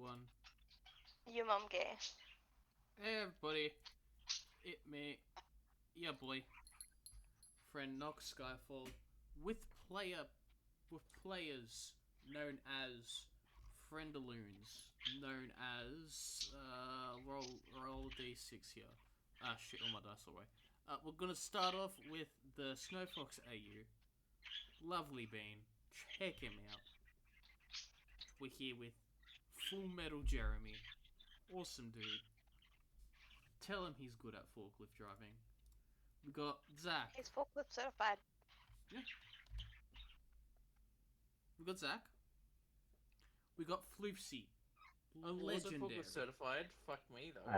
everyone. Your mum gay. Hey everybody, it me, your boy, friend Nox Skyfall, with players known as Friendaloons, known as roll d6 here. Ah shit, all my dice away. We're gonna start off with the Snowfox AU. Lovely bean, check him out. We're here with Full Metal Jeremy, awesome dude. Tell him he's good at forklift driving. We got Zach. He's forklift certified. Yeah. We got Zach. We got Floofsy. I'm also forklift certified. Fuck me though.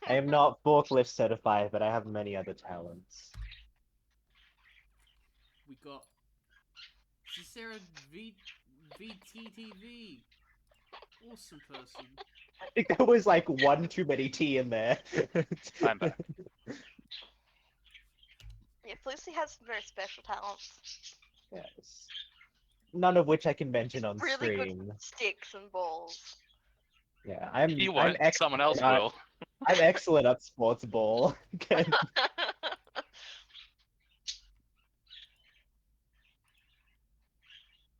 I am not forklift certified, but I have many other talents. We got Cicera VTTV. Awesome person. I think there was like one too many T in there. I'm back. Yeah, Lucy has some very special talents. Yes. None of which I can mention on Really stream. good sticks and balls. Yeah, You won't. Someone else will. I'm excellent at sports ball.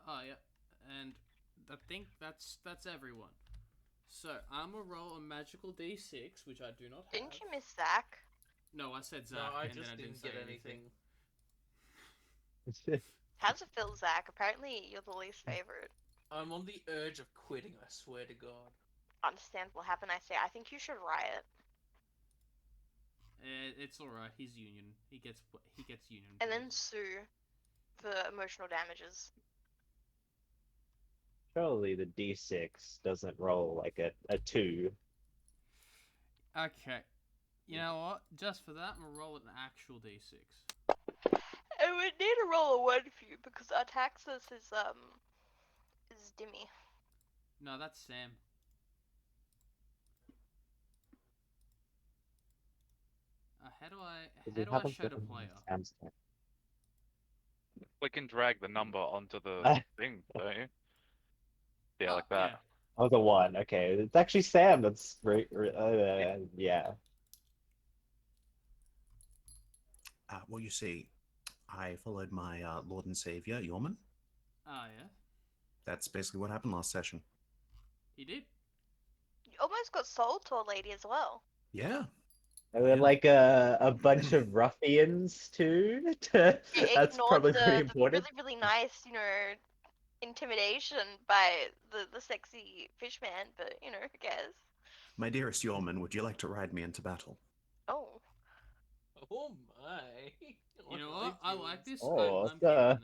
Oh yeah, and I think that's everyone. So I'm gonna roll a magical D6, which I do not have. Didn't you miss Zach? No, I said Zach. No, I and just then I didn't say get anything. How's it feel, Zach? Apparently you're the least favorite. I'm on the urge of quitting, I swear to God. Understandable. Happen I say. I think you should riot. It's all right. He's union. He gets union. And then sue for emotional damages. Surely the D6 doesn't roll like a 2. Okay. You know what? Just for that, I'm gonna roll an actual D6. I would need to roll a 1 for you because our taxes is Dimmy. No, that's Sam. How do I show the player? We can drag the number onto the thing, don't you? Yeah, like that. Yeah. Oh, the 1. Okay, it's actually Sam. That's great. Yeah. Well, you see, I followed my Lord and Savior, Yorman. Oh yeah. That's basically what happened last session. He did. You almost got sold to a lady as well. Yeah. And then like a bunch of ruffians too. That's probably pretty important. The really nice, intimidation by the sexy fishman, but who cares? My dearest Yorman, would you like to ride me into battle? Oh. Oh my. You know what? I like this. Oh, I'm keeping this.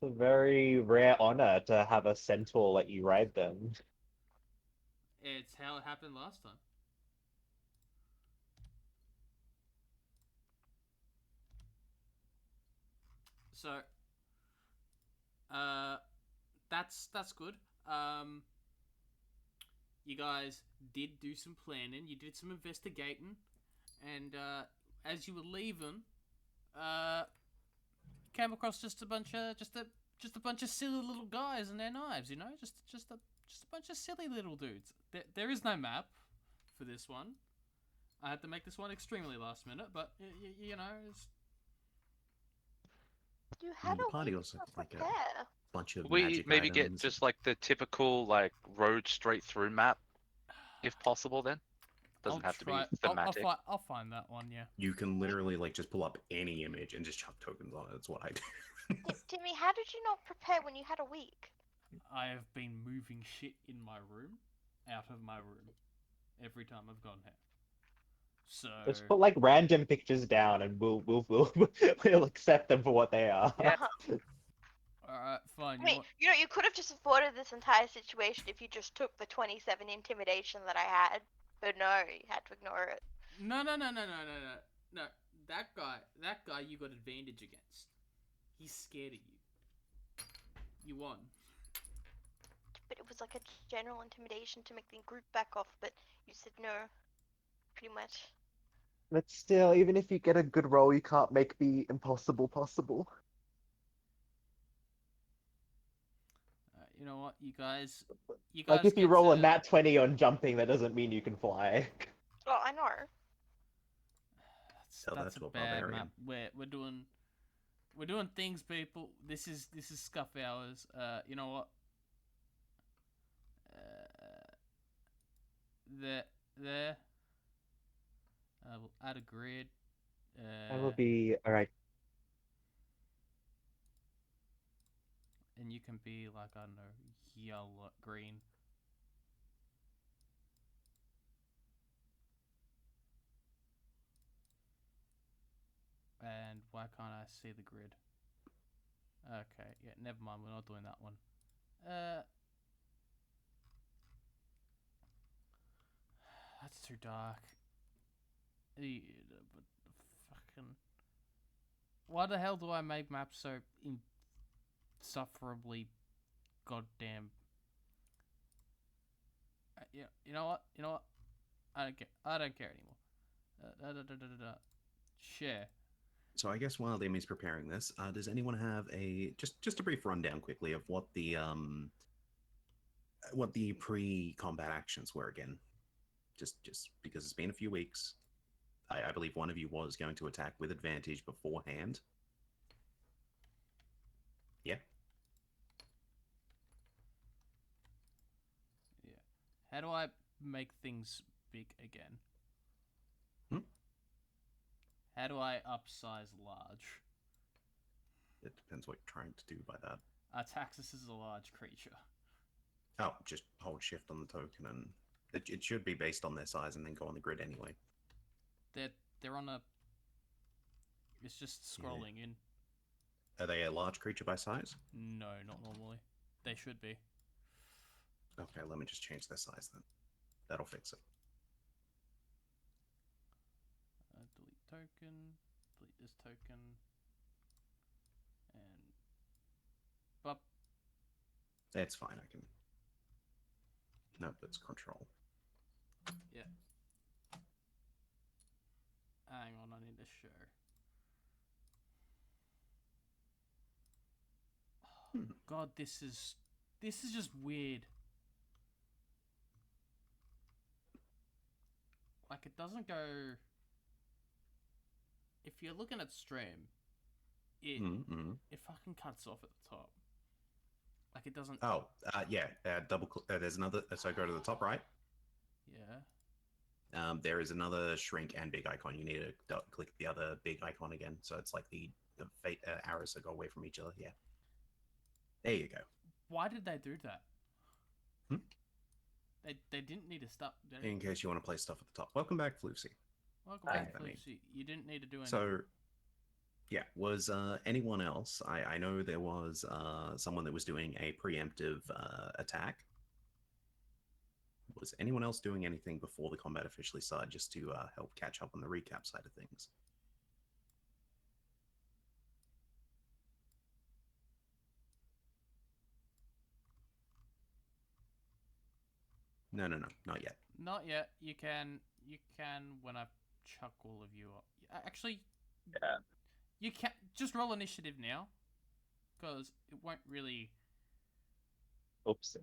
It's a very rare honor to have a centaur let you ride them. It's how it happened last time. So, that's good. You guys did do some planning. You did some investigating, and as you were leaving, came across just a bunch of silly little guys and their knives. Just a bunch of silly little dudes. There is no map for this one. I had to make this one extremely last minute, but it's... You had the a party week also to like prepare. a bunch of We magic maybe items. get just like the typical like road straight through map, if possible. Then doesn't have to be thematic. I'll find that one. Yeah. You can literally like just pull up any image and just chuck tokens on it. That's what I do. Timmy, how did you not prepare when you had a week? I have been moving shit in my room, out of my room, every time I've gone here. So Just put like random pictures down, and we'll accept them for what they are. Yeah. Alright, fine. I mean, you could have just avoided this entire situation if you just took the 27 intimidation that I had. But no, you had to ignore it. No. That guy you got advantage against. He's scared of you. You won. But it was like a general intimidation to make the group back off, but you said no. Pretty much. But still, even if you get a good roll, you can't make the impossible possible. You know what, you guys Like if you get roll a to- nat 20 on jumping, that doesn't mean you can fly. Well, I know. Tell That's that a to a bad barbarian. map. We're doing things, people. This is scuff hours. You know what? There. We'll add a grid. That will be alright. And you can be like, I don't know, yellow, green. And why can't I see the grid? Okay, yeah, never mind. We're not doing that one. That's too dark. But fucking. Why the hell do I make maps so insufferably goddamn? Yeah, you know what? I don't care. I don't care anymore. Share. So I guess while Demi's preparing this, does anyone have a just a brief rundown quickly of what the pre-combat actions were again? Just because it's been a few weeks. I believe one of you was going to attack with advantage beforehand. Yeah. Yeah. How do I make things big again? How do I upsize large? It depends what you're trying to do by that. Taxus is a large creature. Oh, just hold shift on the token and it should be based on their size and then go on the grid anyway. They're on a. It's just scrolling in. Are they a large creature by size? No, not normally. They should be. Okay, let me just change their size then. That'll fix it. Delete token. Delete this token. And. Bup. It's fine, I can. Nope, it's control. Yeah. Hang on, I need to show. Oh, God, this is just weird. Like, it doesn't go. If you're looking at stream, it fucking cuts off at the top. Like, it doesn't. Oh, yeah. Double. There's another. So go to the top right. Yeah. There is another shrink and big icon. You need to click the other big icon again. So it's like the arrows that go away from each other. Yeah. There you go. Why did they do that? Hmm? They didn't need to stop. In case you want to play stuff at the top. Welcome back, Floofsy. Welcome back, Lucy. You didn't need to do anything. So, yeah, was anyone else? I know there was someone that was doing a preemptive attack. Was anyone else doing anything before the combat officially started just to help catch up on the recap side of things? No, not yet. Not yet. You can when I chuck all of you up. Actually, Yeah. You can just roll initiative now, because it won't really. Oops.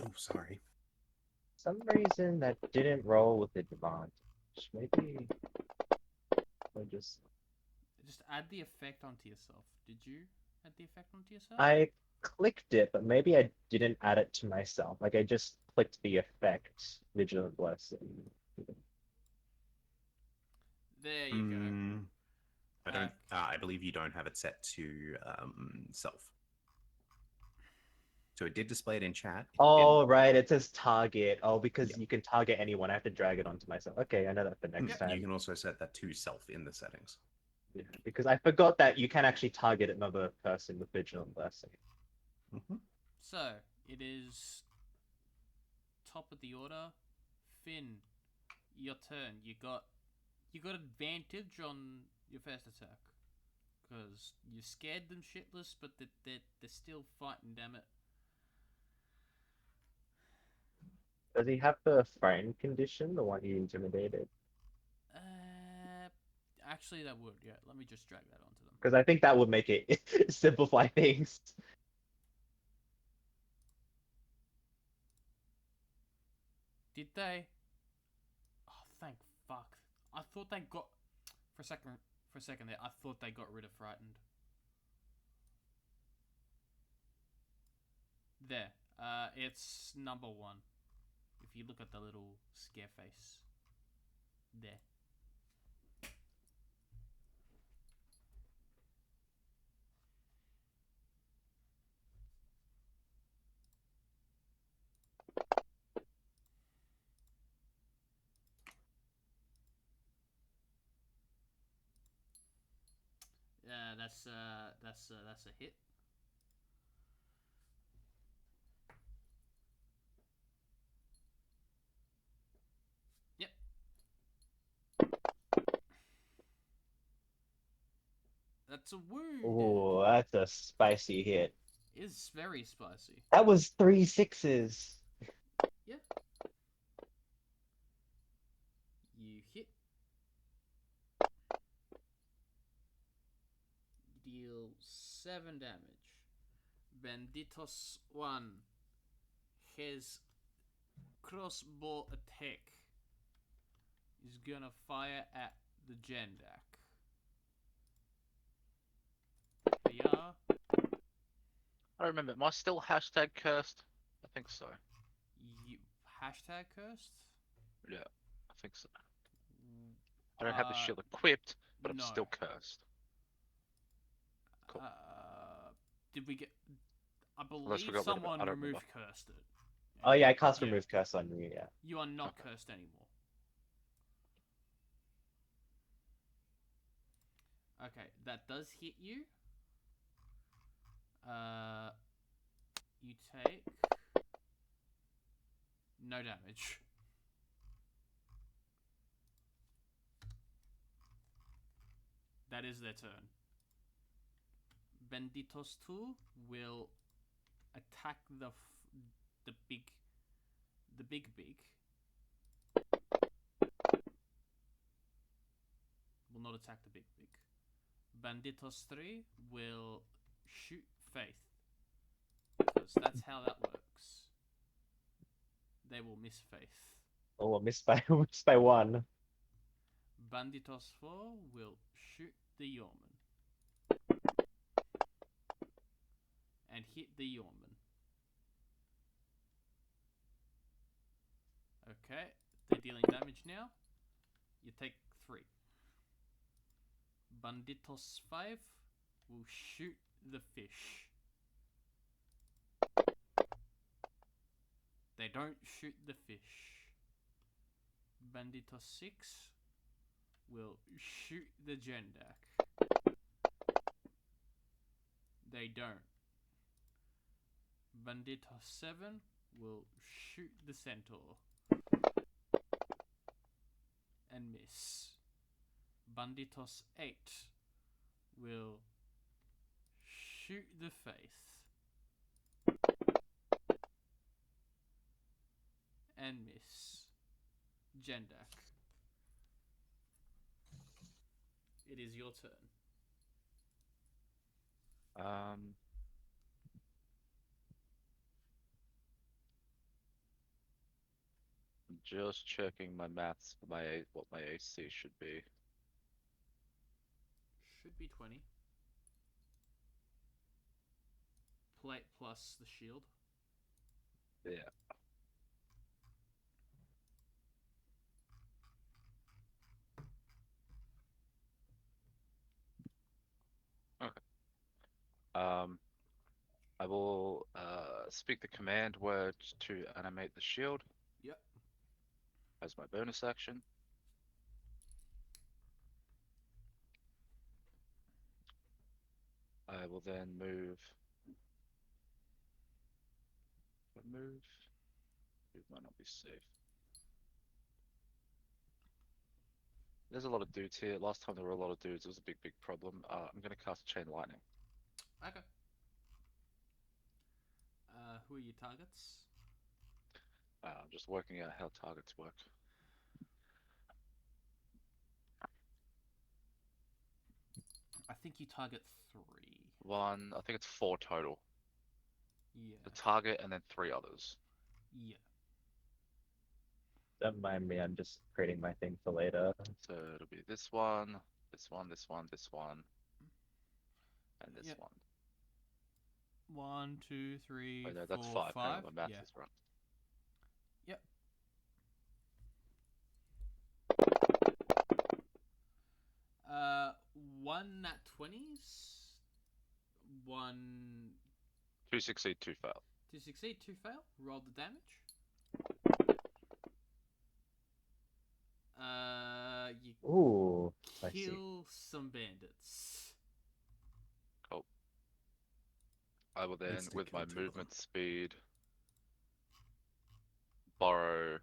Oh, sorry. For some reason that didn't roll with advantage. Maybe I just add the effect onto yourself. Did you add the effect onto yourself? I clicked it, but maybe I didn't add it to myself. Like I just clicked the effect, Vigilant Blessing. There you go. I don't. I believe you don't have it set to self. So it did display it in chat. Oh, right. It says target. Oh, because you can target anyone. I have to drag it onto myself. Okay, I know that for next time. You can also set that to self in the settings. Yeah, because I forgot that you can actually target another person with Vigilant Blessing. So it is top of the order. Finn, your turn. You got advantage on your first attack because you scared them shitless, but they're still fighting. Damn it. Does he have the frightened condition, the one he intimidated? Actually, that would. Yeah, let me just drag that onto them. Because I think that would make it simplify things. Did they? Oh, thank fuck. I thought they got... For a second there, I thought they got rid of Frightened. There. It's number 1. If you look at the little scare face. There. That's a hit. Yep. That's a wound. Ooh, that's a spicy hit. Is very spicy. That was 3 6s. Yeah. You hit. Deal 7 damage. Banditos 1. His crossbow attack is gonna fire at the Jendak. Yeah. I don't remember. Am I still hashtag cursed? I think so. You hashtag cursed? Yeah, I think so. I don't have the shield equipped, but I'm no. still cursed. Cool. Did we get... I Unless we believe got rid of it, someone I don't removed remember. cursed it. Oh yeah, I cast remove curse on you, yeah. You are not Okay. cursed anymore. Okay, that does hit you. You take no damage. That is their turn. Benditos 2 will attack the big. Will not attack the big. Banditos 3 will shoot Faith. Because that's how that works. They will miss Faith. Oh, I missed by, missed by 1. Banditos 4 will shoot the Yeoman. And hit the Yeoman. Okay, they're dealing damage now. You take 3. Banditos 5 will shoot the fish. They don't shoot the fish. Banditos 6 will shoot the Jendak. They don't. Banditos 7 will shoot the Centaur. And miss. Banditos 8 will shoot the Faith. And miss. Jendak. It is your turn. Just checking my maths for what my AC should be. Should be 20. Plate plus the shield. Yeah. Okay. I will speak the command word to animate the shield. Yep. As my bonus action. I will then move. It might not be safe. There's a lot of dudes here. Last time there were a lot of dudes. It was a big problem. I'm going to cast Chain Lightning. Okay. Who are your targets? I'm just working out how targets work. I think you target 3. One. I think it's 4 total. Yeah. The target and then 3 others. Yeah. Don't mind me, I'm just creating my thing for later. So it'll be this one, this one, this one, this one, and this Yep. one. 1, 2, 3, Oh no, that's 4, 5. Hang on, 5. my math Yeah. is wrong. Yep. One nat 20s. 1 2 succeed, 2 fail. 2 succeed, 2 fail. Roll the damage. You Ooh, I see. kill some bandits. Cool. I will then, Instant with kill my 2 of them. movement speed, borrow,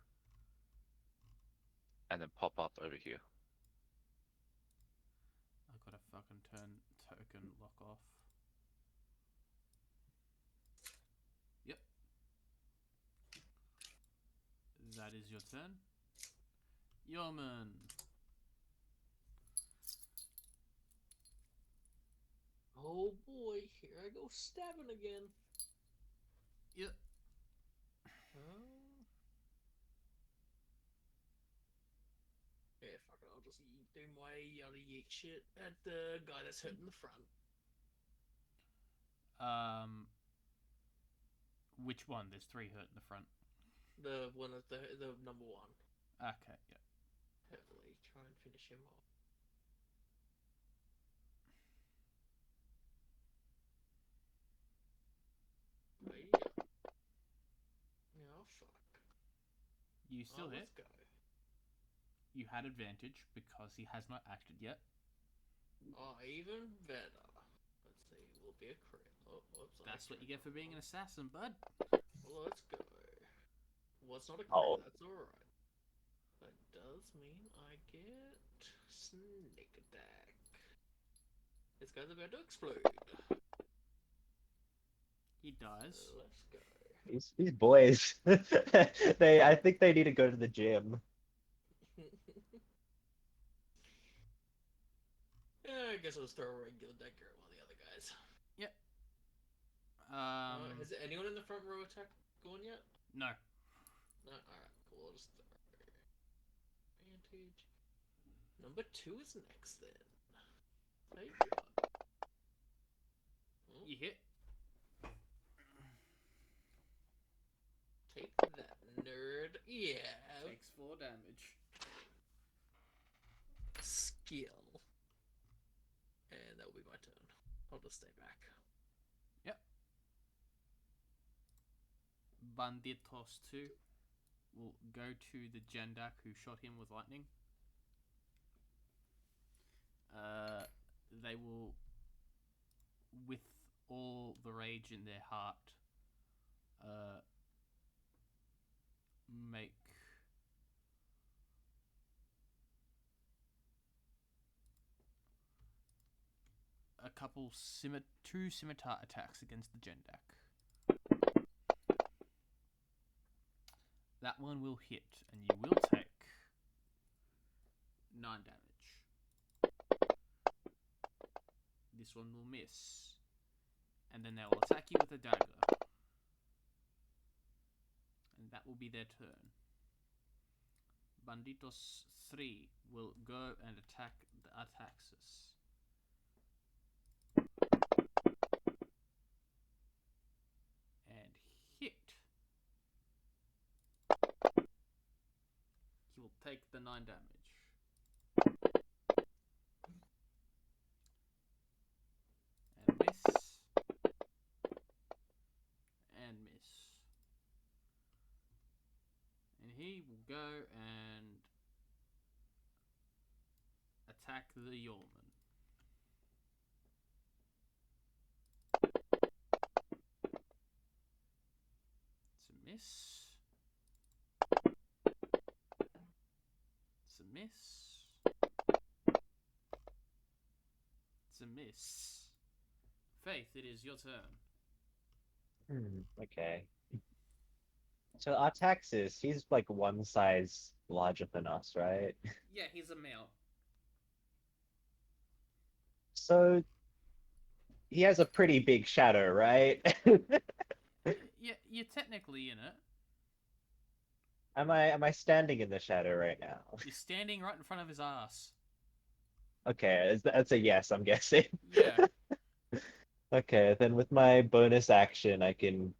and then pop up over here. I gotta fucking turn token lock off. Yep. That is your turn. Yeoman. Oh boy, here I go stabbing again. Yep. Yeah, fuck it, I'll just do my yada yeet shit at the guy that's hurt in the front. Which one? There's 3 hurt in the front. The one at the number 1. Okay, yeah. Heavily try and finish him off. Yeah. Oh fuck. You still hit. Let's go. You had advantage because he has not acted yet. Oh, even better. Let's see, will be a crit. Oh, whoops, That's what you get for being an assassin, bud. Let's go. Well, it's not a crit, Oh. that's alright. That does mean I get sneak attack. This guy's about to explode. He dies. Let's go. These boys, I think they need to go to the gym. Yeah, I guess I'll just throw a regular dagger at one of the other guys. Yep. Has anyone in the front row attack gone yet? No. No? Alright, cool. I'll just throw advantage. Number 2 is next then. Thank God. You hit. Take that, nerd. Yeah. Takes 4 damage. Skill. And that will be my turn. I'll just stay back. Yep. Banditos 2 will go to the Jendak who shot him with lightning. They will, with all the rage in their heart, make a couple two scimitar attacks against the Jendak. That one will hit, and you will take 9 damage. This one will miss, and then they will attack you with a dagger, and that will be their turn. Banditos 3 will go and attack the Ataxis. And hit. He will take the 9 damage. And miss. And miss. And he will go and attack the Yeoman. It's a miss. It's a miss. It's a miss. Faith, it is your turn. Okay. So Artaxis, he's like one size larger than us, right? Yeah, he's a male. So he has a pretty big shadow, right? Yeah, you're technically in it. Am I standing in the shadow right now? You're standing right in front of his ass. Okay, that's a yes, I'm guessing. Yeah. Okay, then with my bonus action, I can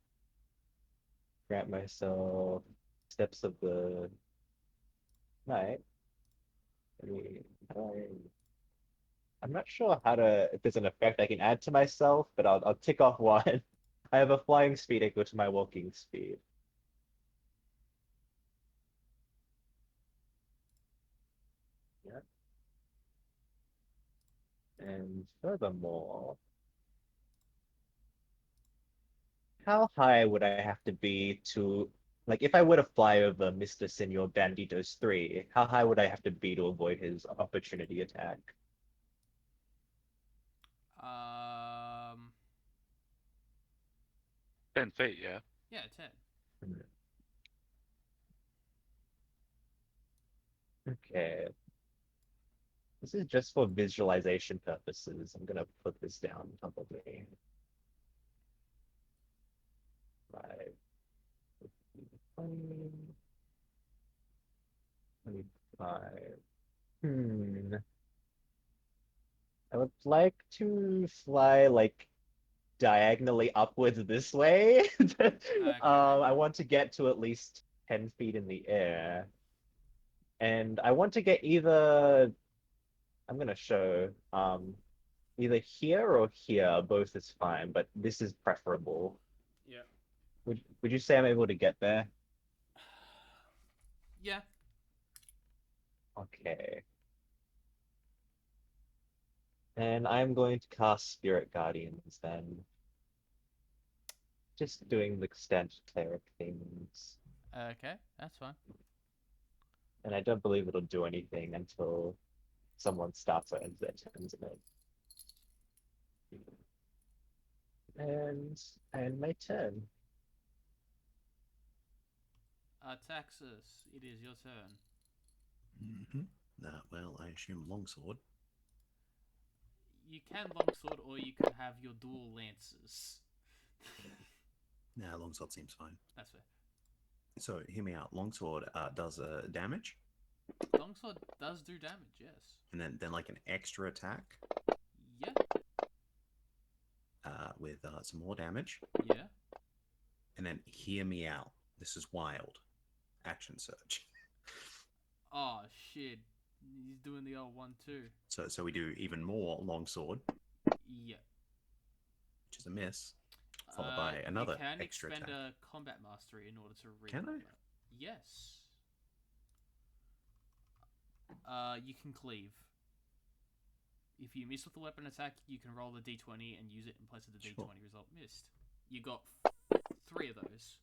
grant myself steps of the night. I mean, I'm not sure how to, if there's an effect I can add to myself, but I'll tick off one. I have a flying speed equal to my walking speed. Yeah. And furthermore, how high would I have to be to, like, if I were to fly over Mr. Senor Banditos 3, how high would I have to be to avoid his opportunity attack? Um. 10 feet, yeah. Yeah, 10. Okay. This is just for visualization purposes. I'm gonna put this down top of me. 5, 20, 25. I would like to fly like diagonally upwards this way. I want to get to at least 10 feet in the air. And I want to get either, I'm gonna show, either here or here, both is fine, but this is preferable. Yeah. Would you say I'm able to get there? Yeah. Okay. And I'm going to cast Spirit Guardians then. Just doing the standard cleric things. Okay, that's fine. And I don't believe it'll do anything until someone starts or ends their turns in it. And my turn. Taxus, it is your turn. Well, I assume longsword. You can longsword, or you can have your dual lances. Nah, longsword seems fine. That's fair. So hear me out. Longsword does damage, Longsword does do damage, yes. and then like an extra attack Yeah. with some more damage, Yeah. and then hear me out. This is wild. Action surge. Oh shit. He's doing the old one too. So we do even more longsword, Yeah. which is a miss, followed by another you can extra expend attack. a combat mastery in order to read Can I? that. Yes. You can cleave. If you miss with the weapon attack, you can roll the d20 and use it in place of the Sure. d20 result missed. You got 3 of those.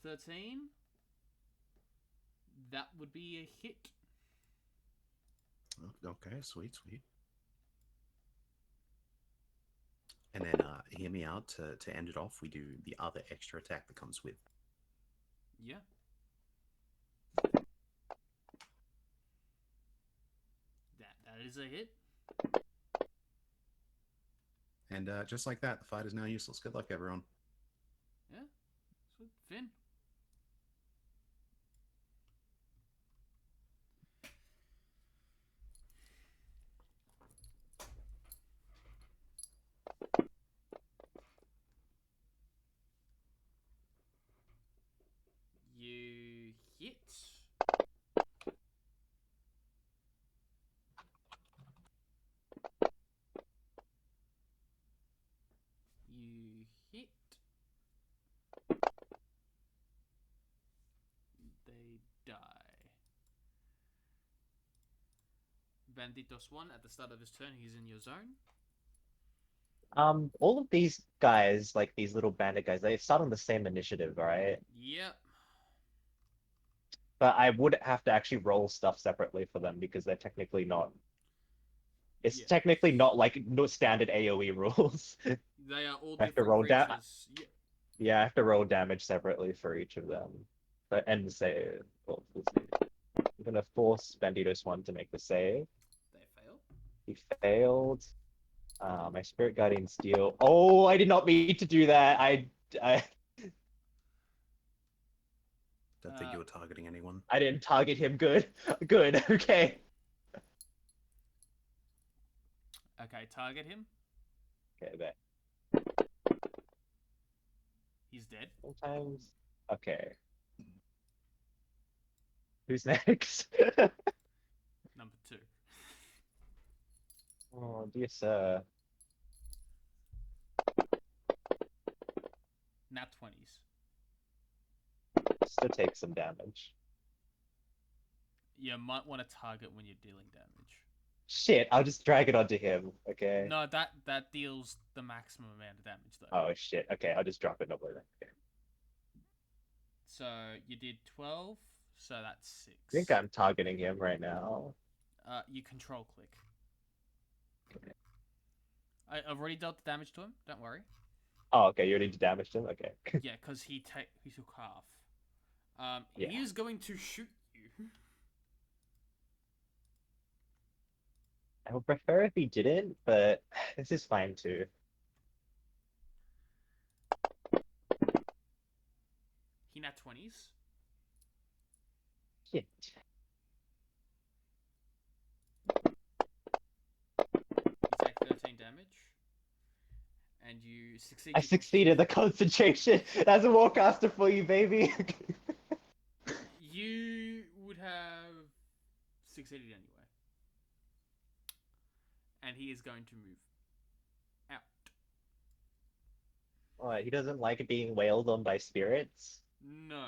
13. That would be a hit. Okay, sweet. And then hear me out. To end it off, we do the other extra attack that comes with. Yeah. That is a hit. And just like that, the fight is now useless. Good luck, everyone. Yeah. So, Finn. You hit. You hit. They die. Banditos 1 at the start of his turn, he's in your zone. All of these guys, like these little bandit guys, they start on the same initiative, right? Yep. But I would have to actually roll stuff separately for them because they're technically not. It's Yeah. technically not like no standard AoE rules. They are all I have to different roll creatures. Yeah. Yeah, I have to roll damage separately for each of them. But and save. Well, we'll see. I'm gonna force Banditos 1 to make the save. They fail. He failed. My Spirit Guardian Steel. Oh, I did not mean to do that. I Don't think you were targeting anyone. I didn't target him. Good. Good. Okay. Okay, target him. Okay, there. He's dead. Sometimes. Okay. Who's next? Number 2. Oh, dear sir. Nat 20s. Still take some damage. You might want to target when you're dealing damage. Shit, I'll just drag it onto him. Okay. No, that deals the maximum amount of damage though. Oh shit. Okay, I'll just drop it over there. Okay. So you did 12, so that's 6. I think I'm targeting him right now. You control click. Okay. I've already dealt the damage to him. Don't worry. Oh, okay. You already damaged him. Okay. Yeah, because he took half. Yeah. He is going to shoot you. I would prefer if he didn't, but this is fine too. He nat 20s. Shit. You take 13 damage. And you succeed. I succeeded the concentration. That's a warcaster for you, baby. You would have succeeded anyway. And he is going to move out. What, he doesn't like being wailed on by spirits? No.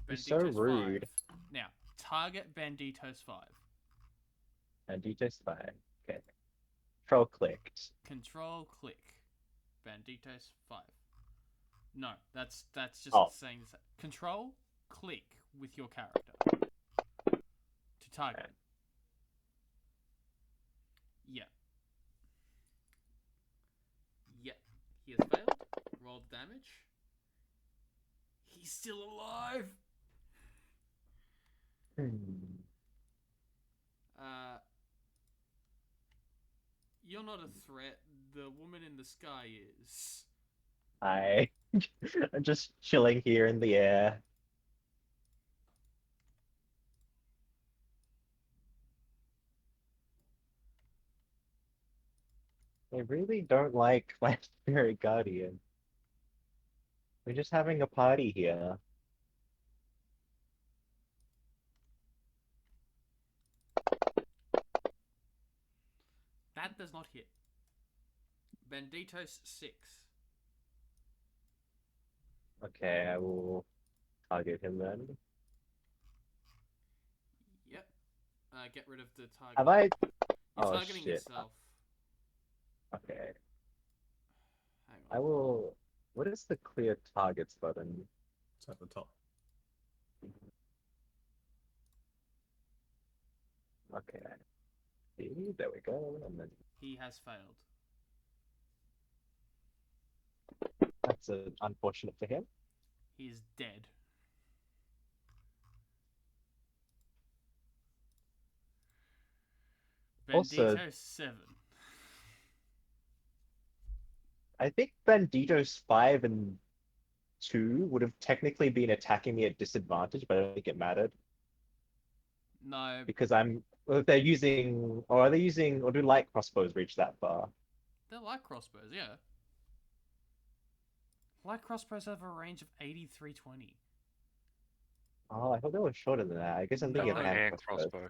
He's so Bandito's rude. 5. Now, target Bandito's 5. Bandito's fine. Okay. Control clicked. Control click. Bandito's 5. No, that's just Oh. saying this. Control click with your character to target. Okay. Yeah. Yeah. He has failed. Roll the damage. He's still alive. You're not a threat. The woman in the sky is. I'm just chilling here in the air. I really don't like my spirit guardian. We're just having a party here. That does not hit. Bandito's 6. Okay, I will target him then. Yep. Get rid of the target. Have I? You're Oh targeting shit. yourself. Okay. Hang I on. will. What is the clear targets button? It's at the top. Okay. See, there we go. And then He has failed. that's unfortunate for him. He is dead. Also- Bandito 7. I think Bandito's 5 and 2 would have technically been attacking me at disadvantage, but I don't think it mattered No, because well, if they're using, or are they using, or do light crossbows reach that far? they're light crossbows, yeah. Light crossbows have a range of 8320. Oh, I thought they were shorter than that. I guess I'm No, thinking of no, hand hand crossbows. crossbow.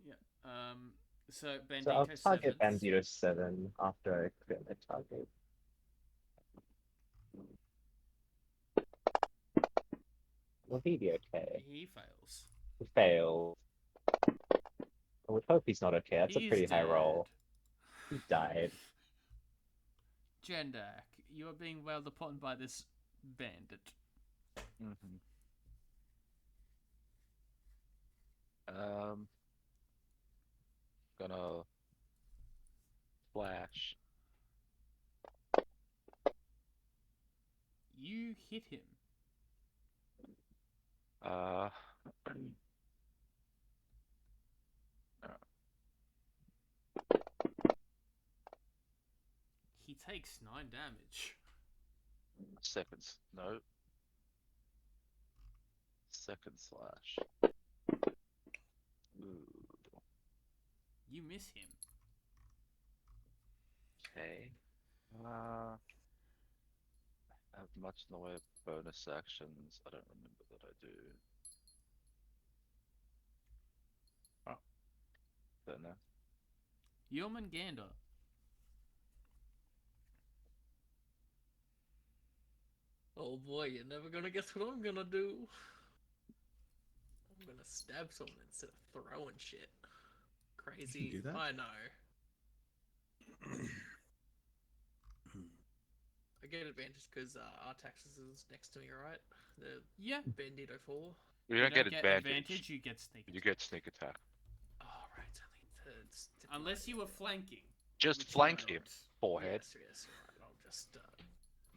Yeah. So So I'll Bandito target 7. Bandito 7 after I clear my target. Will he be okay? He fails. He failed. I would hope he's not okay. That's He's a pretty high roll. dead. He died. Jendak, you are being wailed upon by this bandit. Mm-hmm. Gonna flash. You hit him. takes 9 damage. Seconds. No. Second slash. Ooh. You miss him. Okay. I have much in the way of bonus actions. I don't remember that I do. Oh. Don't know. Jormungandr. Oh boy, you're never gonna guess what I'm gonna do. I'm gonna stab someone instead of throwing shit. Crazy. do that. I know. I get advantage because Artaxis is next to me, right? The Yeah. Bandito 4. You You don't get advantage. you get sneak You attack. get sneak attack. Oh, right, it's only thirds. Unless you were flanking. Just which you flank are him, not. forehead. Yes, yes, right. I'll just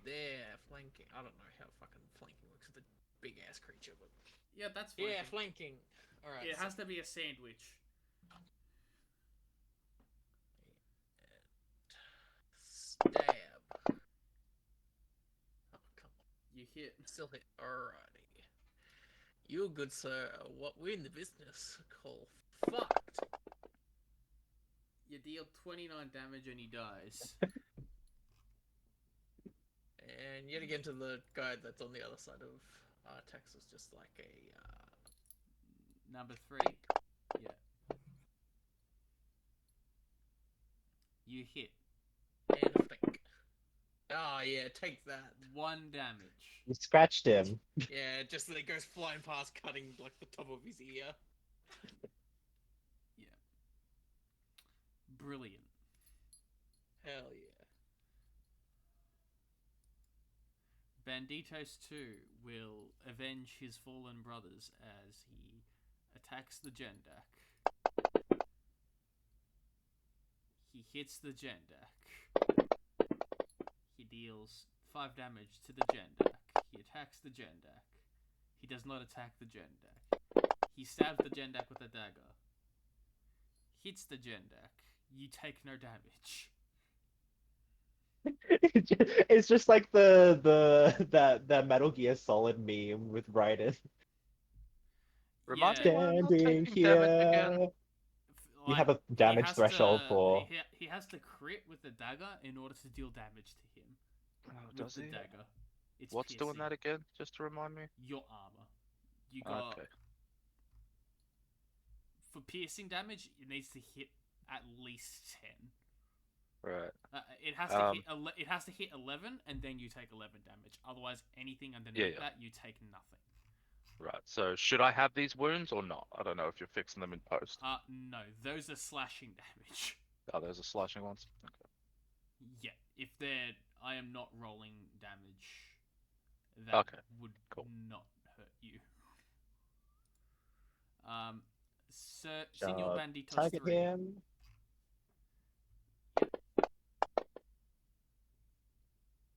there flanking. I don't know how fucking flanking works with a big ass creature, but Yeah, that's flanking. yeah, flanking. All right. It has to be a sandwich. Stab. Oh, come on. You hit. Still hit. Alrighty. You, good sir, are what we in the business call fucked. You deal 29 damage and he dies. And yet again to the guy that's on the other side of Texas, just like a Number 3. Yeah. You hit. and a think. Ah, yeah, take that. 1 damage. You scratched him. Yeah, just that it goes flying past, cutting like the top of his ear. Yeah. Brilliant. Hell yeah. Banditos 2 will avenge his fallen brothers as he attacks the Jendak. He hits the Jendak. He deals 5 damage to the Jendak. He attacks the Jendak. He does not attack the Jendak. He stabs the Jendak with a dagger. Hits the Jendak. You take no damage. It's just like that Metal Gear Solid meme with Raiden Remind Yeah. me why I'm not standing taking damage again. here. You Like, have a he damage has threshold to, for. he has to crit with the dagger in order to deal damage to him. Oh, With does the he? dagger. It's What's doing piercing. that again? Just to remind me. Your armor. You got Okay. for piercing damage, it needs to hit at least 10. Right. It has to hit. It has to hit 11, and then you take 11 damage. Otherwise, anything underneath Yeah. that, you take nothing. Right. So should I have these wounds or not? I don't know if you're fixing them in post. No, those are slashing damage. Oh, those are slashing ones. Okay. Yeah, if they're, I am not rolling damage. That Okay, would cool. not hurt you. Sir, Senor Banditos Target 3. him.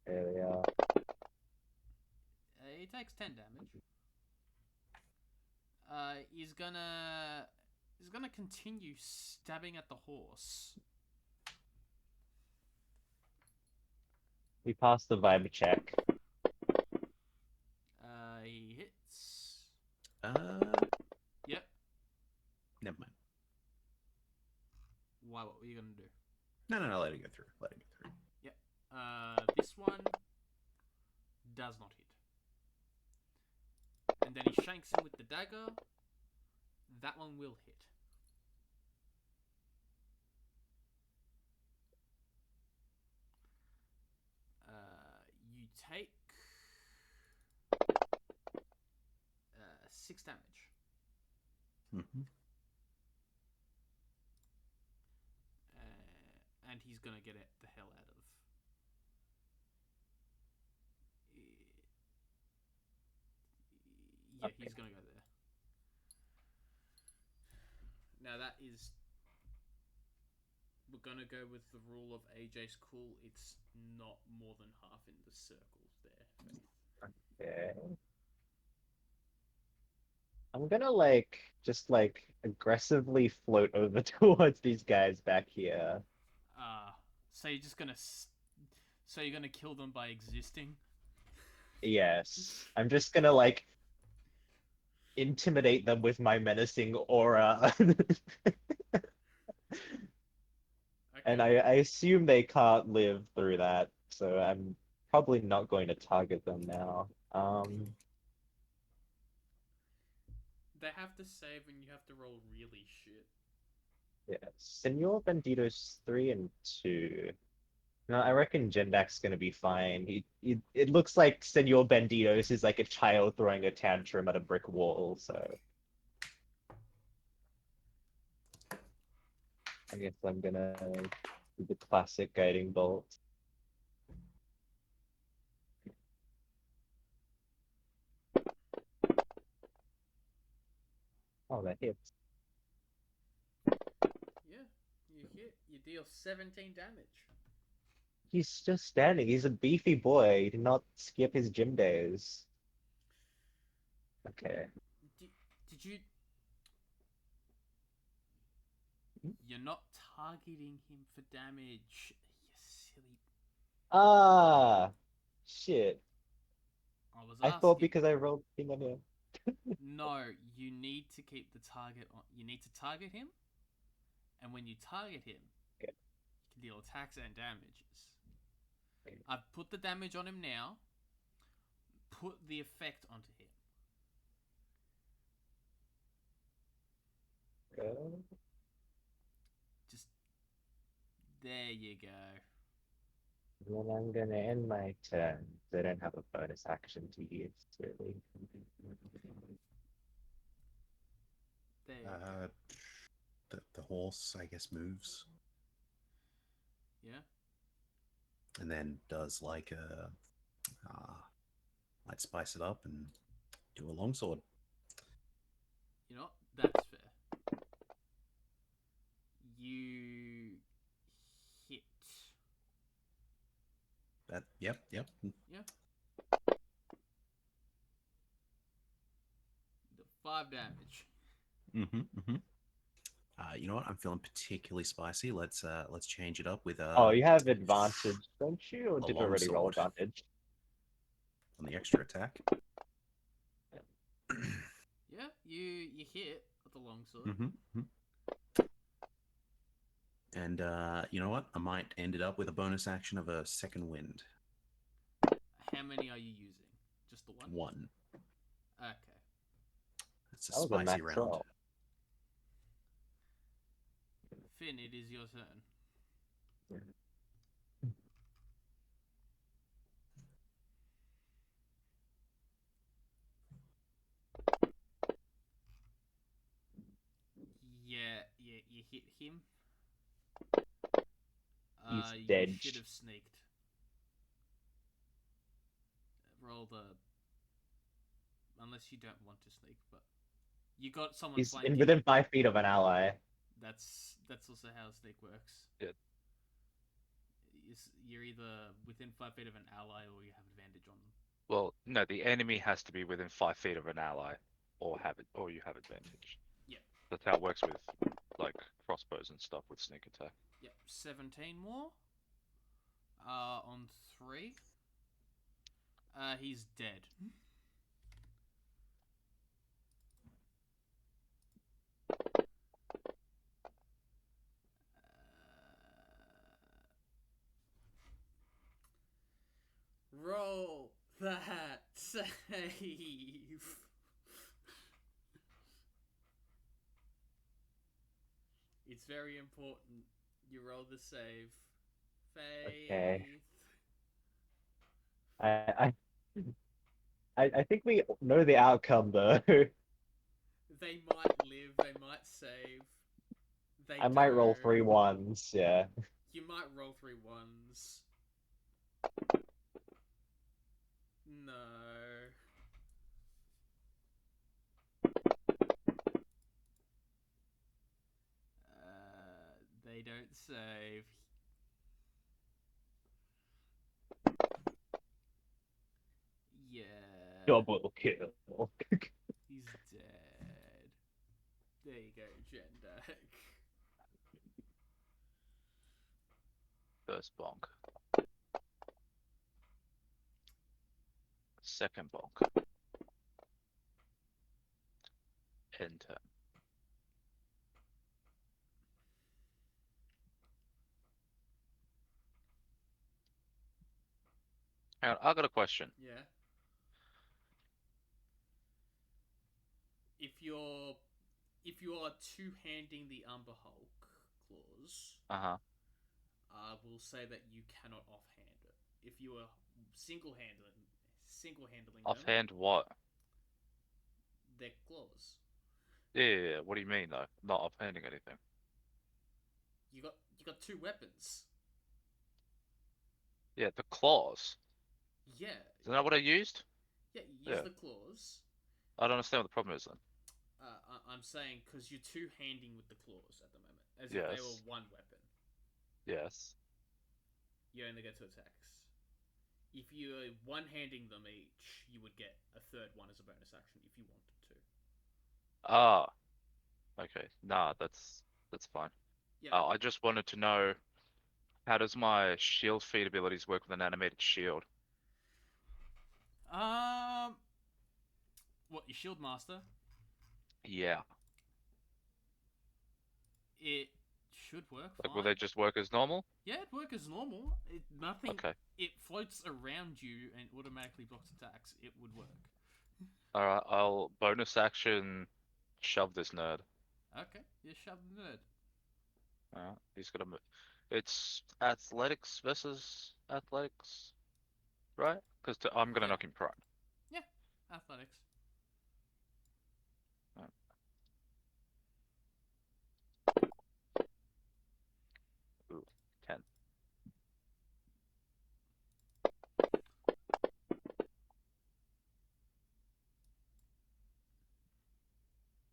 There we are. He takes 10 damage. He's gonna continue stabbing at the horse. We passed the vibe check. He hits. Yep. Never mind. Why? What were you gonna do? No, let it go through. Let it go through. This one does not hit. And then he shanks him with the dagger. That one will hit. You take 6 damage. Mm-hmm. And he's gonna get it the hell out of. Yeah, Okay. he's gonna go there. Now that is. We're gonna go with the rule of AJ's cool. It's not more than half in the circles there. Okay. I'm gonna just aggressively float over towards these guys back here. So you're just gonna So you're gonna kill them by existing? Yes. I'm just gonna like intimidate them with my menacing aura. And Okay. I assume they can't live through that, so I'm probably not going to target them now. They have to save and you have to roll really shit. Yeah. Senor Banditos 3 and 2. No, I reckon Jendak's gonna be fine. It looks like Senor Banditos is like a child throwing a tantrum at a brick wall, so I guess I'm gonna do the classic guiding bolt. Oh, that hits. Yeah, you hit. You deal 17 damage. He's just standing. He's a beefy boy. He did not skip his gym days. Okay. Did you? You're not targeting him for damage. You silly. Ah, shit. I was I asking. thought because I rolled thing on him. No, you need to keep the target on. You need to target him, and when you target him, Okay. you can deal attacks and damages. Okay. I've put the damage on him now. Put the effect onto him. Go. Just there you go. And then I'm gonna end my turn. I don't have a bonus action to use, really. There you go. The horse, I guess, moves Yeah. and then does like might spice it up and do a longsword. You know what? That's fair. You hit. That, yep. Yeah. The 5 damage. Mm-hmm. You know what? I'm feeling particularly spicy. Let's change it up with Oh, you have advantage, don't you? Or a did you already roll longsword advantage? on the extra attack. Yeah, you hit with the longsword. Mm-hmm. And you know what? I might end it up with a bonus action of a second wind. How many are you using? Just the one? One. Okay. It's a That was a spicy max round. roll. Finn, it is your turn. Yeah, you hit him. He's You dead. should have sneaked. Roll the... Unless you don't want to sneak, but... You got someone He's flanking. within 5 feet of an ally. That's also how sneak works. Yeah. You're either within 5 feet of an ally or you have advantage on them. Well, no, the enemy has to be within 5 feet of an ally, or you have advantage. Yep. That's how it works with like crossbows and stuff with sneak attack. Yep, 17 more. On 3. He's dead. Roll that save. It's very important. You roll the save. Faith. Okay. I think we know the outcome though. They might live. They might save. They I might roll don't. 3 ones, yeah. You might roll 3 ones. No. They don't save. Yeah. Double kill. He's dead. There you go, Jendak. First bonk. second bonk. End turn. Hang on, I got a question. Yeah. If you are two-handing the Umber Hulk clause, Uh-huh. we'll say that you cannot offhand it. If you are single-handling them, Offhand what? their claws. Yeah, what do you mean though? Not offhanding anything. You got two weapons. Yeah, the claws. Yeah. Isn't that what I used? Yeah, you use Yeah. the claws. I don't understand what the problem is then. I'm saying because you're two-handing with the claws at the moment, as if they were Yes. one weapon. Yes. You only get two attacks. If you're one-handing them each, you would get a third one as a bonus action if you wanted to. Ah. Okay. Nah, that's fine. Yeah. I just wanted to know, how does my shield feed abilities work with an animated shield? What, your shield master? Yeah. It should work Like, fine. will they just work as normal? Yeah, it work as normal. Nothing. Okay. It floats around you and automatically blocks attacks. It would work. Alright, I'll bonus action shove this nerd. Okay, you shove the nerd. He's gonna move. It's athletics versus athletics, right? Because I'm gonna Yeah. knock him prone. Yeah, athletics. Ooh, 10.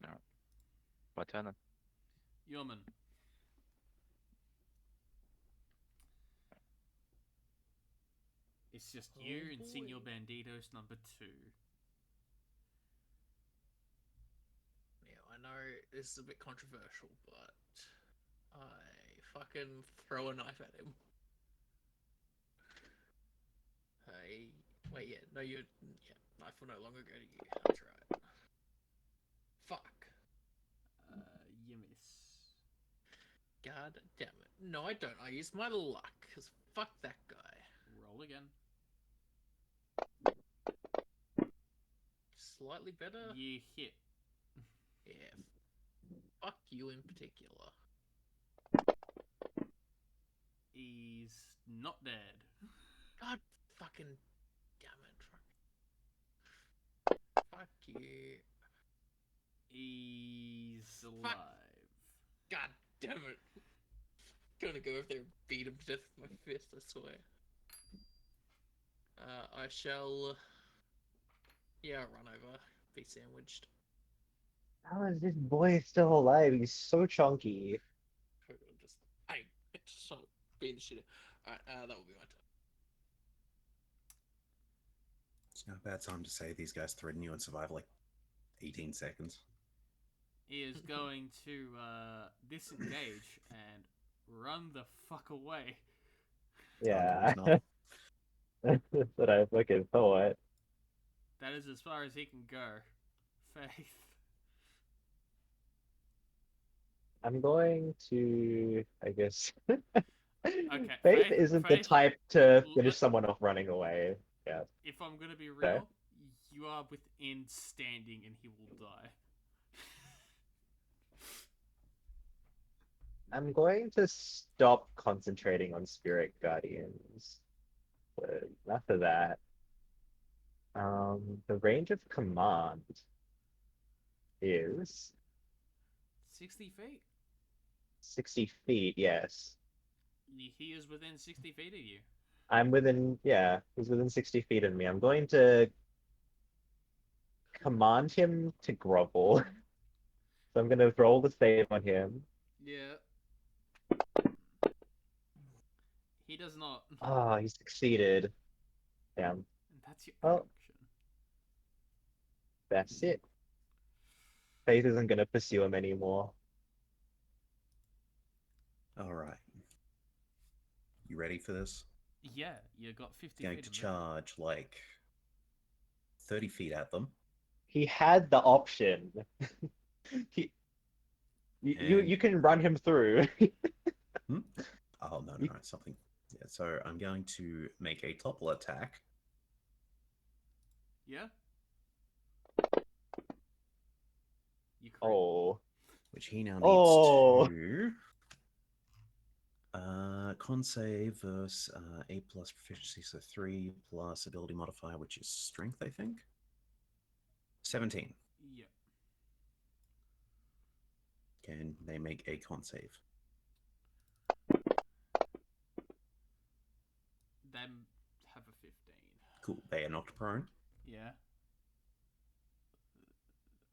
Alright. My turn then. Yeoman. It's just you Oh, and Senor boy. Banditos number 2. Now, I know this is a bit controversial, but I fucking throw a knife at him. Hey, wait, yeah, no, yeah, knife will no longer go to you. That's right. Fuck. You miss. God damn it. No, I don't. I use my luck, because fuck that guy. Roll again. Slightly better? You hit. Yeah. Fuck you in particular. He's not dead. God fucking damn it. Fuck you. He's alive. God damn it. Gonna go over there and beat him to death with my fist, I swear. I shall. Yeah, run over. Be sandwiched. How is this boy still alive? He's so chunky. Hold on, just. Hey, just stop being shit. Alright, that will be my turn. It's not a bad time to say these guys threaten you and survive like 18 seconds. He is going to disengage and run the fuck away. Yeah, Oh, no, that's what I fucking thought. That is as far as he can go. Faith. I'm going to, I guess. Okay, Faith Faith- isn't the Faith- type to let- finish someone off running away. Yeah. If I'm gonna be real, you are within standing and he will die. I'm going to stop concentrating on Spirit Guardians. But enough of that. The range of command is 60 feet? 60 feet, yes. He is within 60 feet of you. I'm within, yeah, he's within 60 feet of me. I'm going to command him to grovel. So I'm going to roll the save on him. Yeah. He does not. Ah, he succeeded. Damn, That's your Well- action. that's it. Faith isn't going to pursue him anymore. All right. You ready for this? Yeah, you got 50 Going feet to of movement. charge like 30 feet at them. He had the option. He, you And- you can run him through. Oh, no, something. Yeah, so I'm going to make a topple attack. Yeah. You crit. Oh. Which he now needs Oh. to con save versus A plus proficiency, so 3 plus ability modifier, which is strength, I think. 17. Yeah. Can they make a con save? Them have a 15. Cool. They are knocked prone. Yeah.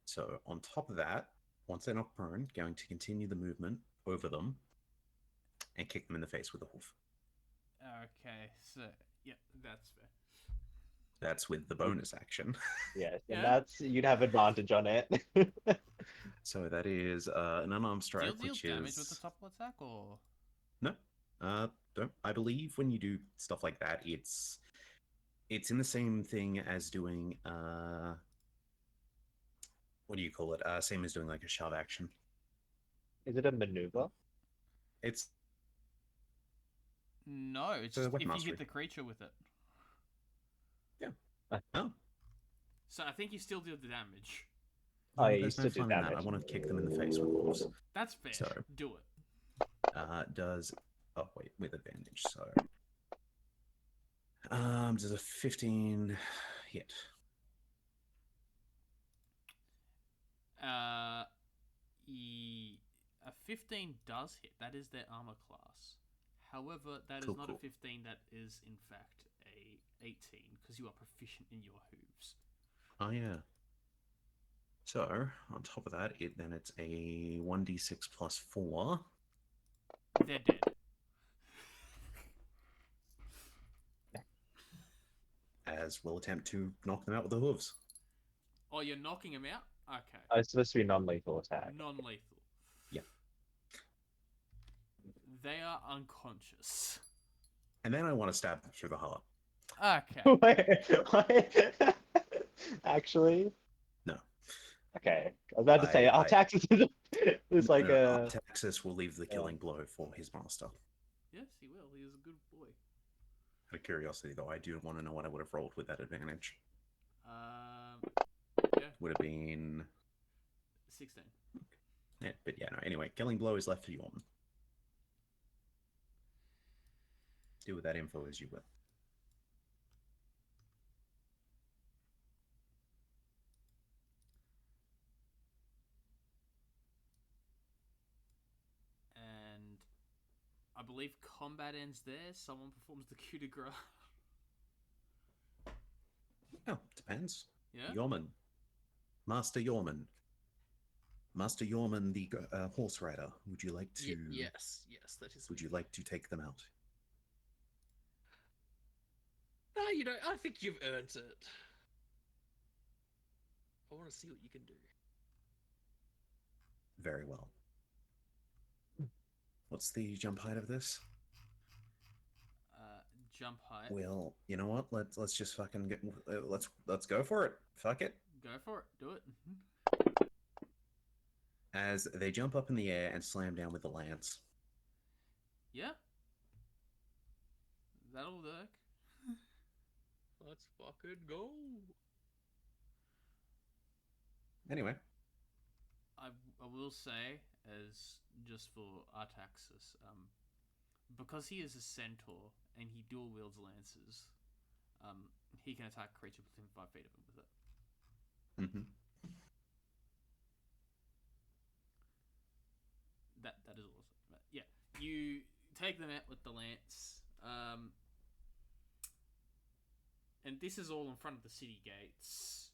So on top of that, once they're knocked prone, going to continue the movement over them and kick them in the face with a hoof. Okay, so yeah, that's fair. That's with the bonus action. Yes, Yeah. and that's you'd have advantage on it. So that is an unarmed strike, Do you deal which damage is with the topple attack, or no. Don't. I believe when you do stuff like that, it's in the same thing as doing what do you call it? Same as doing like a shove action. Is it a maneuver? It's no? It's So just weapon if you mastery. hit the creature with it. oh, So I think you still deal the damage. Oh, yeah, you there's still no do fun in that. I damage. want to kick them in the face with wolves. That's fair. So Do it. does wait, with advantage. So does a 15 hit? A 15 does hit. That is their armor class. However, that is Cool, not cool. a 15. That is in fact a 18 because you are proficient in your hooves. Oh yeah. So on top of that, it's a 1d6 plus 4. They're dead. As we'll attempt to knock them out with the hooves. Oh, you're knocking them out? Okay. Oh, it's supposed to be non-lethal attack. Non-lethal. Yeah. They are unconscious. And then I want to stab them through the heart. Okay. Wait. Actually. No. Okay. I was about to say, our taxes is like a. Texas will leave the killing blow for his master. Yes, he will. He is a good boy. Out of curiosity, though, I do want to know what I would have rolled with that advantage. Yeah, Would have been 16. yeah, but yeah, no. Anyway, killing blow is left for Yorm. Do with that info as you will. And I believe combat ends there. Someone performs the coup de grace. Oh, depends. Yeah? Yorman. Master Yorman. Master Yorman, the horse rider. Would you like to? Yes, that is. Would you like to take them out? No, I think you've earned it. I want to see what you can do. Very well. What's the jump height of this? Jump height. Well, you know what? Let's just fucking get. Let's go for it. Fuck it. Go for it. Do it. As they jump up in the air and slam down with the lance. Yeah? That'll work. Let's fucking go. Anyway, I will say, as just for Artaxis, because he is a centaur and he dual wields lances, he can attack a creature within 5 feet of him with it. mm-hmm. That is awesome. But yeah, you take them out with the lance, and this is all in front of the city gates.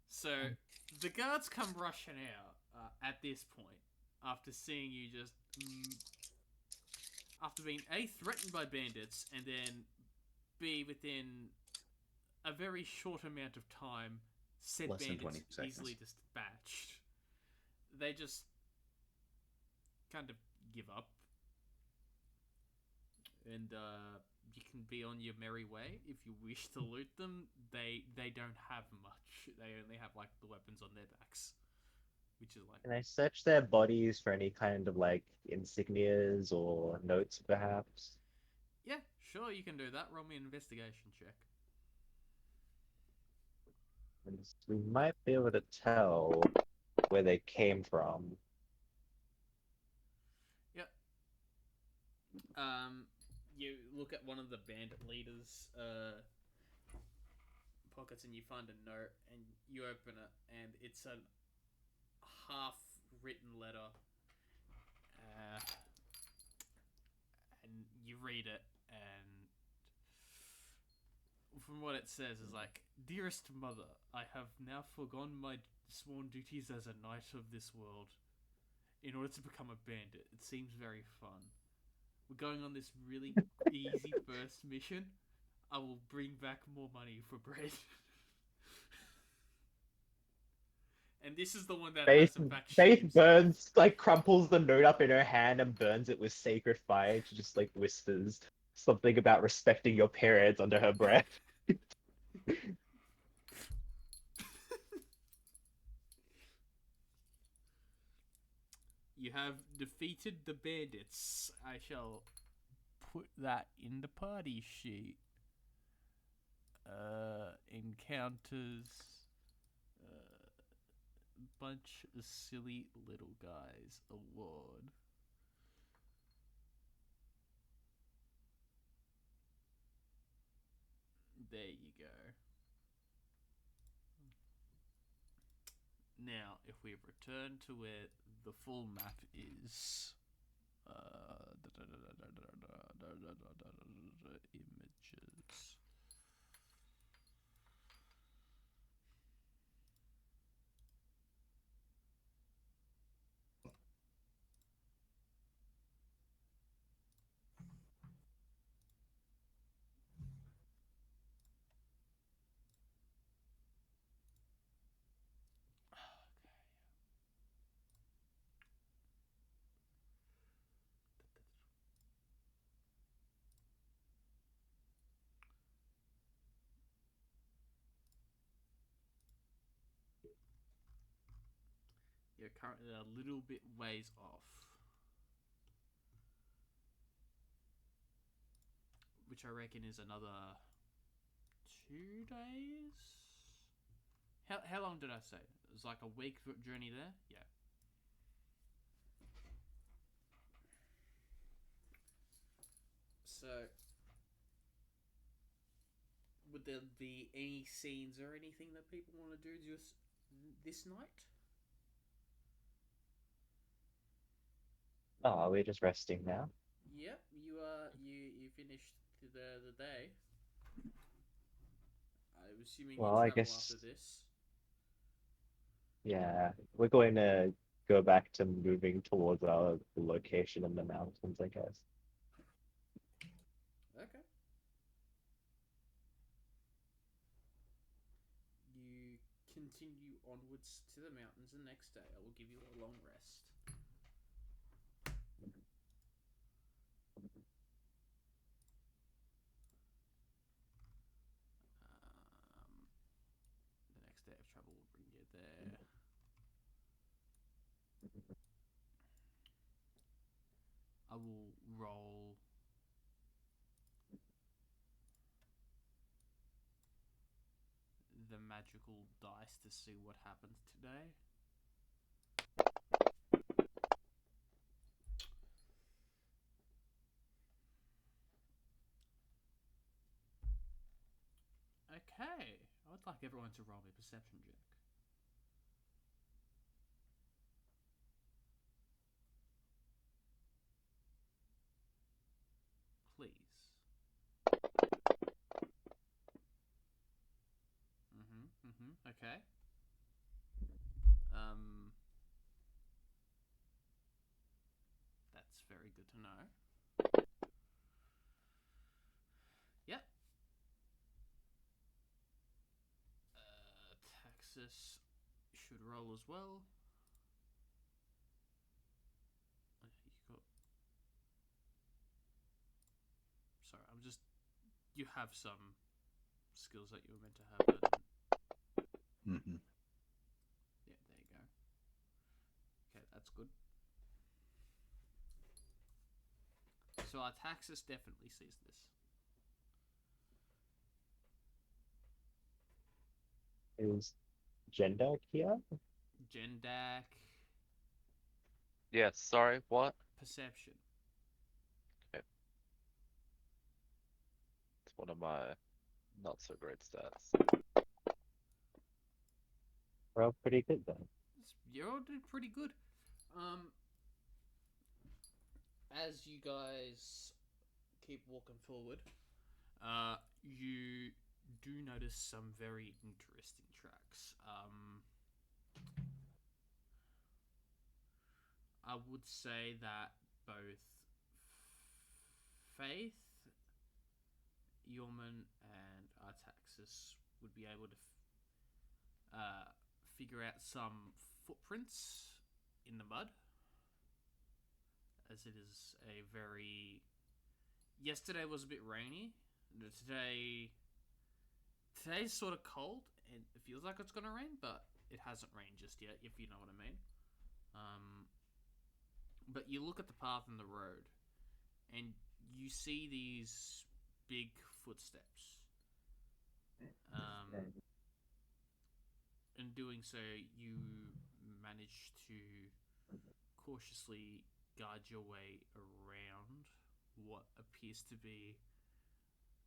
So the guards come rushing out at this point after seeing you just after being A, threatened by bandits, and then B, within a very short amount of time, said Less than 20 bandits seconds. easily dispatched. They just kind of give up. And you can be on your merry way. If you wish to loot them, they don't have much. They only have like the weapons on their backs, which is like Can I search their bodies for any kind of like insignias or notes, perhaps? yeah, sure you can do that. Roll me an investigation check. And we might be able to tell where they came from. Yep. You look at one of the bandit leaders' pockets and you find a note and you open it and it's a half-written letter. And you read it and from what it says is like, "Dearest mother, I have now forgone my sworn duties as a knight of this world in order to become a bandit. It seems very fun. We're going on this really easy first mission. I will bring back more money for bread." And this is the one that has in fact Faith shapes. burns, like crumples the note up in her hand and burns it with sacred fire. She just like whispers something about respecting your parents under her breath. You have defeated the bandits. I shall put that in the party sheet. Encounters bunch of silly little guys award. There you go. Now, if we return to where the full map is, images. You're currently a little bit ways off. Which I reckon is another 2 days? How long did I say? It was like a week journey there? Yeah. So, would there be any scenes or anything that people want to do just this night? Oh, we're just resting now. Yep, you finished the day. I'm assuming Well, you I travel guess- after this. Yeah, we're going to go back to moving towards our location in the mountains, I guess. Okay. You continue onwards to the mountains the next day. I will give you a long rest. The next day of travel will bring you there. I will roll the magical dice to see what happens today. Okay, I would like everyone to roll me a perception check. Please. Okay. That's very good to know. Yep. Texas should roll as well. You got. Sorry, I'm just you have some skills that you were meant to have. But Mm-hmm. yeah, there you go. Okay, that's good. So Artaxis definitely sees this. Is Jendak here? Jendak, Yeah, sorry, what? perception. It's one of my not so great stats. We're all pretty good then. You're all doing pretty good. As you guys keep walking forward, you do notice some very interesting tracks. I would say that both Faith, Yorman, and Artaxis would be able to figure out some footprints in the mud, as it is a very. Yesterday was a bit rainy. Today's sort of cold, and it feels like it's gonna rain, but it hasn't rained just yet, if you know what I mean. But you look at the path and the road, and you see these big footsteps. In doing so, you manage to cautiously guide your way around what appears to be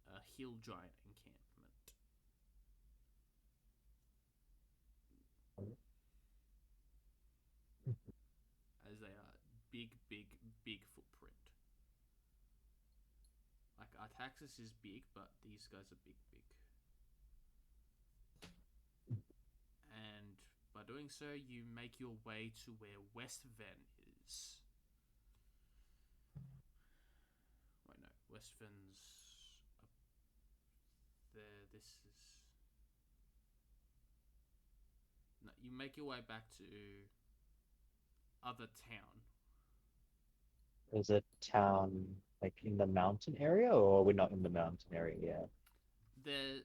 a hill giant encampment. As they are big, big, big footprint. Like Artaxis is big, but these guys are big, big. And by doing so, you make your way to where West Ven is. Wait, no, West Ven's up there. This is. No, you make your way back to other town. Is it town like in the mountain area, or we're not in the mountain area yet? There,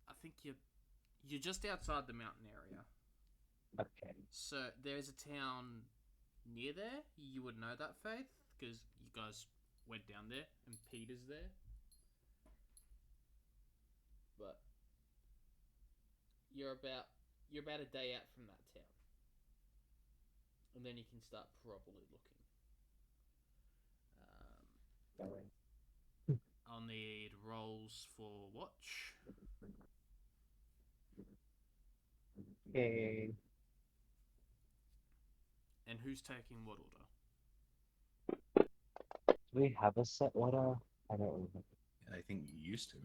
I think you're just outside the mountain area. Okay. So there's a town near there. You would know that, Faith, because you guys went down there, and Peter's there. But you're about a day out from that town, and then you can start properly looking. I'll need rolls for watch. Okay. And who's taking what order? Do we have a set order? I don't remember. I think you used to.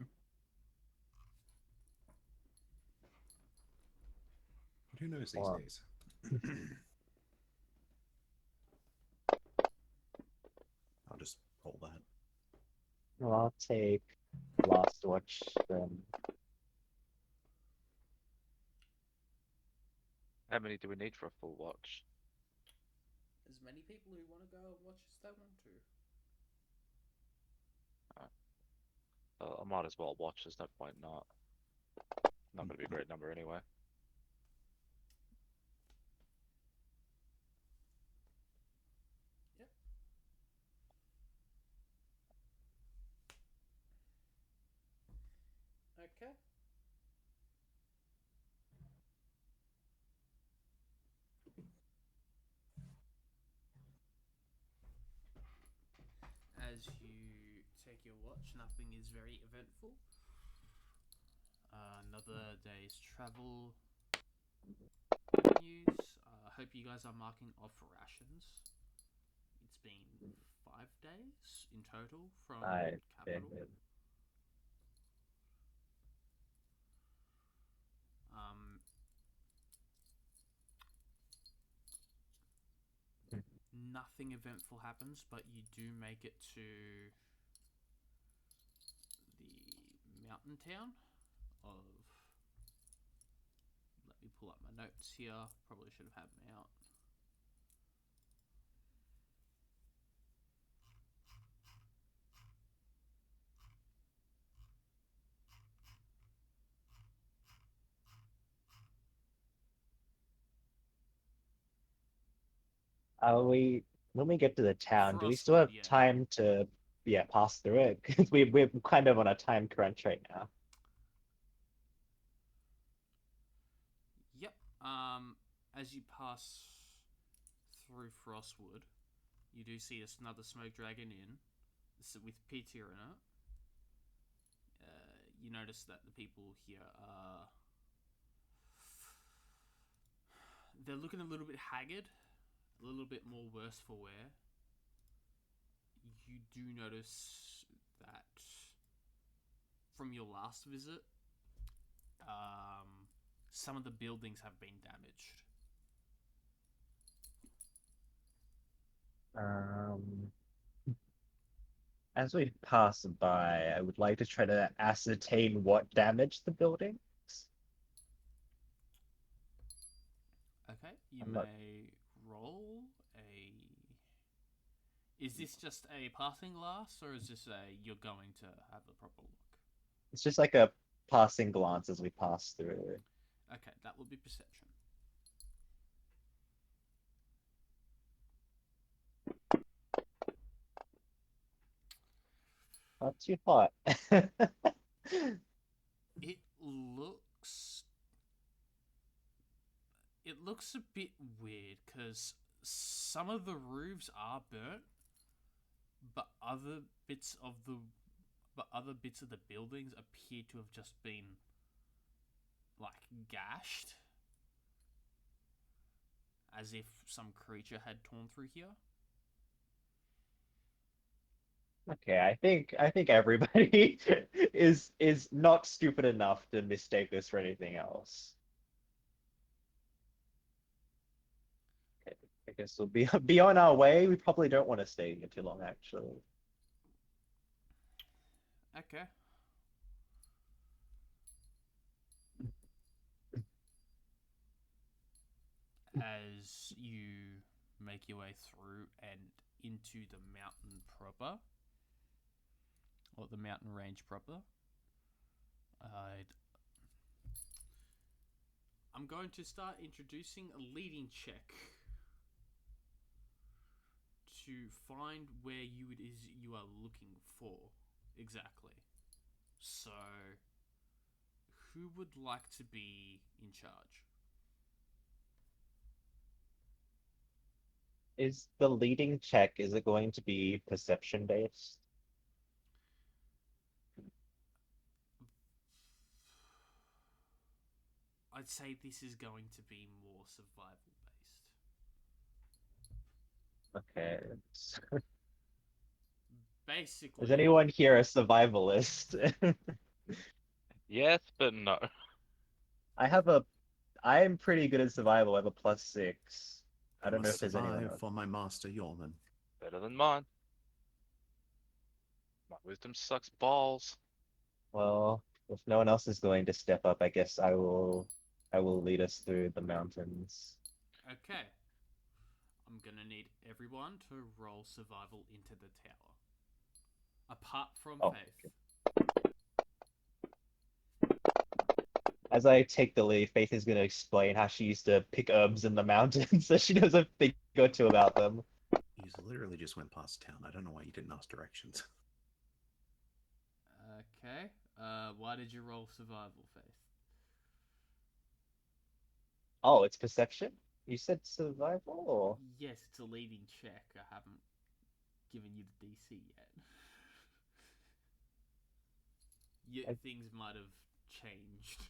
But who knows these Or- days? I'll just pull that. Well, I'll take last watch then. How many do we need for a full watch? As many people who want to go and watch as they want to. I might as well watch. There's no point not. Not going to be a great number anyway. Yep. Okay. As you take your watch, nothing is very eventful. Another day's travel continues. I hope you guys are marking off rations. It's been 5 days in total from capital. Nothing eventful happens, but you do make it to the mountain town of. Let me pull up my notes here. Probably should have had them out. When we get to the town, do we still Frostwood, have yeah. time to pass through it? Because we're kind of on a time crunch right now. Yep. As you pass through Frostwood, you do see another smoke dragon inn. This is with Peter in it. You notice that the people here are... They're looking a little bit haggard, a little bit more worse for wear. You do notice that from your last visit, some of the buildings have been damaged. As we pass by, I would like to try to ascertain what damaged the buildings. Okay, you I'm may not- roll a... Is this just a passing glass, or is this a you're going to have a proper look? It's just like a passing glance as we pass through. Okay, that would be perception. Not too hot. It looks... It looks a bit weird, because some of the roofs are burnt, but other bits of the buildings appear to have just been like gashed, as if some creature had torn through here. Okay, I think everybody is not stupid enough to mistake this for anything else. Okay, I guess we'll be on our way. We probably don't want to stay here too long, actually. Okay. As you make your way through and into the mountain proper, or the mountain range proper, I'm going to start introducing a leading check to find where it is you are looking for exactly. So, who would like to be in charge? Is the leading check, is it going to be perception based? I'd say this is going to be more survival based. Okay. Basically, Is anyone here a survivalist? Yes, but no. I am pretty good at survival. I have a +6. I don't know must if there's anyone survive else. for my master Yorman. Better than mine. My wisdom sucks balls. Well, if no one else is going to step up, I guess I will lead us through the mountains. okay. I'm gonna need everyone to roll survival into the tower. Apart from Oh, Faith. As I take the lead, Faith is going to explain how she used to pick herbs in the mountains, so she knows a thing or two about them. You literally just went past town. I don't know why you didn't ask directions. Okay. Why did you roll survival, Faith? Oh, it's perception? You said survival, or? Yes, it's a leading check. I haven't given you the DC yet. Things might have changed.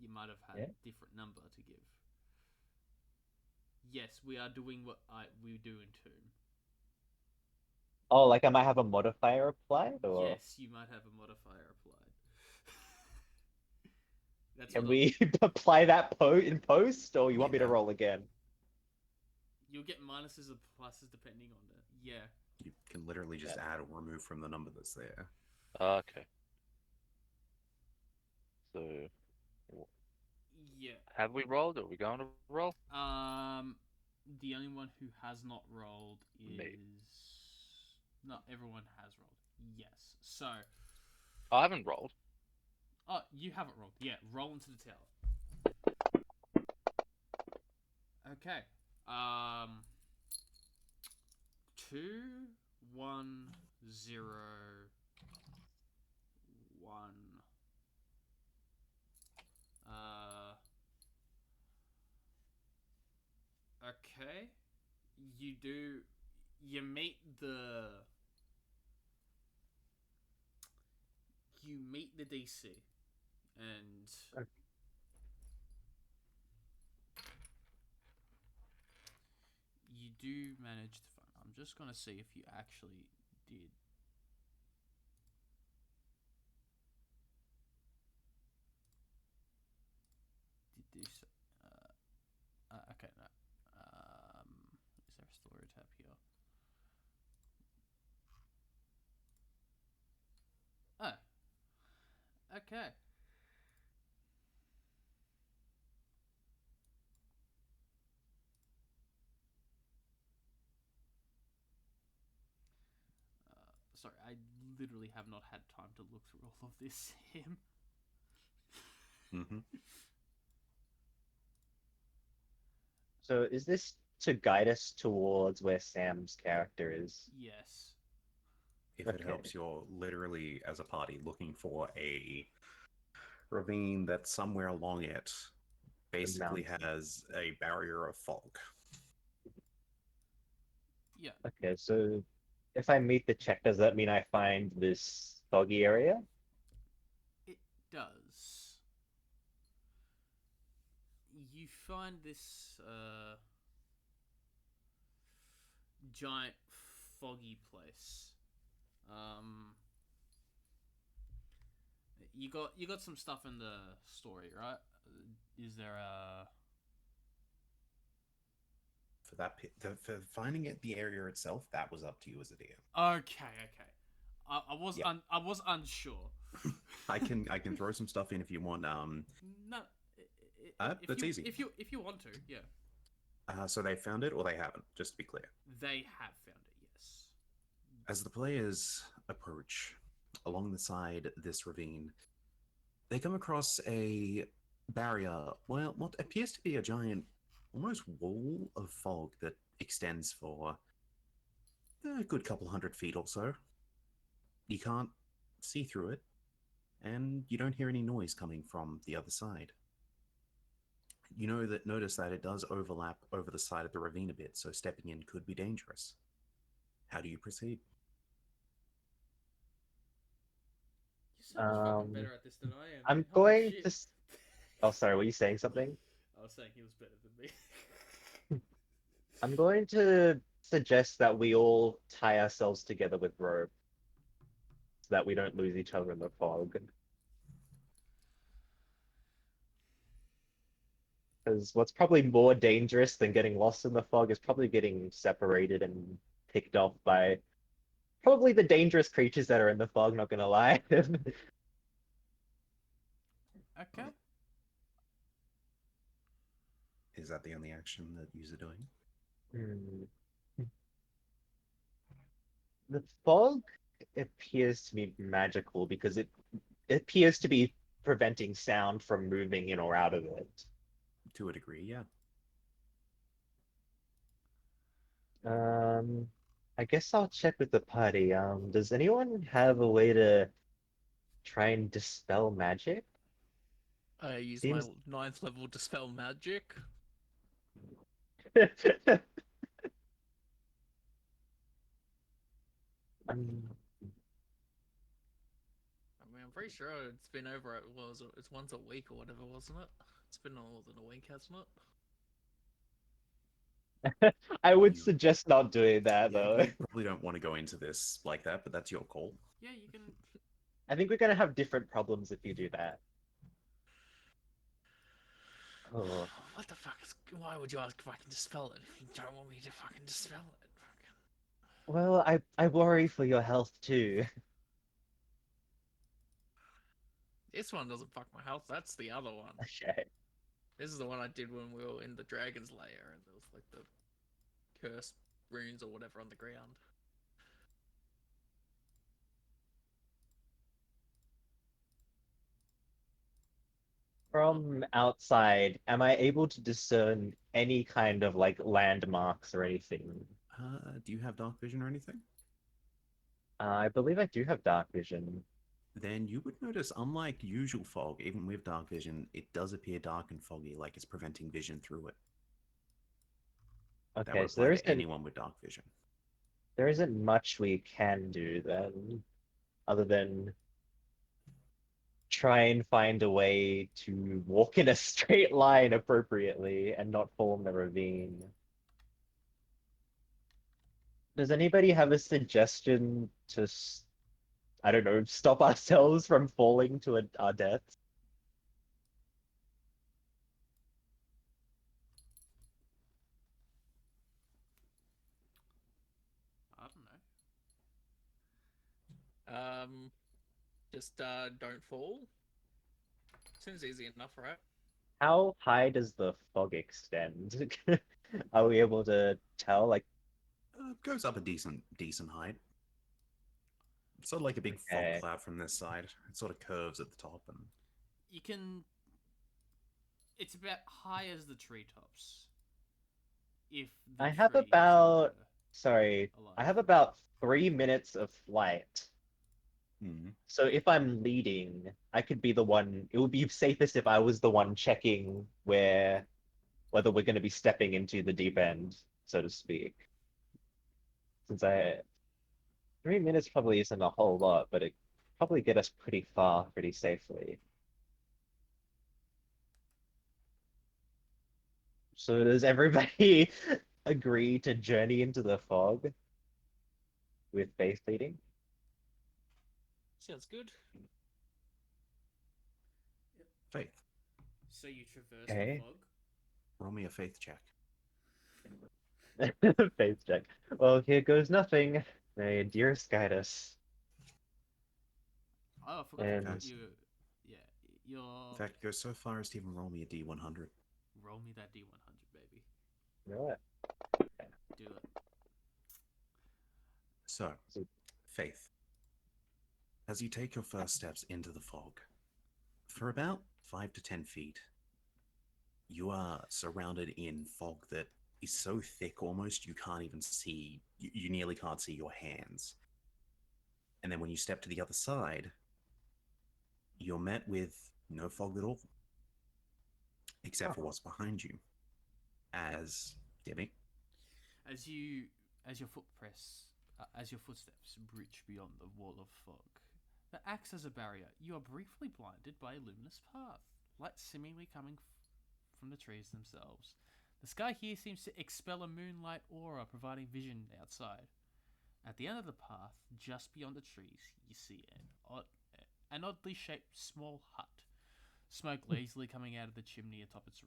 You might have had a different number to give. Yes, we are doing what we do in Tomb. Oh, like I might have a modifier applied, or? Yes, you might have a modifier applied. That's Can what we apply that in post, or you want me to Yeah. roll again? You'll get minuses or pluses depending on it. Yeah. You can literally just add or remove from the number that's there. Okay. So, Yeah. have we rolled? Are we going to roll? The only one who has not rolled is... Me. Not everyone has rolled. Yes. So... I haven't rolled. Oh, you haven't rolled. Yeah, roll into the tower. Okay. Um, 2 1 0 1. Okay. You do. You meet the. You meet the DC, and Okay. you do manage to find. I'm just gonna see if you actually did. Did this? Okay, no. Is there a story tab here? Oh, okay. Sorry, I literally have not had time to look through all of this, Sam. Mm-hmm. So is this to guide us towards where Sam's character is? Yes. If it Okay. helps, you're literally, as a party, looking for a ravine that somewhere along it basically mountain. has a barrier of fog. Yeah, Okay, so if I meet the check, does that mean I find this foggy area? it does. You find this giant foggy place. You got some stuff in the story, right? Is there a For that, for finding it, the area itself, that was up to you as a DM. Okay. I was Yeah. I was unsure. I can throw some stuff in if you want. No, if That's you easy. if you want to, yeah. So they found it or they haven't, just to be clear. They have found it, yes. As the players approach along the side of this ravine, they come across a barrier, well, what appears to be a giant, almost wall of fog that extends for a good couple 100 feet or so. You can't see through it, and you don't hear any noise coming from the other side. Notice that it does overlap over the side of the ravine a bit, so stepping in could be dangerous. How do you proceed? You're so much fucking Um, better at this than I am, I'm man. Holy going shit. to. Oh, sorry. Were you saying something? I was saying he was better than me. I'm going to suggest that we all tie ourselves together with rope so that we don't lose each other in the fog. Because what's probably more dangerous than getting lost in the fog is probably getting separated and picked off by probably the dangerous creatures that are in the fog, not gonna lie. Okay. Is that the only action that you're doing? Hmm. The fog appears to be magical because it appears to be preventing sound from moving in or out of it. To a degree, yeah. Um, I guess I'll check with the party. Does anyone have a way to try and dispel magic? I use my Seems 9th level dispel magic. Um, I mean, I'm pretty sure it's been over. It's once a week or whatever, wasn't it? It's been more than a week, hasn't it? I would You, suggest not doing that yeah, though. you probably don't want to go into this like that, but that's your call. Yeah, you can. I think we're gonna have different problems if you do that. Oh, What the fuck is? Why would you ask if I can dispel it if you don't want me to fucking dispel it? well, I worry for your health too. This one doesn't fuck my health. That's the other one. Okay. This is the one I did when we were in the dragon's lair, and there was like the cursed runes or whatever on the ground. From outside, am I able to discern any kind of like landmarks or anything? Do you have dark vision or anything? I believe I do have dark vision. Then you would notice, unlike usual fog, even with dark vision, it does appear dark and foggy, like it's preventing vision through it. That Okay, would so apply to anyone with dark vision. there isn't much we can do then, other than try and find a way to walk in a straight line appropriately and not fall in the ravine. Does anybody have a suggestion to, I don't know, stop ourselves from falling to our deaths? I don't know. Just don't fall. Seems easy enough, right? How high does the fog extend? Are we able to tell? Like, Goes up a decent height. Sort of like a big fog okay. cloud from this side. It sort of curves at the top and You can. It's about high as the treetops. If the I have trees about, were sorry, alive. I have about 3 minutes of flight. Hmm. So if I'm leading, I could be the one. It would be safest if I was the one checking whether we're going to be stepping into the deep end, so to speak. Since 3 minutes probably isn't a whole lot, but it probably get us pretty far, pretty safely. So does everybody agree to journey into the fog with Faith leading? Sounds good. faith. So you traverse Okay. the fog. Roll me a faith check. Faith check. Well, here goes nothing. May dearest guide us. Oh, I forgot And to put you. Yeah, your. In fact, go so far as to even roll me a D100. Roll me that D100, baby. you know what? Do it. So, faith. As you take your first steps into the fog, for about 5 to 10 feet, you are surrounded in fog that is so thick almost you can't even see, you nearly can't see your hands. And then when you step to the other side, you're met with no fog at all, except for what's behind you. As Debbie, As your footsteps breach beyond the wall of fog, that acts as a barrier. You are briefly blinded by a luminous path, light seemingly coming from the trees themselves. The sky here seems to expel a moonlight aura, providing vision outside. At the end of the path, just beyond the trees, you see an oddly shaped small hut, smoke lazily coming out of the chimney atop its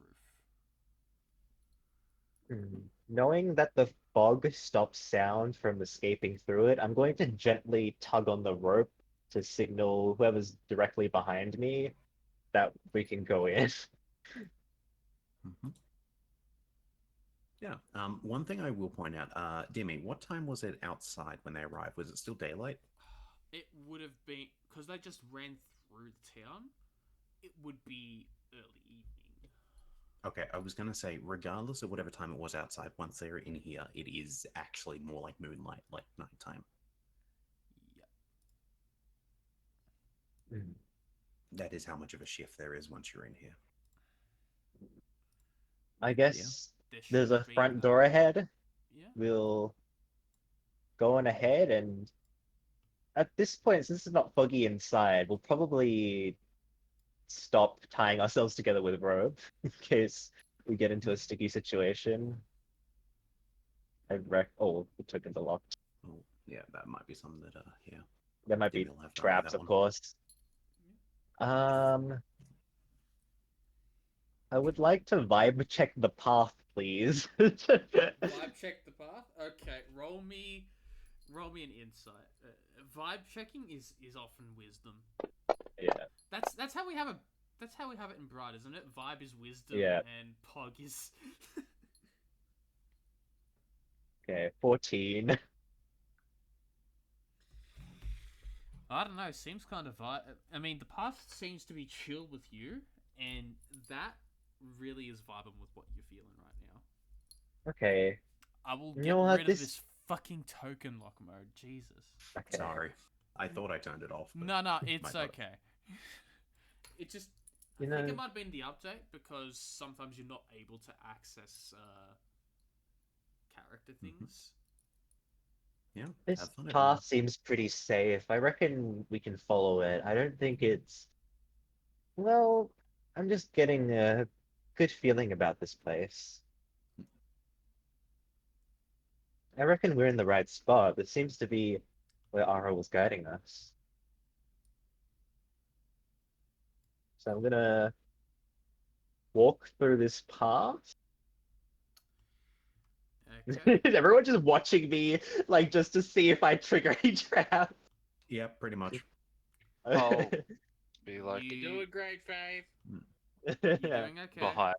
roof. Knowing that the fog stops sound from escaping through it, I'm going to gently tug on the rope to signal whoever's directly behind me that we can go in. mm-hmm. Yeah. One thing I will point out, Demi, what time was it outside when they arrived? Was it still daylight? It would have been because they just ran through the town. It would be early evening. Okay, I was going to say, regardless of whatever time it was outside, once they're in here, it is actually more like moonlight, like nighttime. Yeah. That is how much of a shift there is once you're in here. I guess There there's a should be front door ahead. Yeah. We'll go on ahead, and at this point, since it's not foggy inside, we'll probably stop tying ourselves together with rope in case we get into a sticky situation. Oh, the tokens are locked. Oh, yeah, that might be something that, yeah. There might be Demi will have done with traps, that of one. course. I would like to vibe check the path, please. Vibe check the path. Okay, roll me an insight. Vibe checking is often wisdom. Yeah. That's how we have it in Bright, isn't it? Vibe is wisdom, Yeah. and Pog is. Okay, 14. I don't know. Seems kind of vibe. I mean, the path seems to be chill with you, and that really is vibing with what you're feeling right now. Okay. I will You get know what, rid of this- this fucking token lock mode. Jesus. Okay. Sorry. I thought I turned it off. but No, my it's bad. okay. It just, I You think know- it might have been the update because sometimes you're not able to access character things. Yeah. This have fun, path seems pretty safe. I reckon we can follow it. I don't think it's. Well, I'm just getting a good feeling about this place. I reckon we're in the right spot. This seems to be where Ara was guiding us. So I'm gonna walk through this path. Okay. Is everyone just watching me, like, just to see if I trigger a trap? Yeah, pretty much. Oh. Be like You're doing great, Faith. You're doing okay. behind.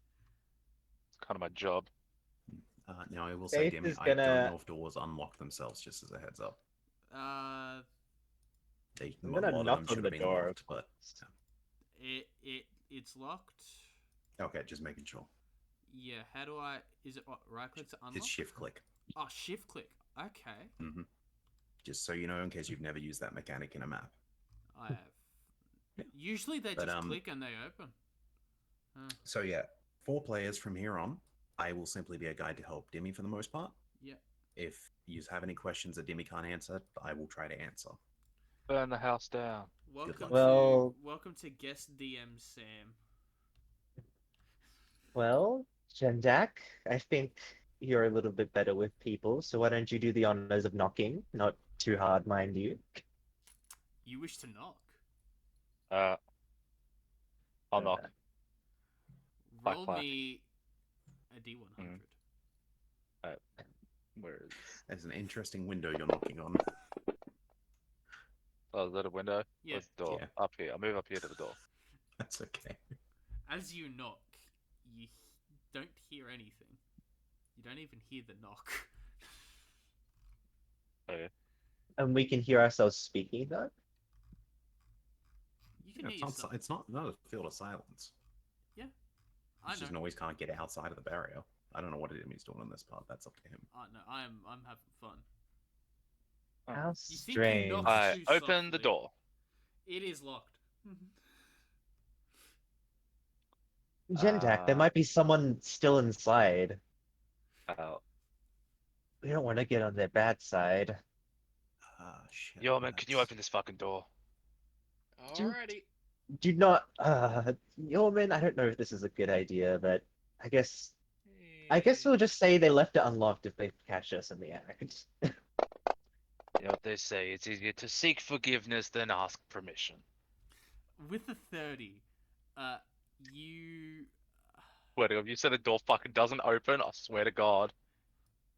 It's kind of my job. Now I will say, Faith Demi, is I don't gonna- know if doors unlock themselves. Just as a heads up, Uh, they, I'm a gonna lot of knock them on should the have been door. locked, but it's locked. okay, just making sure. Yeah. How do I? Is it what, right click to unlock? It's shift click. Oh, shift click. Okay. hmm Just so you know, in case you've never used that mechanic in a map. I have. Usually they But, just click and they open. So yeah, 4 players from here on. I will simply be a guide to help Demi for the most part. Yeah. If you have any questions that Demi can't answer, I will try to answer. Burn the house down. Welcome Well- to guest DM Sam. Well, Jendak, I think you're a little bit better with people, so why don't you do the honors of knocking? Not too hard, mind you. You wish to knock. I'll knock. Clack, Roll clack. me a D100. Where is? There's an interesting window you're knocking on. Oh, is that a window? Yeah. Where's the door? Yeah. Up here. I'll move up here to the door. That's okay. As you knock, you don't hear anything. You don't even hear the knock. Okay. And we can hear ourselves speaking, though? You can Yeah, hear yourself. it's not a field of silence. I It's just know. noise can't get outside of the barrier. I don't know what Demi's doing on this part. That's up to him. I know. I'm having fun. How You think you strange. knocked- I too open the softly. door. It is locked. Jendak, there might be someone still inside. Out. We don't want to get on their bad side. Ah, shit. Yo, man, can you that's- open this fucking door? Alrighty. Do not, Yeoman, I don't know if this is a good idea, but I guess we'll just say they left it unlocked if they catch us in the act. You know what they say, it's easier to seek forgiveness than ask permission. With a 30, you Swear to God, if you said the door fucking doesn't open, I swear to God.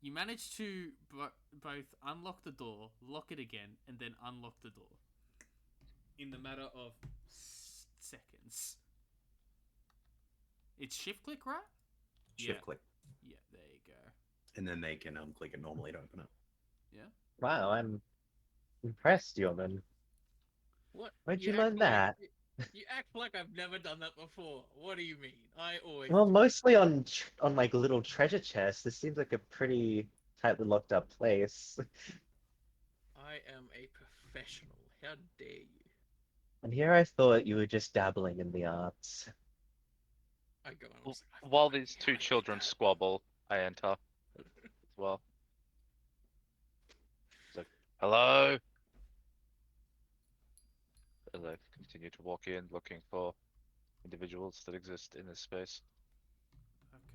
you manage to both unlock the door, lock it again, and then unlock the door in the matter of seconds. It's shift click, right? Shift Yeah. click. Yeah, there you go. And then they can click it normally to open it. Wow, I'm impressed, Yeoman. What? Where'd you act learn that? You act like I've never done that before. What do you mean? I always. Well, do. mostly on like little treasure chests. This seems like a pretty tightly locked up place. I am a professional. How dare you? And here I thought you were just dabbling in the arts. I go and I was like, While these two children squabble, I enter as well. It's like, hello? As I continue to walk in, looking for individuals that exist in this space.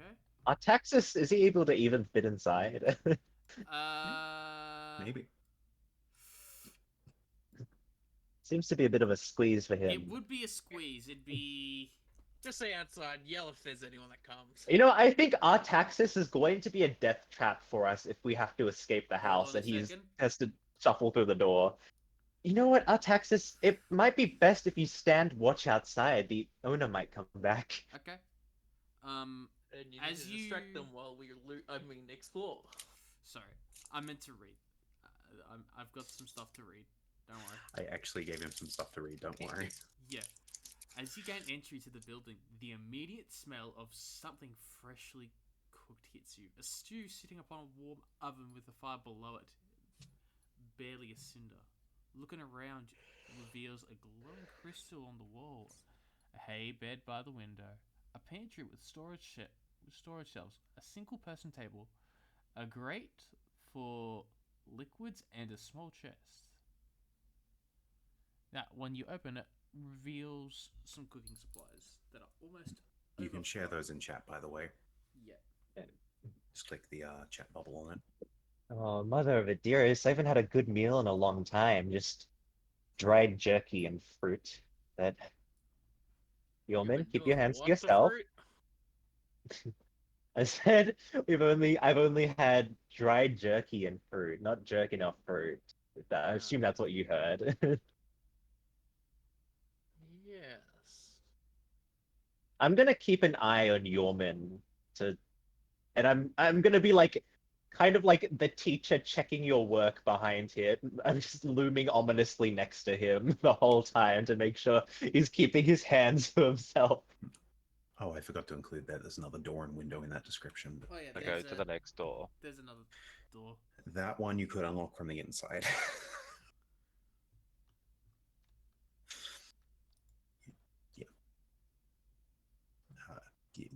Okay. Artaxis, is he able to even fit inside? Maybe. Seems to be a bit of a squeeze for him. It would be a squeeze. It'd be. just say outside, yell if there's anyone that comes. You know, I think Artaxis is going to be a death trap for us if we have to escape the Hold house on a and he second. has to shuffle through the door. You know what, Artaxis? It might be best if you stand watch outside. The owner might come back. Okay. And you need As to distract you- them while we explore. Sorry, I meant to read. I've got some stuff to read. Don't worry. I actually gave him some stuff to read. Don't worry. Yeah. As you gain entry to the building, the immediate smell of something freshly cooked hits you. A stew sitting upon a warm oven with a fire below it, barely a cinder. Looking around reveals a glowing crystal on the wall, a hay bed by the window, a pantry with storage shelves, a single-person table, a grate for liquids, and a small chest. Now, when you open it, reveals some cooking supplies that are almost. You can share overflowing. those in chat, by the way. Yeah. Just click the chat bubble on it. Oh, mother of a dearest, I haven't had a good meal in a long time. Just dried jerky and fruit. But Yeoman, keep your hands to What the yourself. fruit? I said I've only had dried jerky and fruit, not jerky enough fruit. I assume that's what you heard. Yes. I'm gonna keep an eye on Yeoman to, and I'm gonna be like, kind of like the teacher checking your work behind him. I'm just looming ominously next to him the whole time to make sure he's keeping his hands to himself. Oh, I forgot to include that. There's another door and window in that description. Oh yeah. I There's go to the next door. There's another door. That one you could unlock from the inside. Yeah.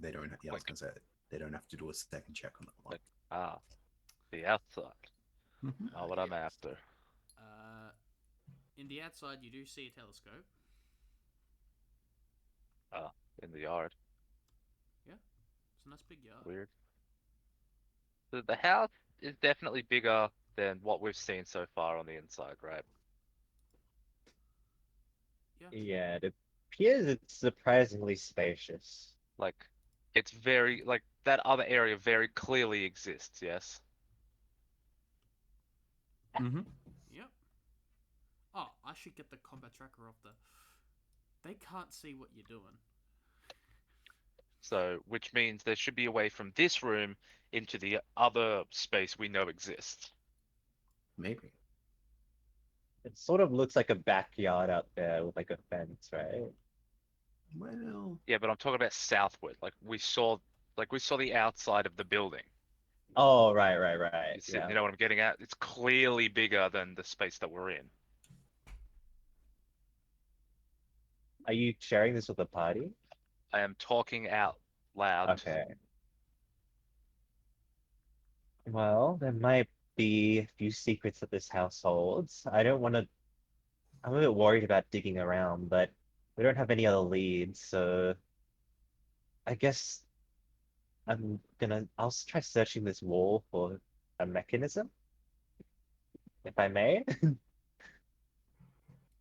They don't. Yeah, I was Like- gonna say they don't have to do a second check on that one. Like- Ah, the outside. Mhm. Not what I'm after. In the outside, you do see a telescope. In the yard. It's a nice big yard. Weird. The house is definitely bigger than what we've seen so far on the inside, right? Yeah, it appears it's surprisingly spacious. Like, it's very, like, that other area very clearly exists, yes? Mm-hmm. Yep. Oh, I should get the combat tracker off the. They can't see what you're doing. So, which means there should be a way from this room into the other space we know exists. Maybe. It sort of looks like a backyard out there with like a fence, right? Well, Yeah, but I'm talking about southward. We saw the outside of the building. Oh, right. You know what I'm getting at? It's clearly bigger than the space that we're in. Are you sharing this with the party? I am talking out loud. Okay. Well, there might be a few secrets that this house holds. I don't want to. I'm a bit worried about digging around, but we don't have any other leads, so I guess I'll try searching this wall for a mechanism, if I may.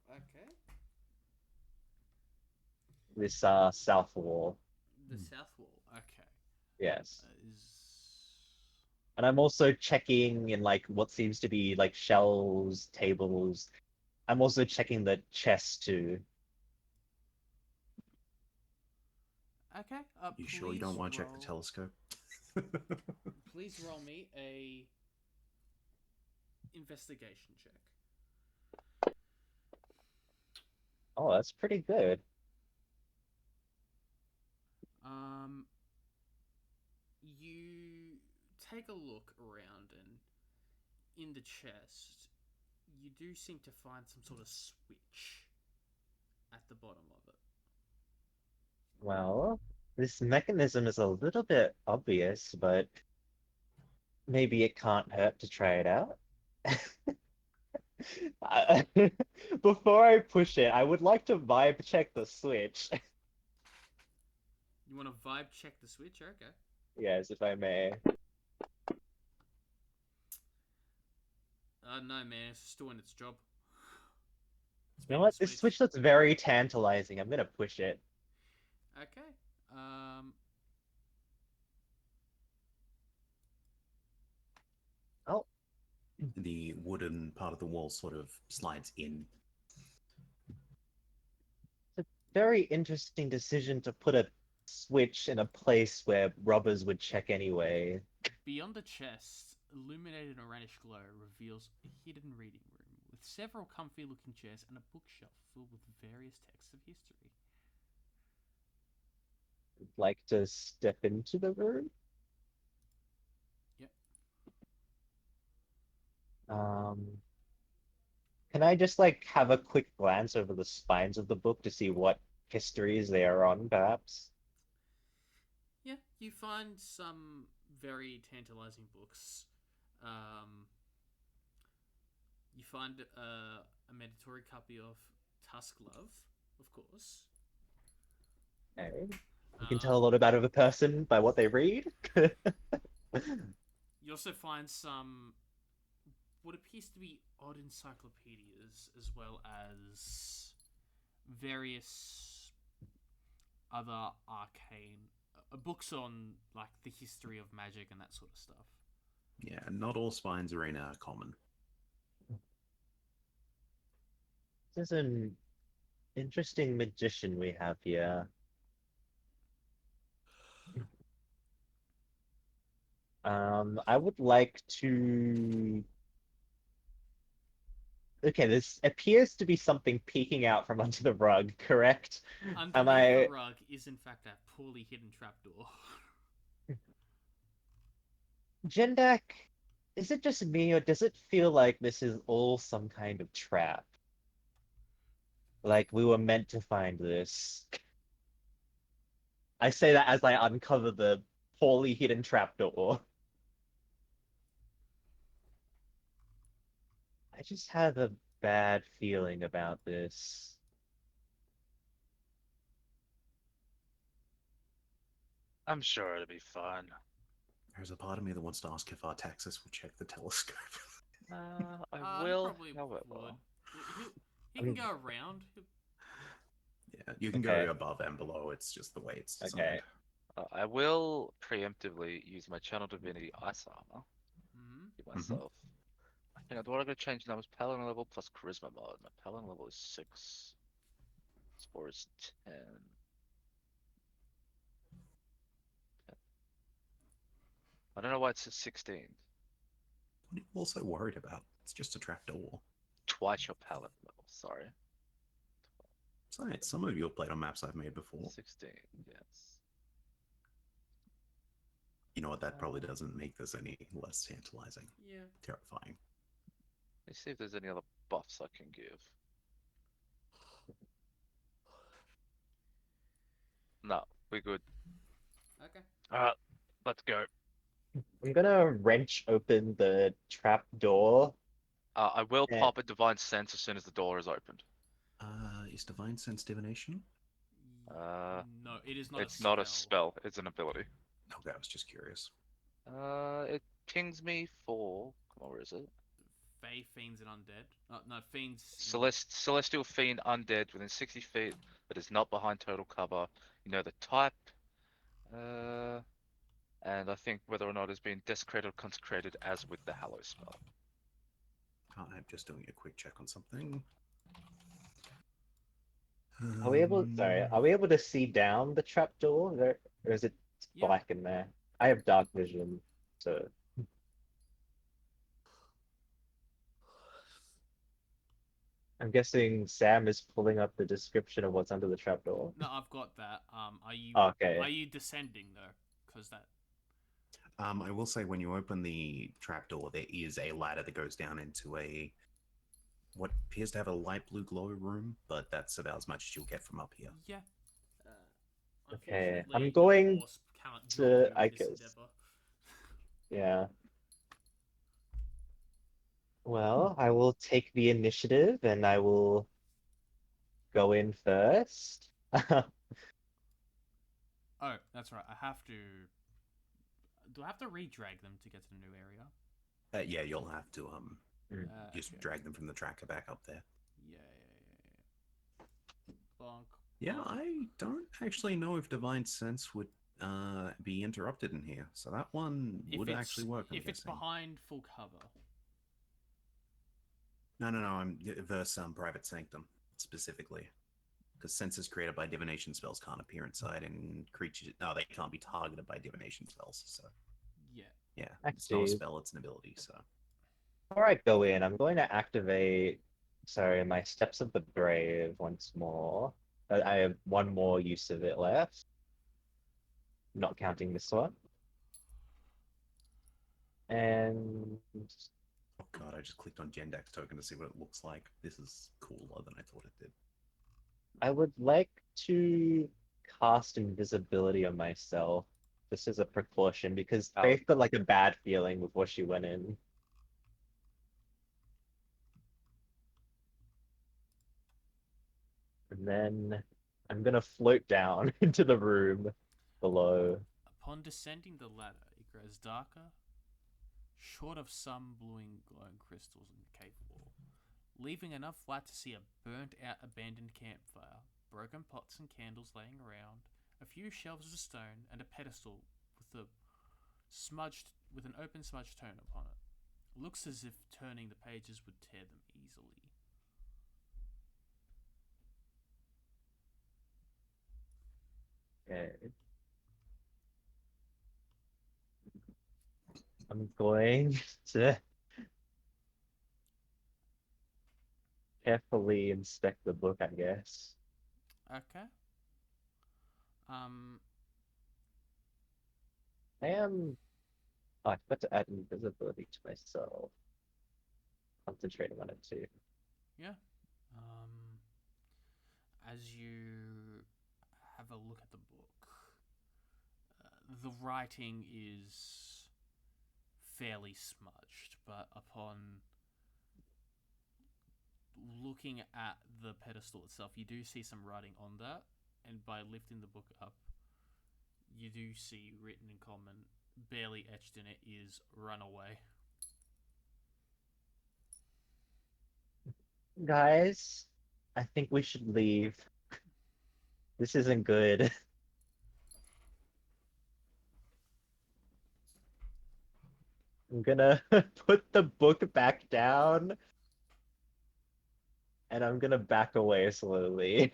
Okay. This south wall. The south wall. Okay. Yes. Is. And I'm also checking in like what seems to be like shelves, tables. I'm also checking the chest too. Okay. you sure you don't please want to check the roll- telescope? Please roll me a investigation check. Oh, that's pretty good. You take a look around, and in the chest, you do seem to find some sort of switch at the bottom of it. Well, this mechanism is a little bit obvious, but maybe it can't hurt to try it out. I- Before I push it, I would like to vibe check the switch. You want to vibe check the switch? Okay. Yes, if I may. No, man, it's just doing its job. You know what? This switch looks very tantalizing. I'm gonna push it. Okay. Oh, The wooden part of the wall sort of slides in. very interesting decision to put a switch in a place where robbers would check anyway. Beyond the chest, illuminated orange glow reveals a hidden reading room with several comfy-looking chairs and a bookshelf filled with various texts of history. like to step into the room. Yep. Um, can I just like have a quick glance over the spines of the book to see what histories they are on, perhaps? Yeah, you find some very tantalizing books. Um, you find a mandatory copy of Tusk Love, of course. Okay. You can Uh, tell a lot about a person by what they read. you also find some what appears to be odd encyclopedias, as well as various other arcane books on like the history of magic and that sort of stuff. Yeah, not all spines are in common. This is an interesting magician we have here. I would like to. Okay, this appears to be something peeking out from under the rug, correct? Am Underneath the I? rug is in fact a poorly hidden trapdoor. Jendak, is it just me, or does it feel like this is all some kind of trap? Like we were meant to find this. I say that as I uncover the poorly hidden trapdoor. I just have a bad feeling about this. I'm sure it'll be fun. There's a part of me that wants to ask if our Taxis will check the telescope. I He will, probably however. would. He I can mean, go around. Yeah, you can okay, go above and below. It's just the way it's okay. designed. I will preemptively use my Channel Divinity Ice Armor. Mm-hmm. Give myself. Hang on, what I'm gonna change now is Paladin level plus Charisma mod. My Paladin level is 6. Spore is 10. I don't know why it's a 16. What are you also worried about? It's just a trapdoor. Twice your Paladin level, sorry. Besides, some of you have played on maps I've made before. 16, yes. You know what? That probably doesn't make this any less tantalizing. Yeah. Terrifying. Let's see if there's any other buffs I can give. No, we're good. Okay. Let's go. I'm gonna wrench open the trap door. I will Eh. pop a Divine Sense as soon as the door is opened. Is Divine Sense divination? No, it is not It's a spell. not a spell, it's an ability. Okay, I was just curious. It pings me for. Come on, where is it? Fey, fiends, and undead. No, fiends. Celestial Fiend Undead within 60 feet that is not behind total cover. You know the type. And I think whether or not it's been desecrated or consecrated as with the Hallow spell. I'm just doing a quick check on something. Are we able? Sorry, are we able to see down the trap door? There, or is it Yeah. black in there? I have dark vision, so. I'm guessing Sam is pulling up the description of what's under the trapdoor. No, I've got that. Are you? Okay. Are you descending though? Because that. I will say when you open the trapdoor, there is a ladder that goes down into a what appears to have a light blue glow room, but that's about as much as you'll get from up here. Yeah. Okay, Unfortunately, I'm your going horse cannot to, join you in I this guess. endeavor. Yeah. Well, I will take the initiative and I will go in first. Oh, that's right. I have to. Do I have to re-drag them to get to the new area? Yeah, you'll have to just Okay. drag them from the tracker back up there. Yeah. Bonk. Yeah, bonk. I don't actually know if Divine Sense would be interrupted in here, so that one would actually work. I'm If it's guessing. behind full cover. No, I'm verse Private Sanctum specifically, because senses created by divination spells can't appear inside, and creatures they can't be targeted by divination spells. So Yeah. yeah, it's not a Actually, spell; it's an ability. So before I go in, I'm going to activate, sorry, my Steps of the Brave once more. I have one more use of it left. not counting this one. And Oh god, I just clicked on Gendex token to see what it looks like. This is cooler than I thought it did. I would like to cast invisibility on myself, just as a precaution, because Oh. Faith got like a bad feeling before she went in. And then I'm gonna float down into the room below. Upon descending the ladder, it grows darker, short of some glowing crystals in the cave wall, leaving enough light to see a burnt-out abandoned campfire, broken pots and candles laying around, a few shelves of stone, and a pedestal with an open smudged tone upon it. Looks as if turning the pages would tear them easily. Okay. I'm going to carefully inspect the book, I guess. Okay. I am. Oh, I forgot to add invisibility to myself. Concentrating on it too. Yeah. As you have a look at the book, the writing is fairly smudged, but upon looking at the pedestal itself, you do see some writing on that, and by lifting the book up, you do see written in common, barely etched in it, is "Run away." Guys, I think we should leave. This isn't good. I'm gonna put the book back down and I'm gonna back away slowly.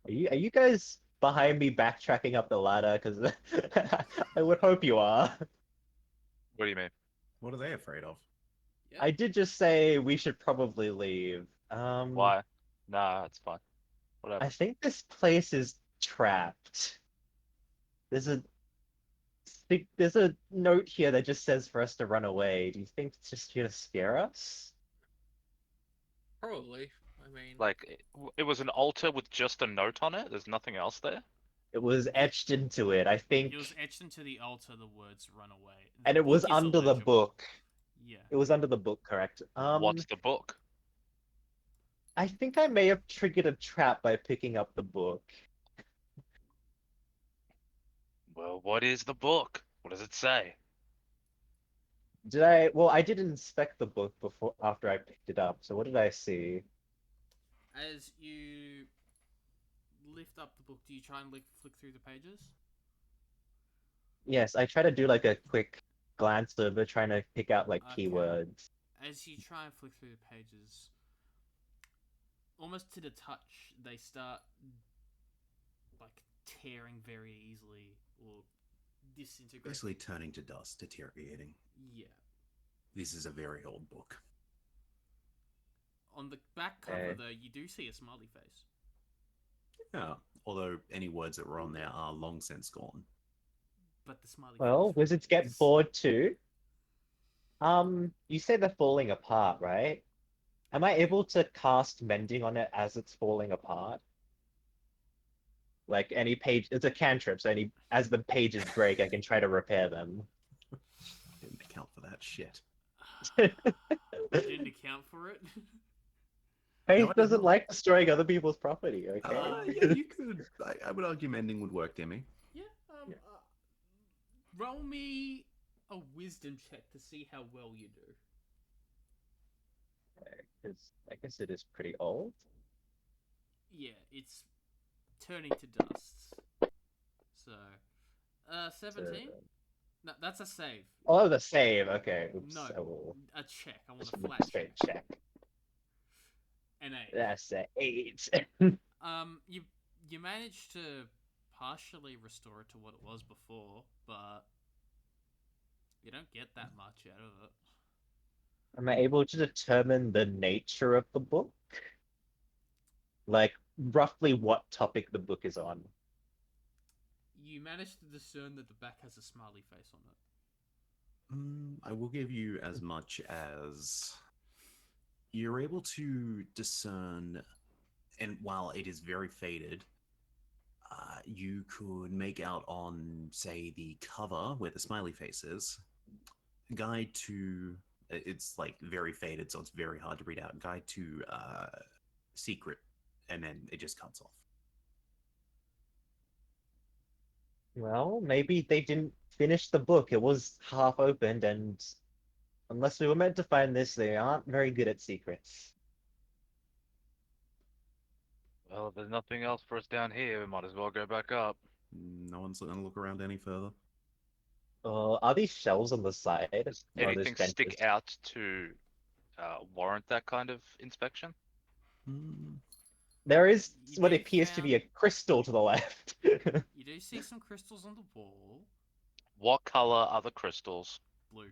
Are you guys behind me backtracking up the ladder? Because I would hope you are. What do you mean? What are they afraid of? I did just say we should probably leave. Why? Nah, it's fine. I Whatever. think this place is trapped. There's a there's a note here that just says for us to run away. Do you think it's just here to scare us? Probably. I mean, Like, it was an altar with just a note on it. There's nothing else there. It was etched into it, I think, It was etched into the altar, the words "Run away." The and it was book is under the illegible. book. Yeah. It was under the book, correct? What's the book? I think I may have triggered a trap by picking up the book. Well, what is the book? What does it say? Did I? Well, I did inspect the book before after I picked it up. So what did I see? As you lift up the book, do you try and flick through the pages? Yes, I try to do like a quick glance over, trying to pick out like Okay. keywords. As you try and flick through the pages, almost to the touch, they start like tearing very easily or disintegrating. Basically turning to dust, deteriorating. Yeah. This is a very old book. On the back cover, Okay. though, you do see a smiley face. Yeah, although any words that were on there are long since gone. But the smiley Well, face wizards get is- bored too. You say they're falling apart, right? Am I able to cast mending on it as it's falling apart? Like any page, it's a cantrip, so as the pages break, I can try to repair them. I didn't account for that shit. You didn't account for it? Faith No, I did doesn't not. like destroying other people's property, okay? Yeah, you could. I would argue mending would work, Timmy. Yeah, Yeah. Roll me a wisdom check to see how well you do. Because I guess it is pretty old. Yeah, it's turning to dust. So, 17? No, that's a save. Oh, the save. Okay. Oops. No, I will a check. I want just a make a flat straight check. check. An 8. That's an 8. You managed to partially restore it to what it was before, but you don't get that much out of it. Am I able to determine the nature of the book? Like roughly what topic the book is on. You manage to discern that the back has a smiley face on it. I will give you as much as you're able to discern, and while it is very faded, you could make out on, say, the cover where the smiley face is, guide to. It's like very faded, so it's very hard to read out. Guide to secret, and then it just cuts off. Well, maybe they didn't finish the book. It was half opened, and unless we were meant to find this, they aren't very good at secrets. Well, if there's nothing else for us down here, we might as well go back up. No one's going to look around any further. Are these shelves on the side? Does Or are those anything stick benches? out to warrant that kind of inspection? Hmm. There is You what do appears to be found- a crystal to the left. You do see some crystals on the wall. What color are the crystals? Blue.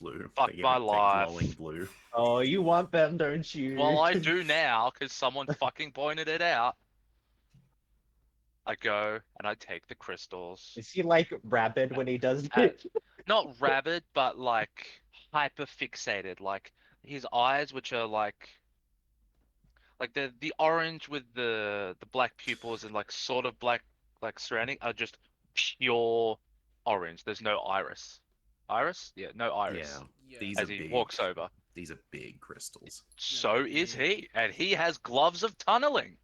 Blue. Fuck They give my it that life. glowing blue. Oh, you want them, don't you? Well, I do now, because someone fucking pointed it out. I go and I take the crystals. Is he like rabid when he does Uh, it? Not rabid, but like hyper fixated. Like his eyes, which are like the orange with the black pupils and like sort of black like surrounding are just pure orange. There's no iris. Iris? Yeah, no iris. Yeah. These As are he big. walks over. These are big crystals. So is yeah. he, and he has gloves of tunneling.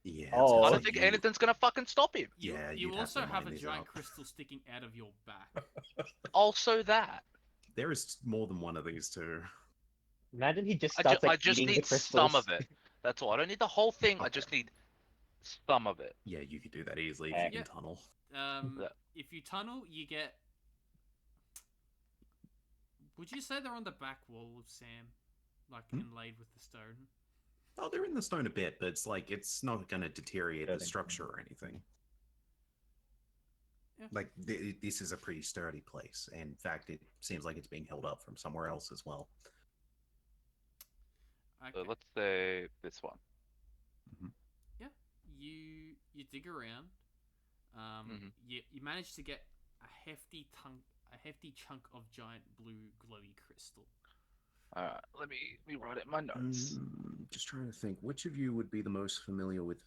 Yeah. Oh. I so don't think you- anything's gonna fucking stop him. You, Yeah, you you'd have also to have line a these giant up. crystal sticking out of your back. Also that. There is more than one of these too. Imagine he just I, starts like just eating the need crystals. some of it. That's all. I don't need the whole thing. I Okay. just need some of it. Yeah, you could do that easily if Yeah. you can tunnel. Yeah. If you tunnel, you get. Would you say they're on the back wall of Sam, like inlaid with the stone? Oh, they're in the stone a bit, but it's like it's not going to deteriorate the Building. structure or anything. Yeah. Like this is a pretty sturdy place. And in fact, it seems like it's being held up from somewhere else as well. So Okay. let's say this one. You dig around. Mhm. You manage to get a hefty chunk of giant blue glowy crystal. Alright, let me write it in my notes. Just trying to think, which of you would be the most familiar with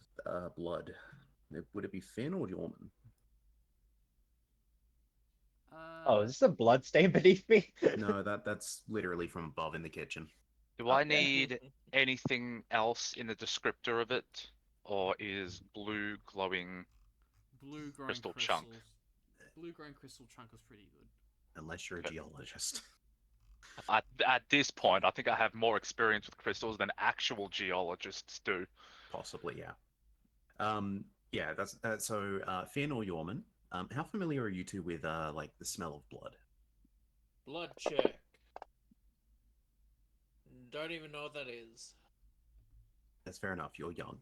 blood? Would it be Finn or Jorman? Oh, is this a blood stain beneath me? No, that's literally from above in the kitchen. Do I Okay. need anything else in the descriptor of it? Or is blue glowing? Blue growing Crystal crystals. chunk. Blue growing crystal chunk is pretty good. Unless you're a Okay. geologist. At this point, I think I have more experience with crystals than actual geologists do. Possibly, yeah. Yeah, that's so Finn or Yorman. How familiar are you two with like the smell of blood? Blood check. Don't even know what that is. That's fair enough. You're young.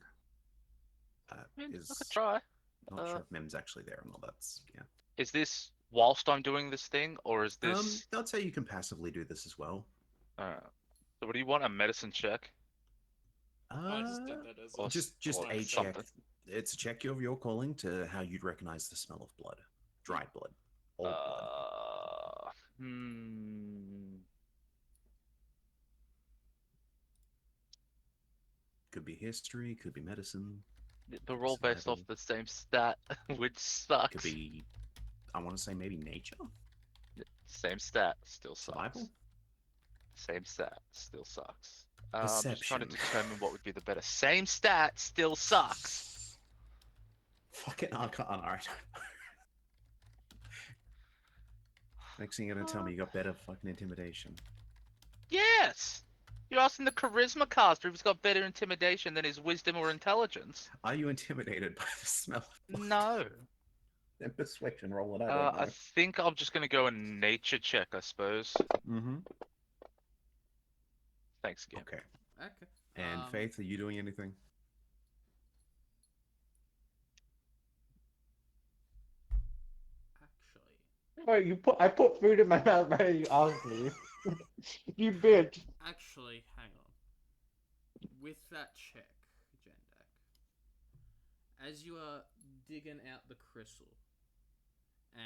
I mean, I Is could try. not sure if Mem's actually there or not. That's yeah. Is this whilst I'm doing this thing, or is this? I'd say you can passively do this as well. So what do you want? A medicine check? I just did that as or a Just or a something. check. It's a check of your calling to how you'd recognize the smell of blood, dried blood, old blood. Could be history, could be medicine, They're all based off Survival. the same stat, which sucks. could be. I want to say maybe nature, Same stat, still sucks. survival. Same stat, still sucks. I'm just trying to Perception. determine what would be the better. Same stat, still sucks. Fucking Arcana, alright. Next thing you're gonna tell me you got better fucking intimidation. Yes! You're asking the charisma caster if he's got better intimidation than his wisdom or intelligence. Are you intimidated by the smell of blood? No. Then persuasion roll it, I don't I know. think I'm just gonna go a nature check, I suppose. Mm-hmm. Thanks, Gim. Okay. Okay. And Faith, are you doing anything? Actually, Oh, I put food in my mouth right as you asked me. You bitch. hang on. With that check, Jendak, as you are digging out the crystal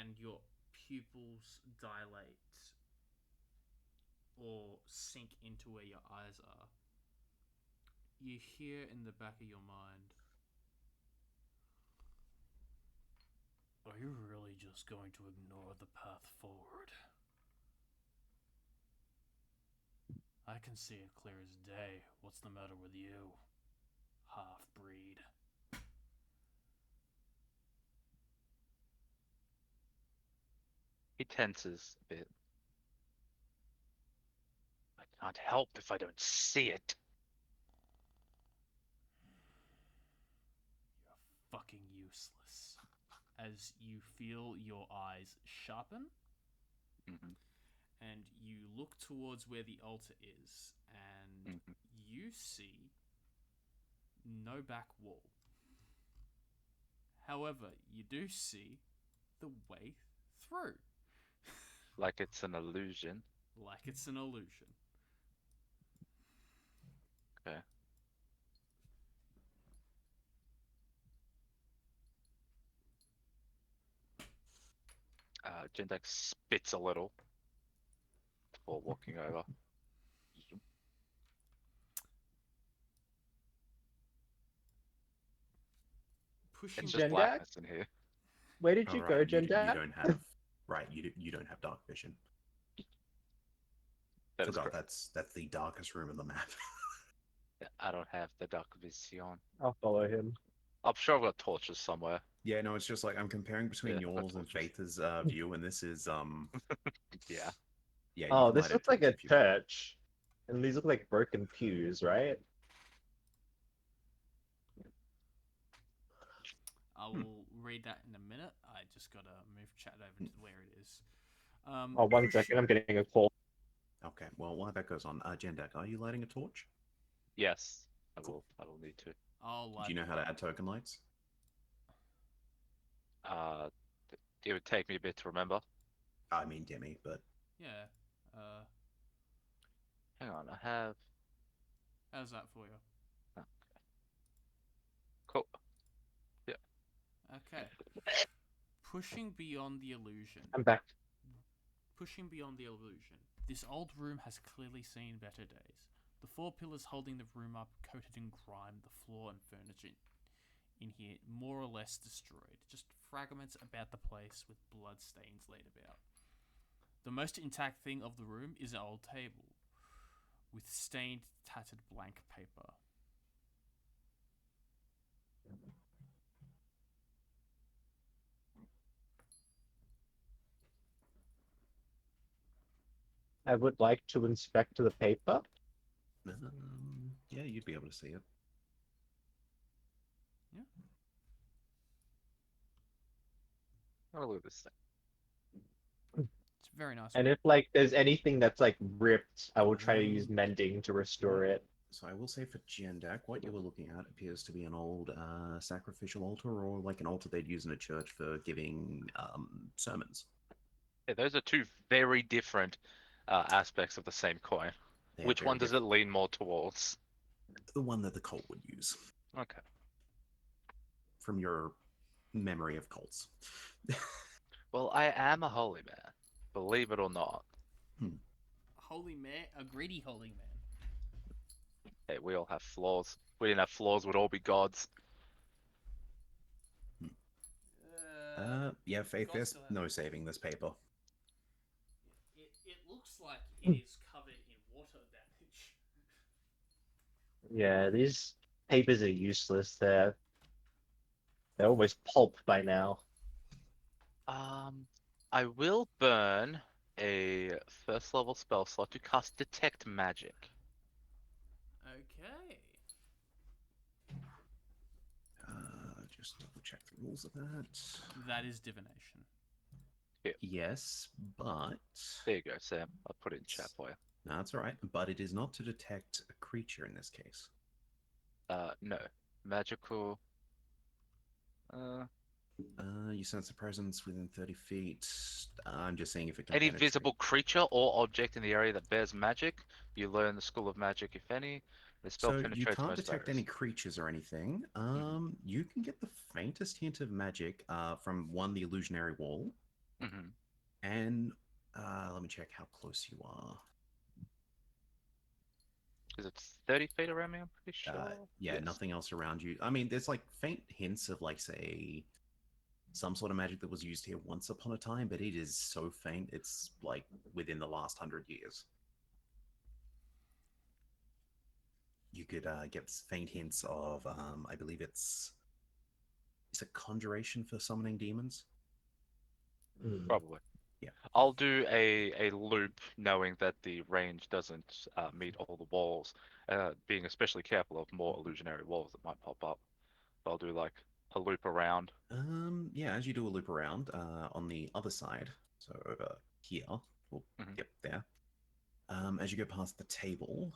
and your pupils dilate or sink into where your eyes are, you hear in the back of your mind, are you really just going to ignore the path forward? I can see it clear as day. What's the matter with you, half-breed? He tenses a bit. I can't help if I don't see it. You're fucking useless. As you feel your eyes sharpen, Mhm. and you look towards where the altar is, and Mhm. you see no back wall. However, you do see the way through. Like it's an illusion. Like it's an illusion. Okay. Jindek spits a little before walking over. Pushing It's just Jendak? blackness in here. Where did Oh, you right, go, you Jendak? don't have right. You don't have dark vision. That is Forgot correct. that's the darkest room on the map. I don't have the dark vision. I'll follow him. I'm sure I've got torches somewhere. Yeah, no, it's just like I'm comparing between Yeah, I've got yours and torches. Faith's view, and this is Yeah. yeah. You Oh, can this light a looks like torch a if you want. church. And these look like broken pews, right? I will read that in a minute. I just gotta move chat over to where it is. Oh, one second, I'm getting a call. Okay, well while that goes on, Jendak, are you lighting a torch? Yes. I Cool. will need to. I'll Do you know how to add token lights? It would take me a bit to remember. I mean Demi, but Yeah. Hang on, I have. How's that for you? Okay. Cool. Okay. Pushing beyond the illusion. I'm back. Pushing beyond the illusion. This old room has clearly seen better days. The four pillars holding the room up, coated in grime, the floor and furniture in here more or less destroyed. Just fragments about the place with blood stains laid about. The most intact thing of the room is an old table with stained, tattered blank paper. I would like to inspect the paper. yeah, you'd be able to see it. Have a look at this thing. It's very nice. And if like there's anything that's like ripped, I will try to use mending to restore it. So I will say for Jendak, what you were looking at appears to be an old sacrificial altar, or like an altar they'd use in a church for giving sermons. Yeah, those are two very different aspects of the same coin. They are Which very one does it different. lean more towards? The one that the cult would use, Okay. from your memory of cults. Well, I am a holy man, believe it or not. Holy man, a greedy holy man. Hey, we all have flaws. If we didn't have flaws, we'd all be gods. Yeah, Faith, Gods there's still have- no saving this paper. It looks like it is covered in water damage. Yeah, these papers are useless. They're almost pulp by now. I will burn a first level spell slot to cast Detect Magic. Okay. Just double check the rules of that. That is divination. Yes, but There you go, Sam. I'll put it in chat for you. no, that's all right. But it is not to detect a creature in this case. No. Magical. You sense a presence within 30 feet. I'm just seeing if it can Any penetrate. visible creature or object in the area that bears magic. You learn the school of magic, if any. The spell So you penetrates can't most detect areas. any creatures or anything. You can get the faintest hint of magic from the illusionary wall, Mm-hmm. and let me check how close you are. Because it's 30 feet around me, I'm pretty sure. Yeah, Yes. nothing else around you. I mean, there's like faint hints of like, say, some sort of magic that was used here once upon a time, but it is so faint. It's like within the last 100 years. You could get faint hints of, I believe it's a conjuration for summoning demons. Probably. Yeah. I'll do a loop, knowing that the range doesn't meet all the walls. Being especially careful of more illusionary walls that might pop up. I'll do like a loop around. Yeah, as you do a loop around, on the other side, so over here, Mhm. yep, there. As you go past the table,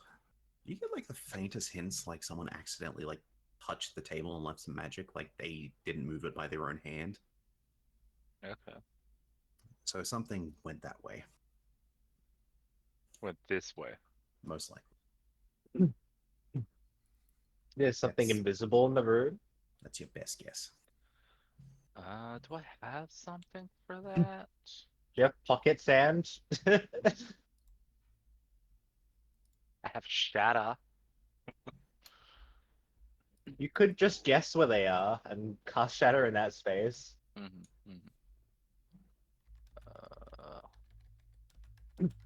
you get like the faintest hints, like someone accidentally like touched the table and left some magic, like they didn't move it by their own hand. Okay. So something went that way, Went this way. most likely. There's something That's- invisible in the room. That's your best guess. Do I have something for that? Do you have pocket sand? I have shatter. You could just guess where they are and cast shatter in that space. Mm-hmm.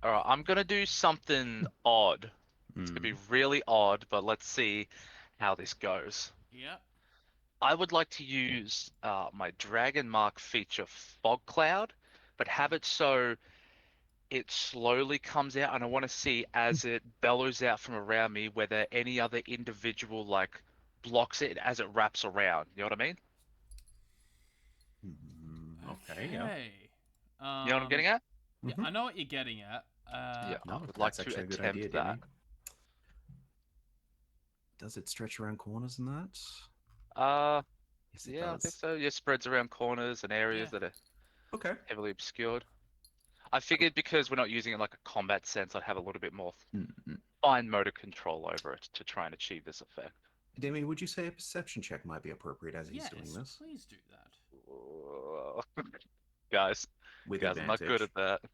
All right, I'm gonna do something odd. It's gonna be really odd, but let's see how this goes. Yep. I would like to use my Dragon Mark feature Fog Cloud, but have it so it slowly comes out, and I want to see as it bellows out from around me whether any other individual like blocks it as it wraps around. You know what I mean? Okay, yeah. You know what I'm getting at? Yeah, I know what you're getting at. Yeah, I No, would like that's to actually a good attempt idea, that. Demi. Does it stretch around corners in that? Uh, Yes, it yeah, I think does. so. Yeah, spreads around corners and areas Yeah. that are Okay. heavily obscured. I figured because we're not using it like a combat sense, I'd have a little bit more fine motor control over it to try and achieve this effect. Demi, would you say a perception check might be appropriate as he's Yes, doing this? please do that. Guys, With I'm not good at advantage. that.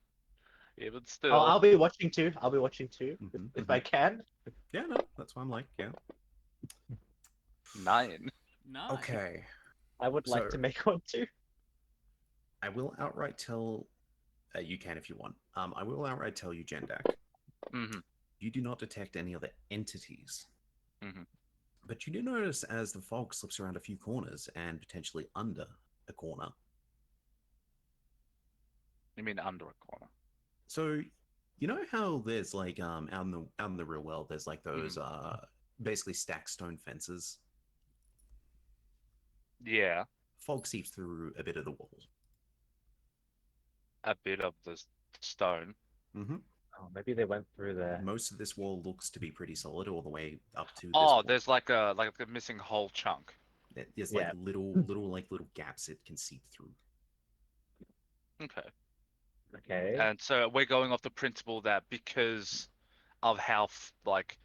Even Oh, still. I'll be watching too. I'll be watching too, if I mhm. can. Yeah, no, that's why I'm like, yeah. 9. Nice. Okay. I would like So- to make one too. I will outright tell. You can if you want. I will outright tell you, Jendak. Mm-hmm. You do not detect any other entities. Mhm. But you do notice as the fog slips around a few corners and potentially under a corner. You mean under a corner? So, you know how there's like out in the real world, there's like those basically stacked stone fences. Yeah, Fog seeps through a bit of the wall. a bit of the stone. Mm-hmm. Oh, maybe they went through there. Most of this wall looks to be pretty solid all the way up to this Oh, wall. there's like a missing whole chunk. There's Yeah. like little gaps it can seep through. Okay. Okay. And so we're going off the principle that because of how like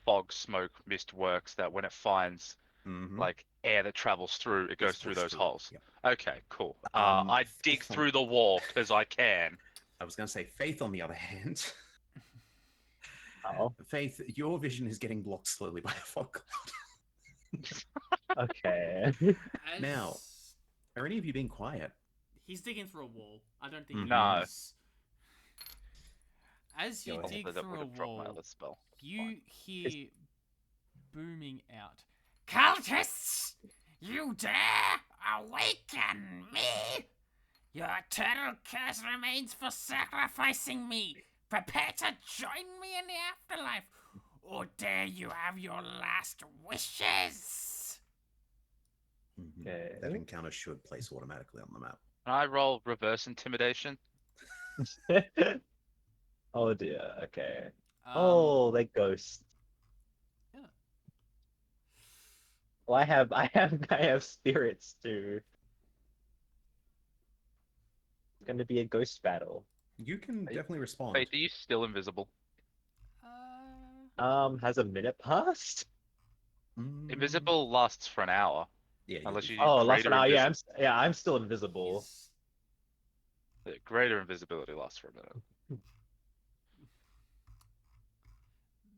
fog, smoke, mist works, that when it finds Mm-hmm. like air that travels through, it goes through forced those through. holes. Yep. Okay, cool. I dig Faith on- through the wall because I can. I was going to say Faith, on the other hand. Oh, Faith, your vision is getting blocked slowly by a fog cloud. okay. As Now- Are any of you being quiet? he's digging through a wall. I don't think he No. is. As you Go ahead. dig That through would a have dropped my wall, other spell. you hear booming out. Cultists! You dare awaken me? Your eternal curse remains for sacrificing me. Prepare to join me in the afterlife. Or dare you have your last wishes? Okay. That encounter should place automatically on the map. Can I roll reverse intimidation? Oh dear. Okay. Um, Oh, they ghosts. Yeah. Well, I have spirits too. It's going to be a ghost battle. You can Hey, definitely respond. Faith, are you still invisible? Has a minute passed? Invisible lasts for an hour, Yeah, you'll unless be you fine. use Oh, last greater one. Yeah, invisibility. I'm still invisible. He's Greater invisibility lasts for a minute.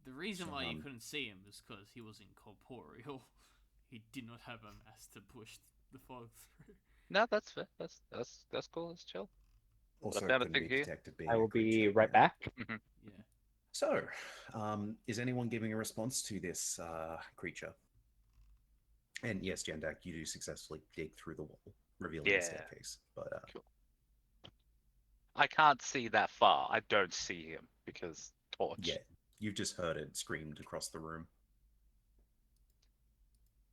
the reason So, why you couldn't see him is because he was incorporeal. He did not have a mass to push the fog through. No, that's fair. That's cool. That's chill. Also, found a couldn't thing be here. detected being I a will be creature, right yeah. back. Yeah. So, is anyone giving a response to this creature? And yes, Jendak, you do successfully dig through the wall, revealing the Yeah. staircase. But Cool. I can't see that far. I don't see him because torch. yeah, you've just heard it screamed across the room.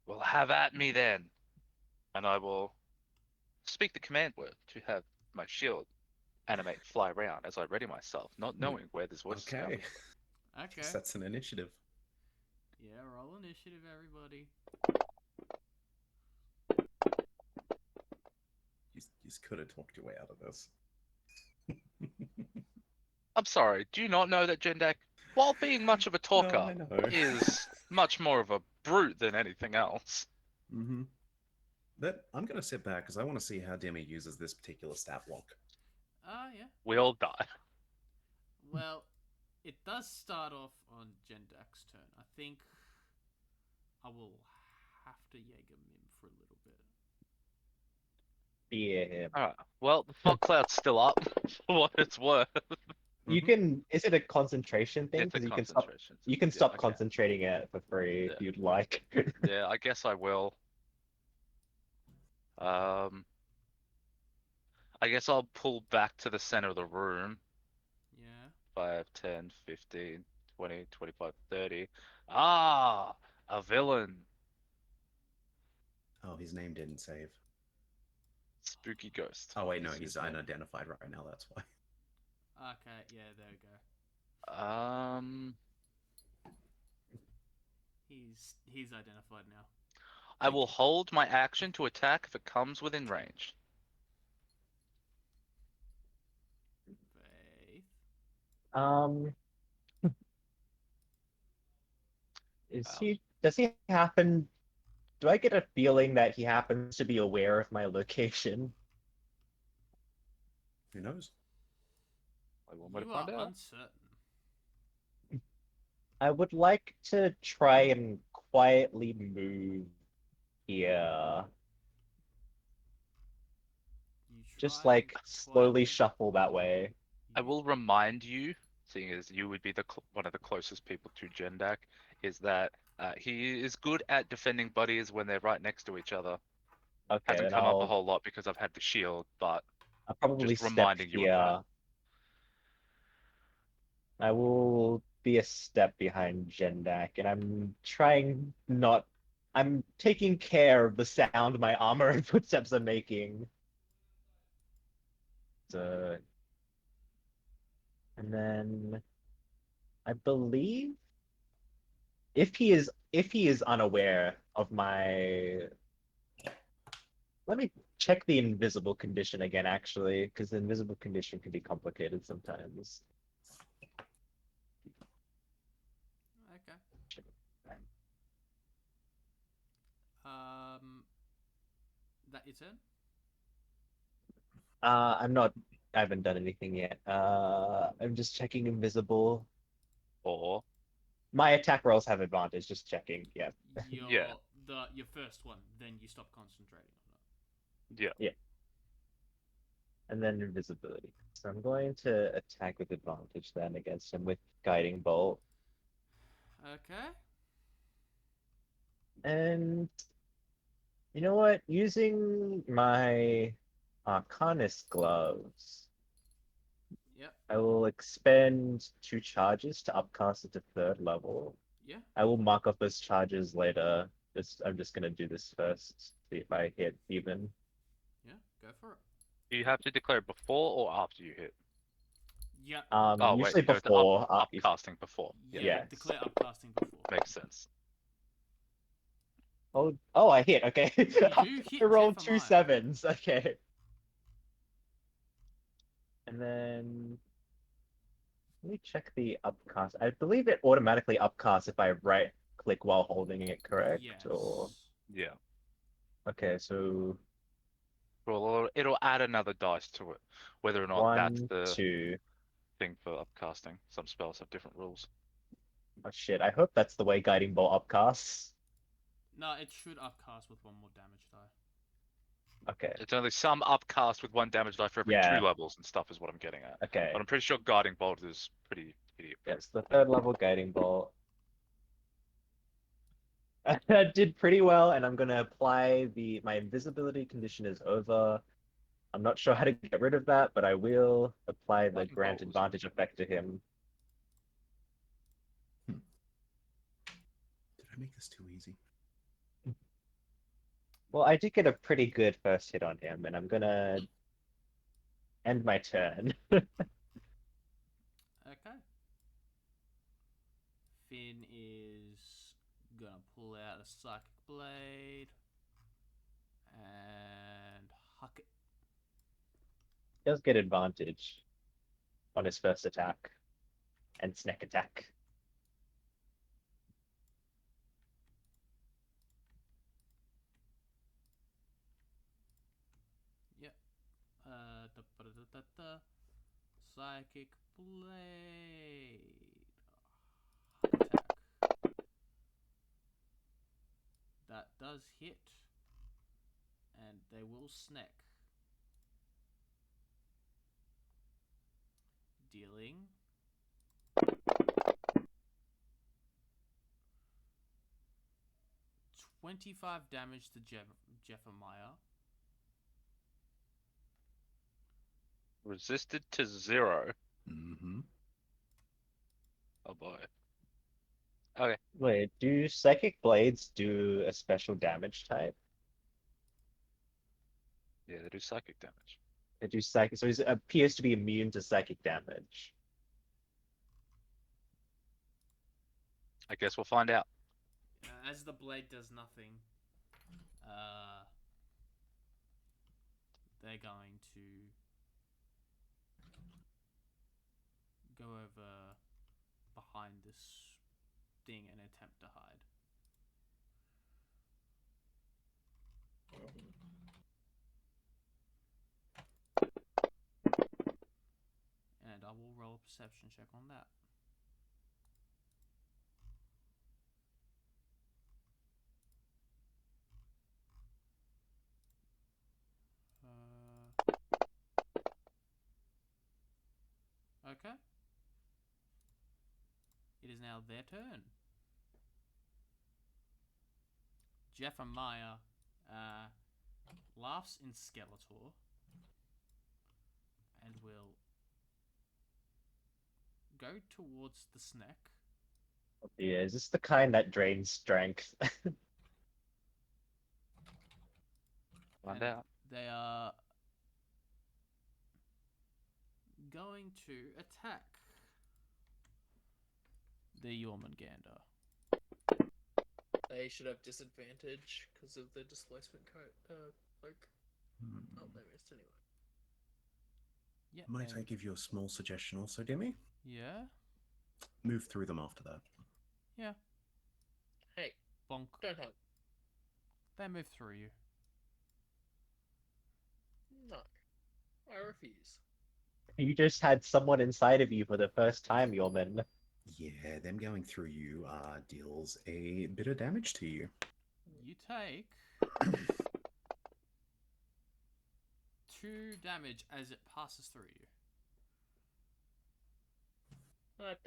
Well, have at me then, and I will speak the command word to have my shield animate fly around as I ready myself, not knowing where this voice is Okay, coming Okay. guess that's an initiative. Yeah, roll initiative, everybody. You just could have talked your way out of this. from. I'm sorry. Do you not know that Jendak, while being much of a No, talker, I know. is much more of a brute than anything else? Mm-hmm. But I'm gonna sit back because I want to see how Demi uses this particular stat block. Yeah. We all die. Well, it does start off on Jendak's turn. I think I will have to Jaeger Mim for a little bit. Yeah. All right. Well, the fog cloud's still up, for what it's worth. You Mhm. can. Is it a concentration thing? It's a Because you can stop. concentration. You can Yeah, stop okay. concentrating it for free Yeah. if you'd like. Yeah, I guess I will. I guess I'll pull back to the center of the room. Yeah. 5, 10, 15, 20, 25, 30. Ah, a villain. Oh, his name didn't save. Spooky ghost. Oh wait, no, is he's his name. unidentified right now. That's why. Okay. Yeah. There we go. He's identified now. I will hold my action to attack if it comes within range. Faith. Is Wow. he? Does he happen? Do I get a feeling that he happens to be aware of my location? Who knows? I want me to You find are out. uncertain. I would like to try and quietly move here. You Just try like and slowly quietly- shuffle that way. I will remind you, seeing as you would be one of the closest people to Jendak, is that he is good at defending buddies when they're right next to each other. Okay, Hasn't then come up a whole lot because I've had the shield, but I'll probably just step reminding you of that. here. I will be a step behind Jendak, and I'm trying not. I'm taking care of the sound my armor and footsteps are making. So, and then I believe if he is unaware of my. Let me check the invisible condition again, actually, because the invisible condition can be complicated sometimes. Okay. That your turn? I'm not. I haven't done anything yet. I'm just checking invisible. Or My attack rolls have advantage. Just checking. Yeah. Yeah. Your first one, then you stop concentrating on yeah, And then invisibility. So I'm going to attack with advantage then against him with guiding bolt. it. Okay. And you know what? Using my Arcanist gloves, Yep. I will expend 2 charges to upcast it to 3rd level. Yeah. I will mark up those charges later. I'm just gonna do this first. See if I hit even. Yeah. Go for it. do you have to declare it before or after you hit? Yeah. Oh Usually wait, no, the before. upcasting before. Yeah. Yes. Declare upcasting before. Makes sense. Oh, I hit. Okay. You do hit. I rolled Jeff, 2 am I? 7s. Okay. And then Let me check the upcast. I believe it automatically upcasts if I right click while holding it, correct? Yes. Or Yeah. okay, so Well, it'll add another dice to it, whether or not that's 1, the 2. thing for upcasting. Some spells have different rules. Oh shit, I hope that's the way Guiding Bolt upcasts. No, it should upcast with one more damage die. Okay, It's only some upcast with 1 damage die for every Yeah. 2 levels and stuff is what I'm getting at. okay. But I'm pretty sure Guiding Bolt is pretty idiot. Yes, the 3rd level Guiding Bolt. I did pretty well, and I'm gonna apply my invisibility condition is over. I'm not sure how to get rid of that, but I will apply the Lightning grant bolt was advantage effect to him. Did I make this too easy? Well, I did get a pretty good first hit on him, and I'm gonna end my turn. Okay. Finn is gonna pull out a psychic blade and huck it. Does get advantage on his first attack and snack attack. Yep. Psychic blade. Huck attack. That does hit, and they will snack. Dealing 25 damage to Jeffamiah. Resisted to 0. Mm-hmm. Oh boy. Okay. Wait, do psychic blades do a special damage type? Yeah, they do psychic damage. They do psychic, so he appears to be immune to psychic damage. I guess we'll find out. As the blade does nothing, they're going to go over behind this thing and attempt to hide. And I will roll a perception check on that. Okay. It is now their turn. Jeffamiah laughs in Skeletor and will go towards the snack. Yeah, is this the kind that drains strength? Find And out. They are going to attack the Jormungandr. They should have disadvantage because of the displacement cloak. Oh, they missed anyway. Yeah. Might I and- give you a small suggestion also, Demi? Yeah. Move through them after that. Yeah. Hey, Bonk. don't hug. They move through you. No, I refuse. You just had someone inside of you for the first time, Yorman. Yeah, them going through you deals a bit of damage to you. You take 2 damage as it passes through you. What?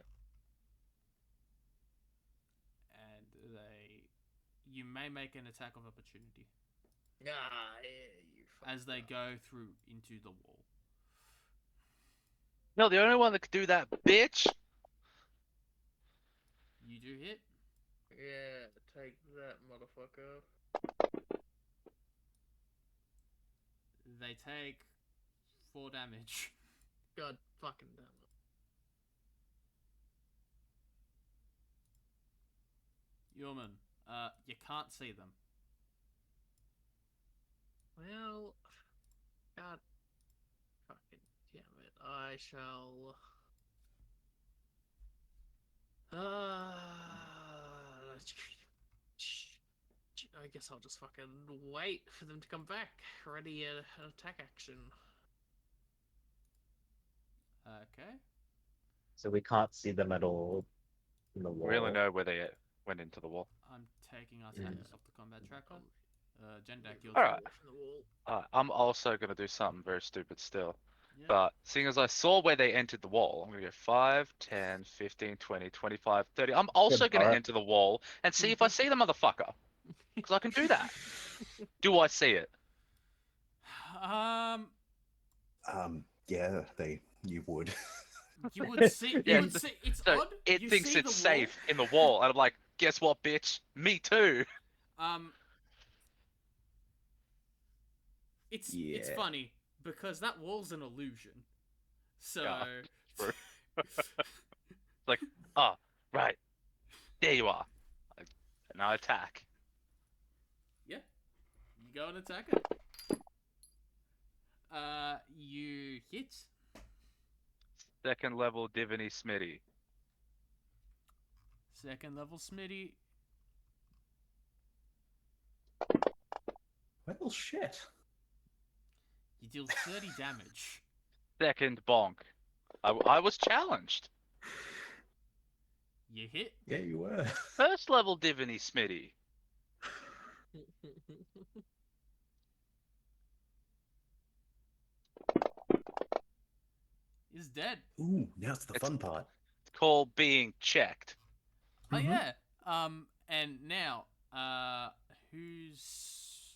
And you may make an attack of opportunity Nah, yeah, you. as they go through into the wall. No, the only one that could do that, bitch. You do hit. Yeah, take that, motherfucker. They take 4 damage. God fucking damn it. Yorman, you can't see them. Well, God fucking damn it. I shall I guess I'll just fucking wait for them to come back. Ready an attack action. Okay. So we can't see them at all in the We only wall. know where they went into the wall. I'm taking our Yeah. tactics off the combat tracker. Jendak, your Alright. Away from the wall. I'm also gonna do something very stupid still. Yeah. But seeing as I saw where they entered the wall, I'm gonna go 5, 10, 15, 20, 25, 30. I'm also gonna Alright. enter the wall and see if I see the motherfucker. Because I can do that. Do I see it? Yeah, you would. You would see. You Yeah, would see. It's So odd. it You thinks see it's the wall. safe in the wall, and I'm like, guess what, bitch? Me too. It's Yeah. funny because that wall's an illusion. So. Yeah, true. Like, oh, right. There you are. And I attack. Yeah. You go and attack it. You hit. Second level Divinity Smitty. Second level Smitty. Well, shit. You deal 30 damage. Second bonk. I was challenged. You hit. Yeah, you were. First level Divinity Smitty. Is dead. Ooh, now it's the fun part. It's called being checked. Oh Mhm. yeah. And now, who's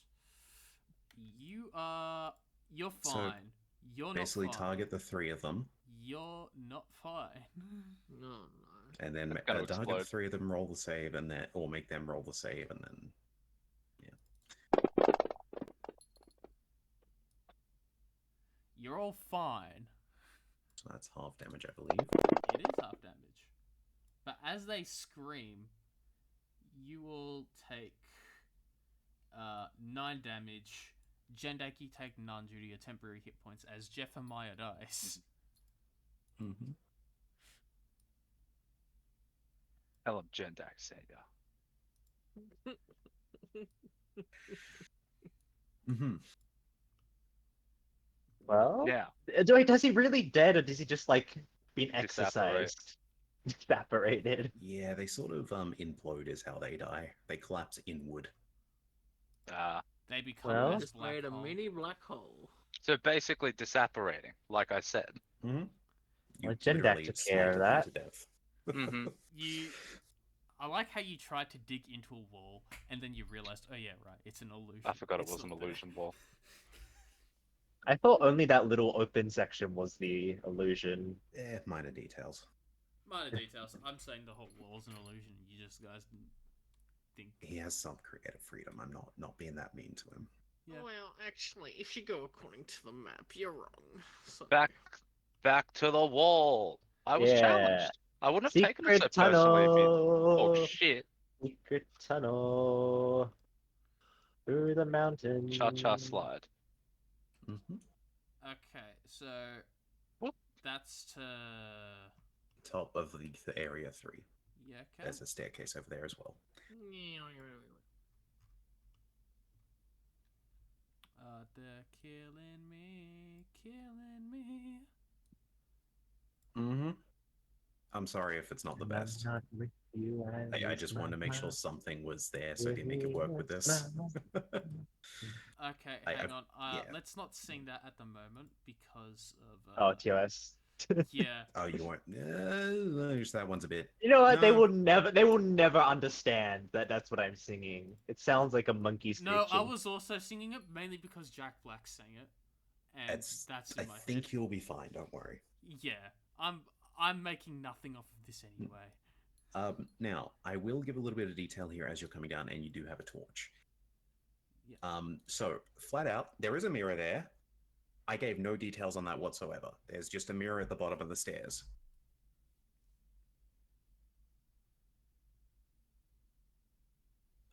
you are? You're So, fine. You're Basically, not fine. target the three of them, You're not fine. No, no. and then That's gonna target the explode. three of them, roll the save, and then or make them roll the save, and then You're all fine. so that's half damage, I believe. It is half damage. But as they scream, you will take 9 damage. Jendaki take none due to your temporary hit points as Jeffamiah dies. Mm-hmm. Tell him Jendak Saga. Mm-hmm. Well, Now, does he really dead, or does he just like been Disapparate. exercised, evaporated? Yeah, they sort of implode is how they die. They collapse inward. They become Well- this Just black made a hole. mini black hole. so basically disapparating, like I said. Mm-hmm. You Well, Jendak literally took care of slanted them that. to death. Mm-hmm. I like how you tried to dig into a wall and then you realized, oh yeah, right, it's an illusion. I forgot it It's was an not there. illusion wall. I thought only that little open section was the illusion. Minor details. Minor details. I'm saying the whole wall's an illusion. You just guys didn't think. He has some creative freedom. I'm not being that mean to him. Yeah. Well, actually, if you go according to the map, you're wrong. So... Back to the wall. I was Yeah. challenged. I wouldn't have taken it so Secret personally if you. tunnel. Oh shit! Secret tunnel through the mountain. Cha-cha slide. Mm-hmm. Okay, so Whoop. that's to Top of the area 3. yeah. Okay. There's a staircase over there as well. They're killing me, killing me. Mm-hmm. I'm sorry if it's not the best. Not with you, I just wanted to make sure something was there so I can make it work with this. Okay, I- hang I- on. yeah. Let's not sing that at the moment because of. Oh, TOS. Yeah. Oh, you weren't. Just that one's a bit. You know what? They No. will never understand that that's what I'm singing. It sounds like a monkey No, I screeching. was also singing it mainly because Jack Black sang it, and It's, that's I in my think head. you'll be fine. Don't worry. Yeah, I'm making nothing off of this anyway. Now I will give a little bit of detail here as you're coming down, and you do have a torch. Yeah. So flat out, there is a mirror there. I gave no details on that whatsoever. There's just a mirror at the bottom of the stairs.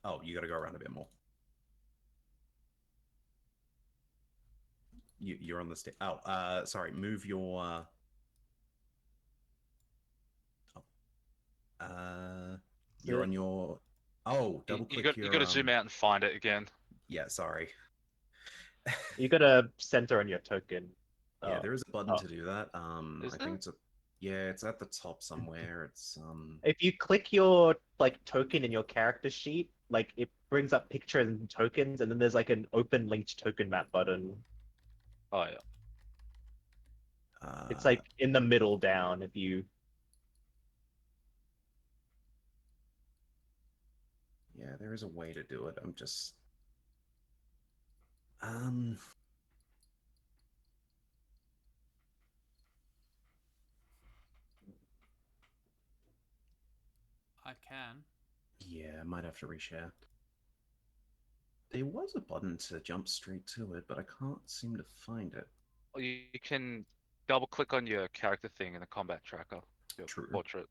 Oh, you got to go around a bit more. You're on the stair. Oh, sorry. Move your. Oh. You're on your. Oh, double You click got your. to zoom out and find it again. Yeah, sorry. You got a center on your token. Yeah, Oh. there is a button Oh. to do that. Is I there? think it's a. Yeah, it's at the top somewhere. It's If you click your like token in your character sheet, like it brings up pictures and tokens, and then there's like an open linked token map button. Oh yeah. It's like in the middle down if you Yeah, there is a way to do it. I'm just. Um. I can. Yeah, I might have to reshare. There was a button to jump straight to it, but I can't seem to find it. Or you can double click on your character thing in the combat tracker, your True. portrait.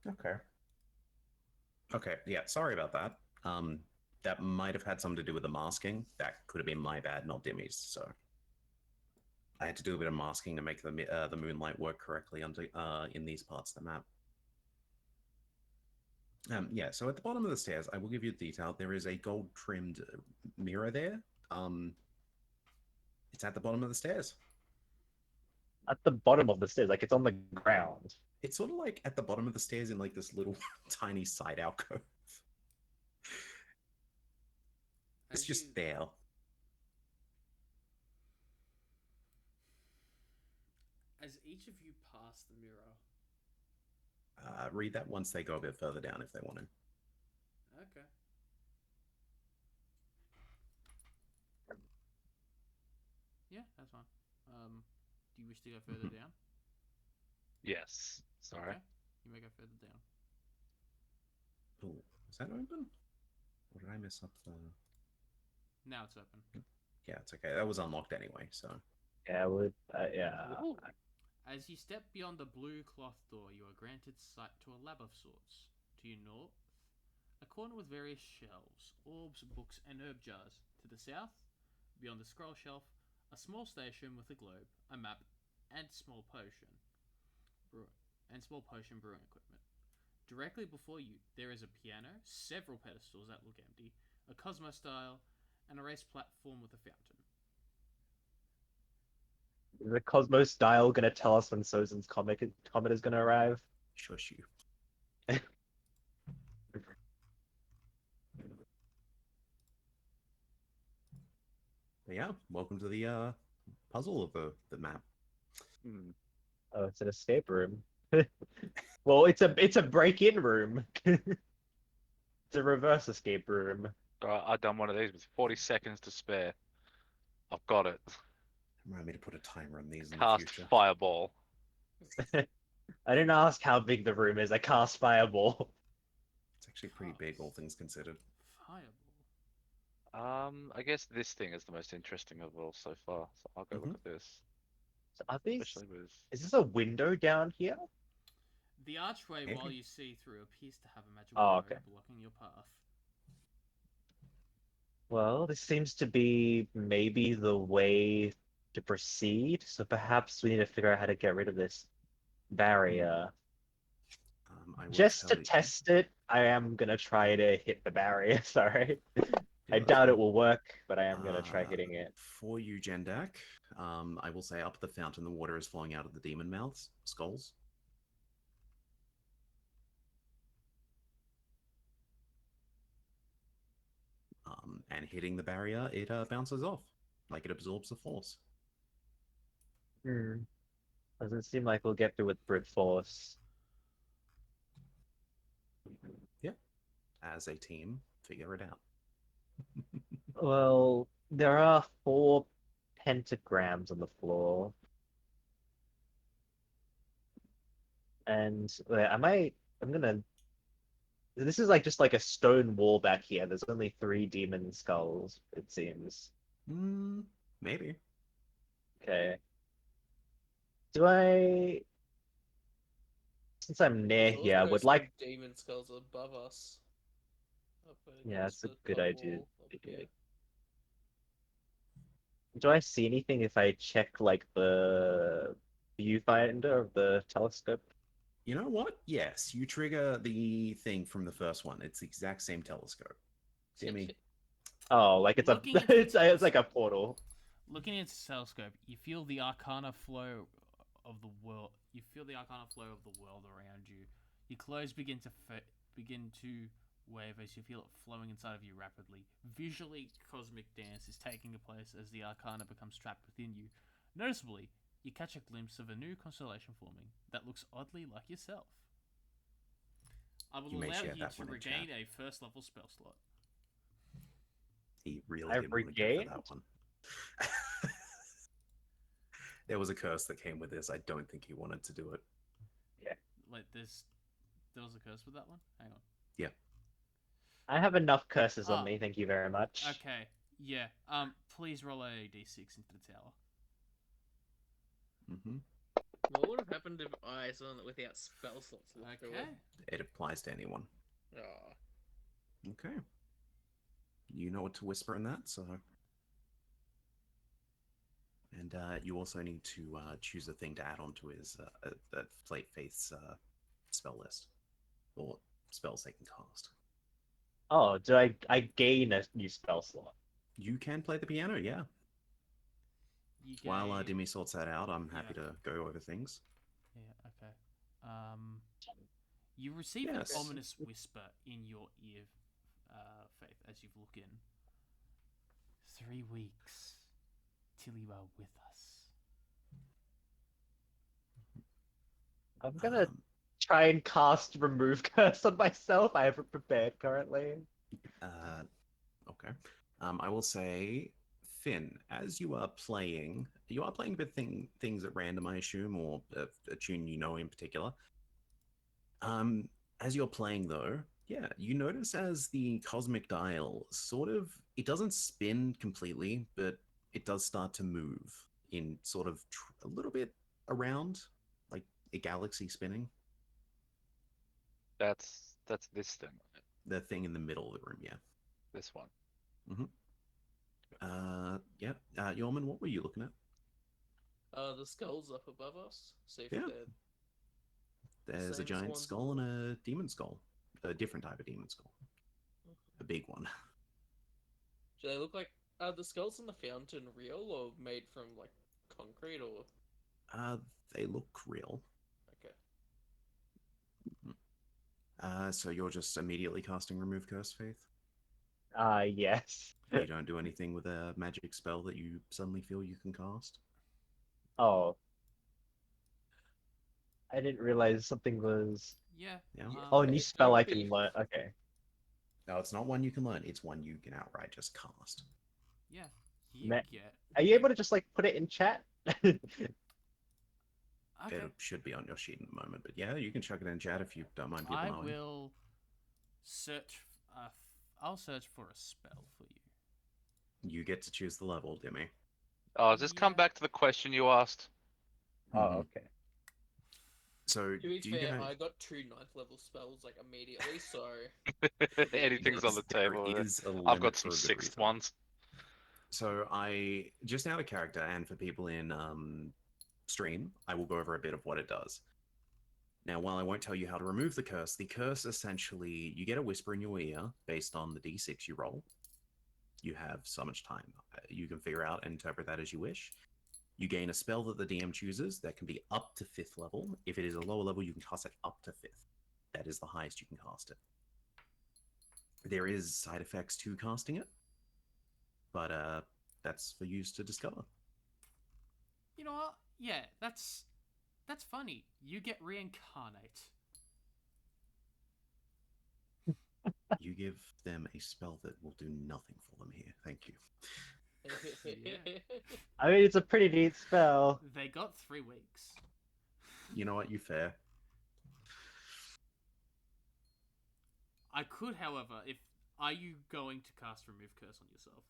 Okay. Okay, yeah, sorry about that. That might have had something to do with the masking. That could have been my bad, not Dimmy's. So I had to do a bit of masking to make the moonlight work correctly under in these parts of the map. Yeah, so at the bottom of the stairs, I will give you the detail. There is a gold-trimmed mirror there. It's at the bottom of the stairs. at the bottom of the stairs, like it's on the ground. It's sort of like at the bottom of the stairs in like this little tiny side alcove. It's As just you- there. As each of you pass the mirror. Read that once they go a bit further down if they want to. Okay. Yeah, that's fine. Do you wish to go further down? Yes. Sorry. Okay. You may go further down. Oh, is that open? Or did I mess up the? Now it's open. Yeah, it's okay. That was unlocked anyway, so. Yeah, would yeah. Ooh. As you step beyond the blue cloth door, you are granted sight to a lab of sorts. To your north, a corner with various shelves, orbs, books, and herb jars. To the south, beyond the scroll shelf, a small station with a globe, a map, and small potion brewing equipment. Directly before you, there is a piano, several pedestals that look empty, a Cosmo style, and a raised platform with a fountain. Is the Cosmos Dial gonna tell us when Sozin's comet is gonna arrive? Shush you. But yeah, welcome to the puzzle of the map. Hmm. Oh, it's an escape room. Well, it's a break-in room. It's a reverse escape room. Alright, I've done one of these with 40 seconds to spare. I've got it. Remind me to put a timer on these in the Cast future. fireball. I didn't ask how big the room is. I cast fireball. It's actually pretty big, all things considered. Fireball. I guess this thing is the most interesting of all so far. So I'll go look at this. So are these? Especially with. Is this a window down here? The archway, Maybe. while you see through, appears to have a magical Oh, arrow okay. blocking your path. Well, this seems to be maybe the way to proceed. So perhaps we need to figure out how to get rid of this barrier. I will Just to tell you- test it, I am gonna try to hit the barrier. Sorry. Yeah, I that's doubt it fine. will work, but I am gonna try hitting it. For you, Jendak, I will say up the fountain, the water is flowing out of the demon mouths, skulls. And hitting the barrier, it bounces off, like it absorbs the force. Doesn't seem like we'll get through with brute force. As a team, figure it out. Well, there are 4 pentagrams on the floor. And wait, I'm gonna. This is like just like a stone wall back here. There's only 3 demon skulls, it seems. Maybe. Okay. Do I? Since I'm near There's here, I also would some like. demon skulls above us. Up Yeah, against that's a the good top idea. wall up here. Do I see anything if I check like the viewfinder of the telescope? You know what? Yes, you trigger the thing from the first one. It's the exact same telescope. Dimmy. Oh, like it's a Looking into the it's like a portal. Looking into the telescope, you feel the arcana flow of the world. You feel the arcana flow of the world around you. Your clothes begin to wave as you feel it flowing inside of you rapidly. Visually, cosmic dance is taking place as the arcana becomes trapped within you. Noticeably, you catch a glimpse of a new constellation forming that looks oddly like yourself. I will You may allow share you that to one in regain chat. a first level spell slot. He really I've didn't want to go for regained? that one. There was a curse that came with this. I don't think he wanted to do it. Wait, there was a curse with that one? Hang on. I have enough curses on Oh. me, thank you very much. Okay, yeah. Please roll a d6 into the tower. Hmm. What would have happened if I saw it without spell slots left to Okay. It applies to anyone. it? Oh. Okay. You know what to whisper in that, so. And you also need to choose a thing to add onto his Flate Faith's spell list, or spells they can cast. Oh, do I gain a new spell slot? You can play the piano, yeah. You While gain... Demi sorts that out, I'm happy Yeah. to go over things. Yeah, okay. You receive Yes. an ominous whisper in your ear, Faith, as you look in. 3 weeks till you are with us. I'm gonna Um, try and cast remove curse on myself. I haven't prepared currently. Okay. I will say, Finn, as you are playing with things at random, I assume, or a tune you know in particular. As you're playing, though, yeah, you notice as the cosmic dial it doesn't spin completely, but it does start to move in sort of a little bit around, like a galaxy spinning. That's this thing, The thing in the middle of the room, yeah. this one. Yeah. Yeoman, what were you looking at? The skulls up above us. See if Yeah. they're There's a same as giant ones skull on and a demon skull. A different type of demon skull. A big one. Do they look like are the skulls in the fountain real or made from like concrete or They look real. okay? So you're just immediately casting Remove Curse, Faith? Yes. You don't do anything with a magic spell that you suddenly feel you can cast? Oh. I didn't realize something was... Yeah. Yeah. Oh, new Okay, spell I don't be- can learn. Okay. No, it's not one you can learn. It's one you can outright just cast. Yeah. You Ma- get... Are you able to just, like, put it in chat? Okay. It should be on your sheet in a moment. But yeah, you can chuck it in chat if you don't mind people I knowing. will search... I'll search for a spell for you. You get to choose the level, Dimmy. Oh, just come Yeah. back to the question you asked. Oh, okay. So, To be do you fair, guys... I got 2 9th level spells like immediately, so Anything's on the There table. is a I've limit got for some a good sixth reason. ones. So I just out of character, and for people in stream, I will go over a bit of what it does. Now, while I won't tell you how to remove the curse essentially you get a whisper in your ear based on the d6 you roll. You have so much time. You can figure out and interpret that as you wish. You gain a spell that the DM chooses that can be up to 5th level. If it is a lower level, you can cast it up to 5th. That is the highest you can cast it. There is side effects to casting it, but that's for you to discover. You know what? Yeah, that's funny. You get reincarnate. You give them a spell that will do nothing for them here. Thank you. I mean, it's a pretty neat spell. They got 3 weeks. You know what? You fair. I could, however, if... Are you going to cast Remove Curse on yourself?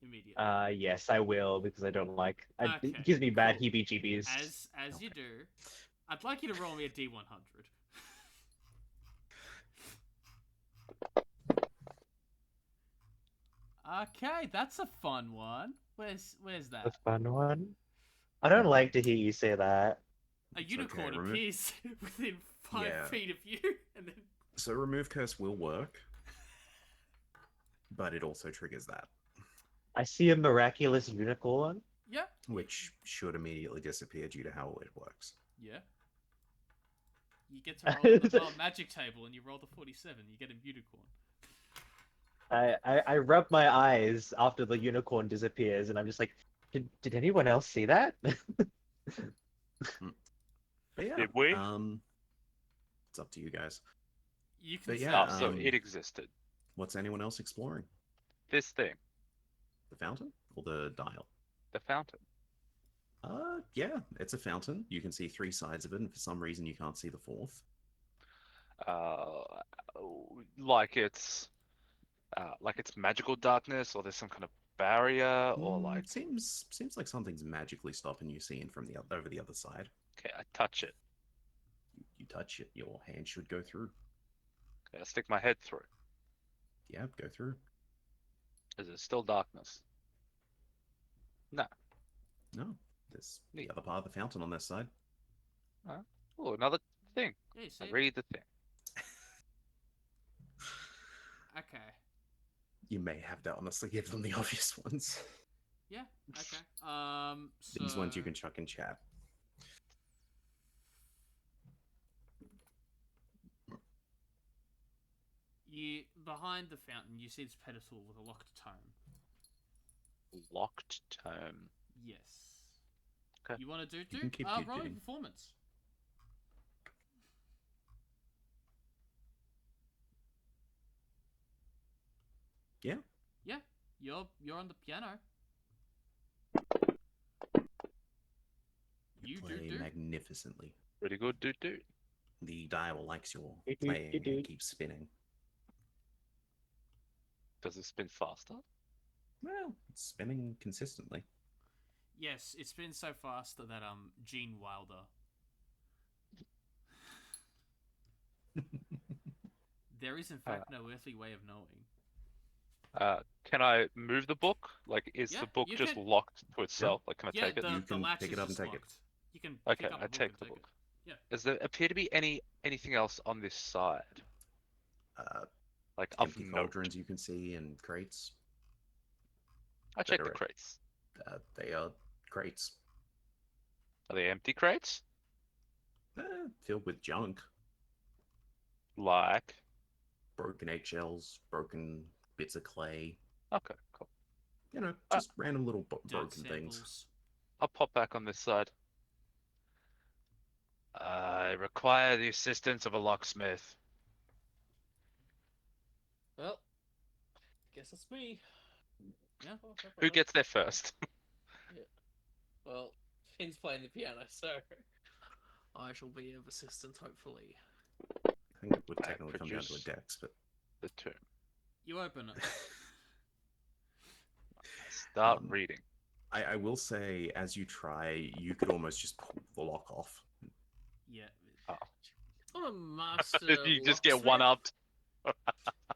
Immediately. Yes, I will, because I don't like... Okay, it gives me bad cool. heebie-jeebies. As you do, I'd like you to roll me a d100. Okay, that's a fun one. Where's that? The fun one. I don't like to hear you say that. A It's unicorn okay, remove- appears within 5 Yeah. feet of you, and then So remove curse will work, but it also triggers that, I see a miraculous unicorn. yeah, which should immediately disappear due to how it works. yeah. You get to roll on the magic table, and you roll the 47. You get a unicorn. I rub my eyes after the unicorn disappears, and I'm just like, did anyone else see that? But yeah, Did we? it's up to you guys. You can But say, yeah, Oh, so it existed. What's anyone else exploring? This thing, The fountain or the dial? the fountain. Yeah, it's a fountain. You can see 3 sides of it, and for some reason you can't see the 4th. Like it's magical darkness, or there's some kind of barrier, or like. Seems like something's magically stopping you seeing from over the other side. Okay, I touch it. You touch it, your hand should go through. Okay, I stick my head through. Yeah, go through. Is it still darkness? No. No, there's Neat. the other part of the fountain on this side. Oh, another thing. yeah, you see I it? read the thing. Okay. You may have to honestly give them the obvious ones. Yeah, okay. So... These ones you can chuck in chat. You, behind the fountain, you see this pedestal with a locked tome. Locked tome. Yes. Okay. You want to do? You can keep roll doing. performance. Yeah. Yeah, you're on the piano. You Play do. magnificently. Pretty good, dude. The dial likes your Do, do, playing do, do. and keeps spinning. Does it spin faster? Well, it's spinning consistently. Yes, it's been so fast that Gene Wilder. There is in fact no earthly way of knowing. Can I move the book? Like, is Yeah, the book you just can. locked to itself? Like, can I Yeah, take it? the You can latch pick is it up and just take it. locked. You can Okay, pick up I the book take and the take book. it. Does there appear to be anything else on this side? Like, of Empty note? cauldrons you can see and crates. I check the Better- crates. They are crates Are they empty crates? filled with junk. Like. Broken eggshells, broken bits of clay. Okay, cool. You know, just random little Dirt broken things. samples. I'll pop back on this side. I require the assistance of a locksmith. Well, guess it's me. Yeah. Who gets there first? Well, Finn's playing the piano, so I shall be of assistance, hopefully. I think it would I technically come down to a produce- dex, but The tomb. You open it. Start Um, reading. I will say, as you try, you could almost just pull the lock off. Yeah. I'm a master. You just get locksmith. one upped.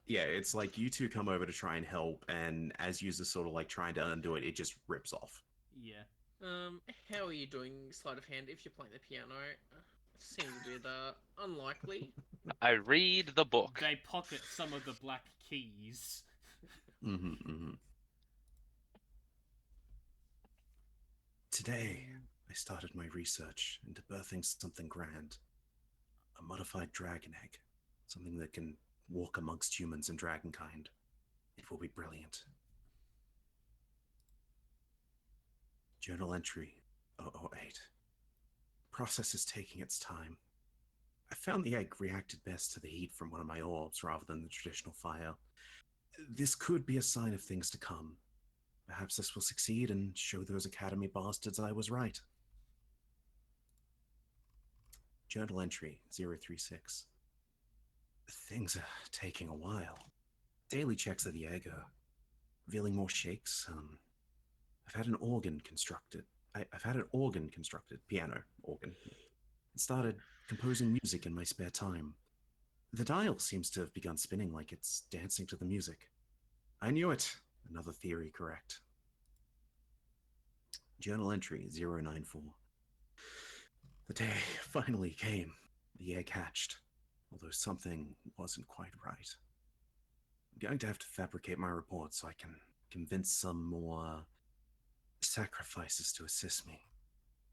Yeah, it's like you two come over to try and help, and as you're sort of like trying to undo it, it just rips off. Yeah. How are you doing, sleight of hand, if you're playing the piano? Seems a bit, unlikely. I read the book. They pocket some of the black keys. Today, I started my research into birthing something grand. A modified dragon egg. Something that can walk amongst humans and dragonkind. It will be brilliant. Journal entry 008. Process is taking its time. I found the egg reacted best to the heat from one of my orbs rather than the traditional fire. This could be a sign of things to come. Perhaps this will succeed and show those Academy bastards I was right. Journal entry 036. Things are taking a while. Daily checks of the egg are revealing more shakes. I've had an organ constructed. I've had an organ constructed, piano organ. It started composing music in my spare time. The dial seems to have begun spinning like it's dancing to the music. I knew it. Another theory correct. Journal entry 094. The day finally came. The egg hatched, although something wasn't quite right. I'm going to have to fabricate my report so I can convince some more sacrifices to assist me.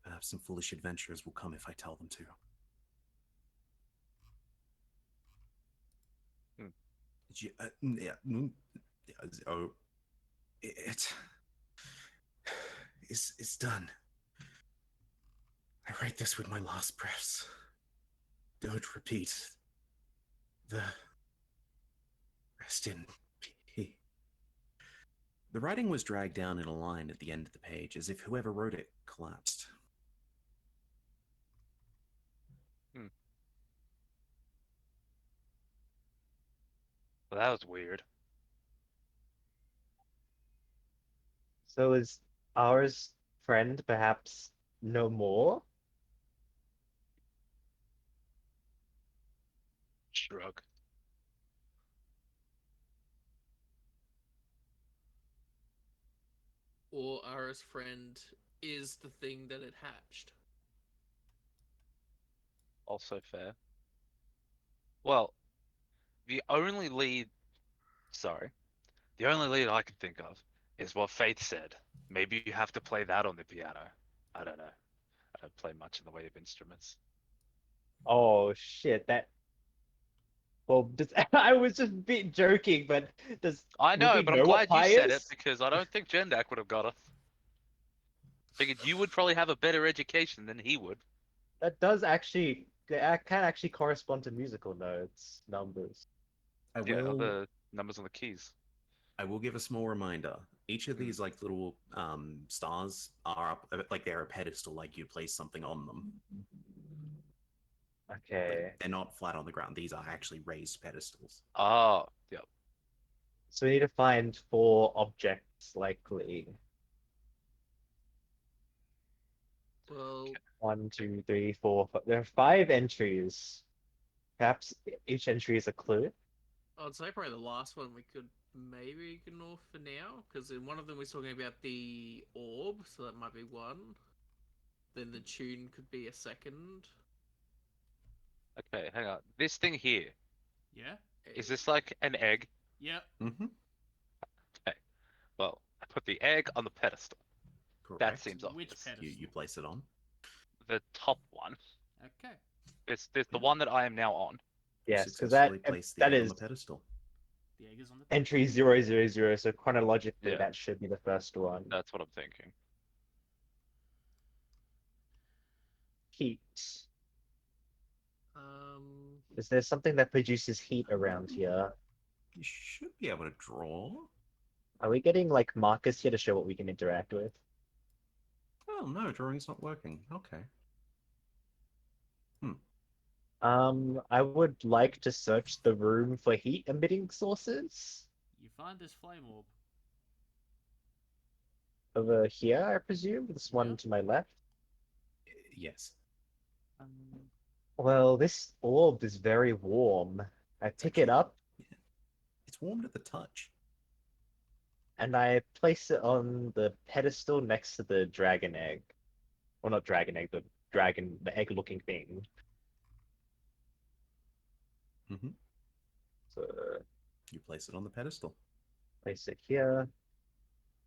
Perhaps some foolish adventurers will come if I tell them to. Oh, it's done. I write this with my last breaths. Don't repeat. The rest in peace. The writing was dragged down in a line at the end of the page, as if whoever wrote it collapsed. Well, that was weird. So is ours friend perhaps no more? Shrug. Or Ara's friend is the thing that it hatched. Also fair. Well, the only lead. Sorry. The only lead I can think of is what Faith said. Maybe you have to play that on the piano. I don't know. I don't play much in the way of instruments. Oh shit, that well does, I was just joking, but does I would know, we but I'm know what glad you pi said it is? because I don't think Jendak would have got it. Figured you would probably have a better education than he would. That does actually that can actually correspond to musical notes, numbers. I Yeah, will. the numbers on the keys. I will give a small reminder. Each of these like little stars are up, like they're a pedestal, like you place something on them. Okay. Like, they're not flat on the ground. These are actually raised pedestals. Oh, yep. So we need to find 4 objects likely. Well, 1, 2, 3, 4. There are 5 entries. Perhaps each entry is a clue. I'd say probably the last one we could maybe ignore for now, because in one of them we're talking about the orb, so that might be one. Then the tune could be a second. Okay, hang on. This thing here, Yeah. is this like an egg? Yep. Mm-hmm. Okay. Well, I put the egg on the pedestal. Correct. That seems Which obvious. pedestal? You place it on. The top one. Okay. It's the Yeah. one that I am now on. You Yes, because successfully place the that egg on is the pedestal. The egg is on the entry 000. So chronologically, Yeah. that should be the first one. That's what I'm thinking. Heat. Um, Is there something that produces heat around here? You should be able to draw. Are we getting like markers here to show what we can interact with? Oh no, drawing's not working. Okay. I would like to search the room for heat emitting sources. You find this flame orb. Over here, I presume. This one Yeah. to my left. Yes. Well, this orb is very warm. I pick it actually- up It's warm to the touch. and I place it on the pedestal next to the dragon egg. Well, not dragon egg, the egg-looking thing. Mm-hmm. So You place it on the pedestal. place it here.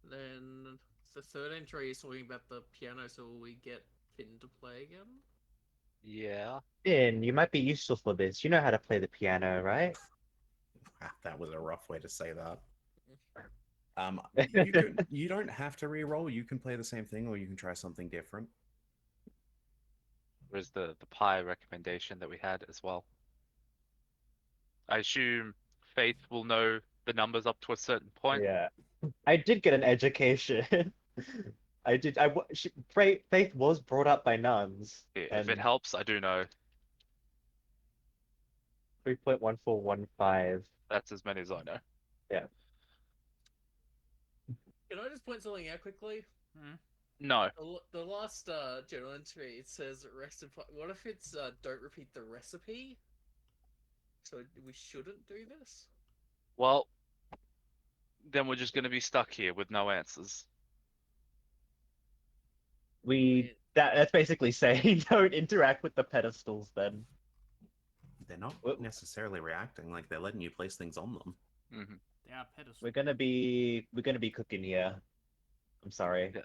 then the third entry is talking about the piano, so will we get Finn to play again? Yeah. Finn, you might be useful for this. You know how to play the piano, right? Wow, that was a rough way to say that. You don't have to re-roll. You can play the same thing, or you can try something different. There's the pie recommendation that we had as well. I assume Faith will know the numbers up to a certain point. Yeah, I did get an education. I did. Faith was brought up by nuns, If it and helps, I do know 3.1415. that's as many as I know. Can I just point something out quickly? No. The last journal entry, it says recipe. What if it's don't repeat the recipe? So we shouldn't do this? Well, then we're just going to be stuck here with no answers. That's basically saying don't interact with the pedestals then. They're not Well- necessarily reacting, like they're letting you place things on them. Hmm. They are pedestals. We're gonna be cooking here. I'm sorry. Yeah.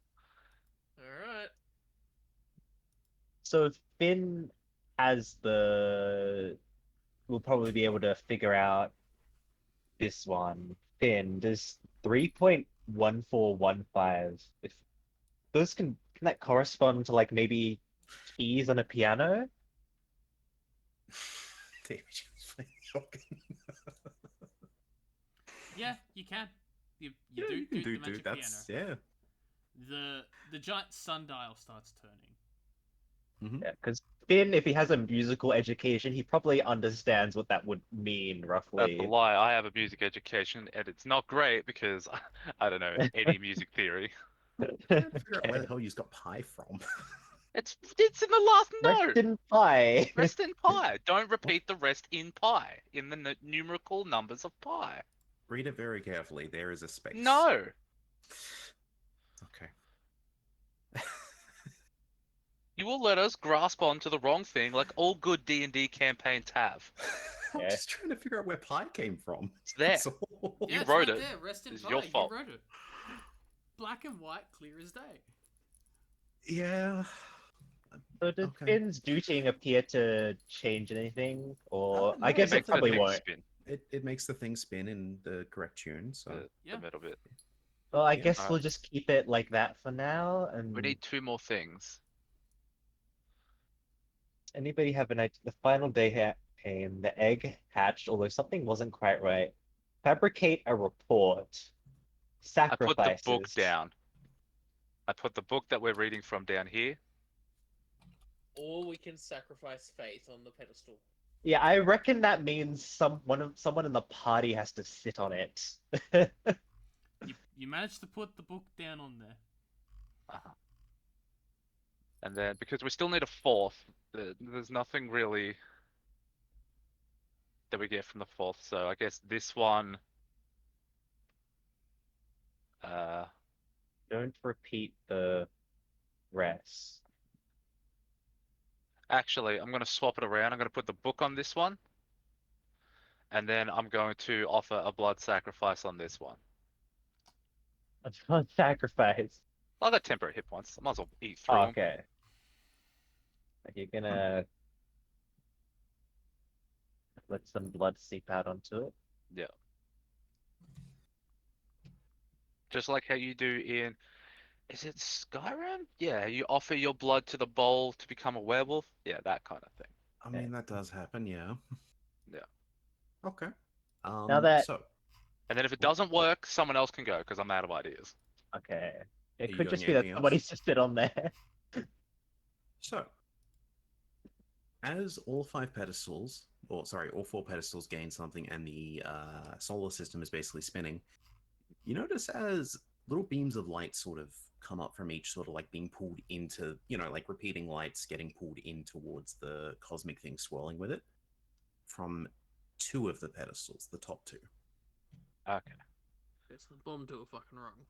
Alright. So Finn has we'll probably be able to figure out this one. Finn, does 3.1415 if those can that correspond to like maybe keys on a piano? David just playing shotgun. Yeah, you can. You Yeah, do you can the do magic that's piano. yeah. The giant sundial starts turning. Yeah, because Finn, if he has a musical education, he probably understands what that would mean That's roughly. a lie. I have a music education, and it's not great because I don't know any music theory. Trying to figure out where the Okay. hell you got pi from. It's in the last note. Rest in pi. Rest in pi. Don't repeat the rest in pi in the numerical numbers of pi. Read it very carefully. There is a space. No. Okay. You will let us grasp onto the wrong thing like all good D&D campaigns have. I'm Yeah. just trying to figure out where pi came from. It's there. That's all. Yeah, You it's wrote right it. there. Rest in It's pi. your fault. You wrote it. Black and white, clear as day. Yeah. So did Okay. Finn's duting appear to change anything? Or No, I guess it it Makes the probably thing won't. spin. It makes the thing spin in the correct tune, so Yeah. The middle bit. Well, I Yeah. guess Alright. we'll just keep it like that for now. We And need two more things. anybody have an idea? The final day came, the egg hatched, although something wasn't quite right. Fabricate a report. I put the book Sacrifices. down. I put the book that we're reading from down here. Or we can sacrifice faith on the pedestal. Yeah, I reckon that means someone in the party has to sit on it. You managed to put the book down on there. Uh-huh. And then, because we still need a fourth, there's nothing really that we get from the fourth. So I guess this one. Don't repeat the rest. Actually, I'm going to swap it around. I'm going to put the book on this one. And then I'm going to offer a blood sacrifice on this one. Sacrifice. I got temporary hit points. I might as well eat through Oh, 'em. okay. You're gonna let some blood seep out onto it. Yeah. Just like how you do in, is it Skyrim? Yeah, you offer your blood to the bowl to become a werewolf. Yeah, that kind of thing. I mean that does happen, yeah. Yeah. Okay. Now that- So And then if it doesn't work, someone else can go because I'm out of ideas. Okay. It You could got just be that anything else? somebody's just sit on there. So, as all five pedestals, or sorry, all four pedestals gain something, and the solar system is basically spinning, you notice as little beams of light sort of come up from each, sort of like being pulled into, like repeating lights getting pulled in towards the cosmic thing swirling with it, from two of the pedestals, the top two. Okay. Guess the bomb do it fucking wrong.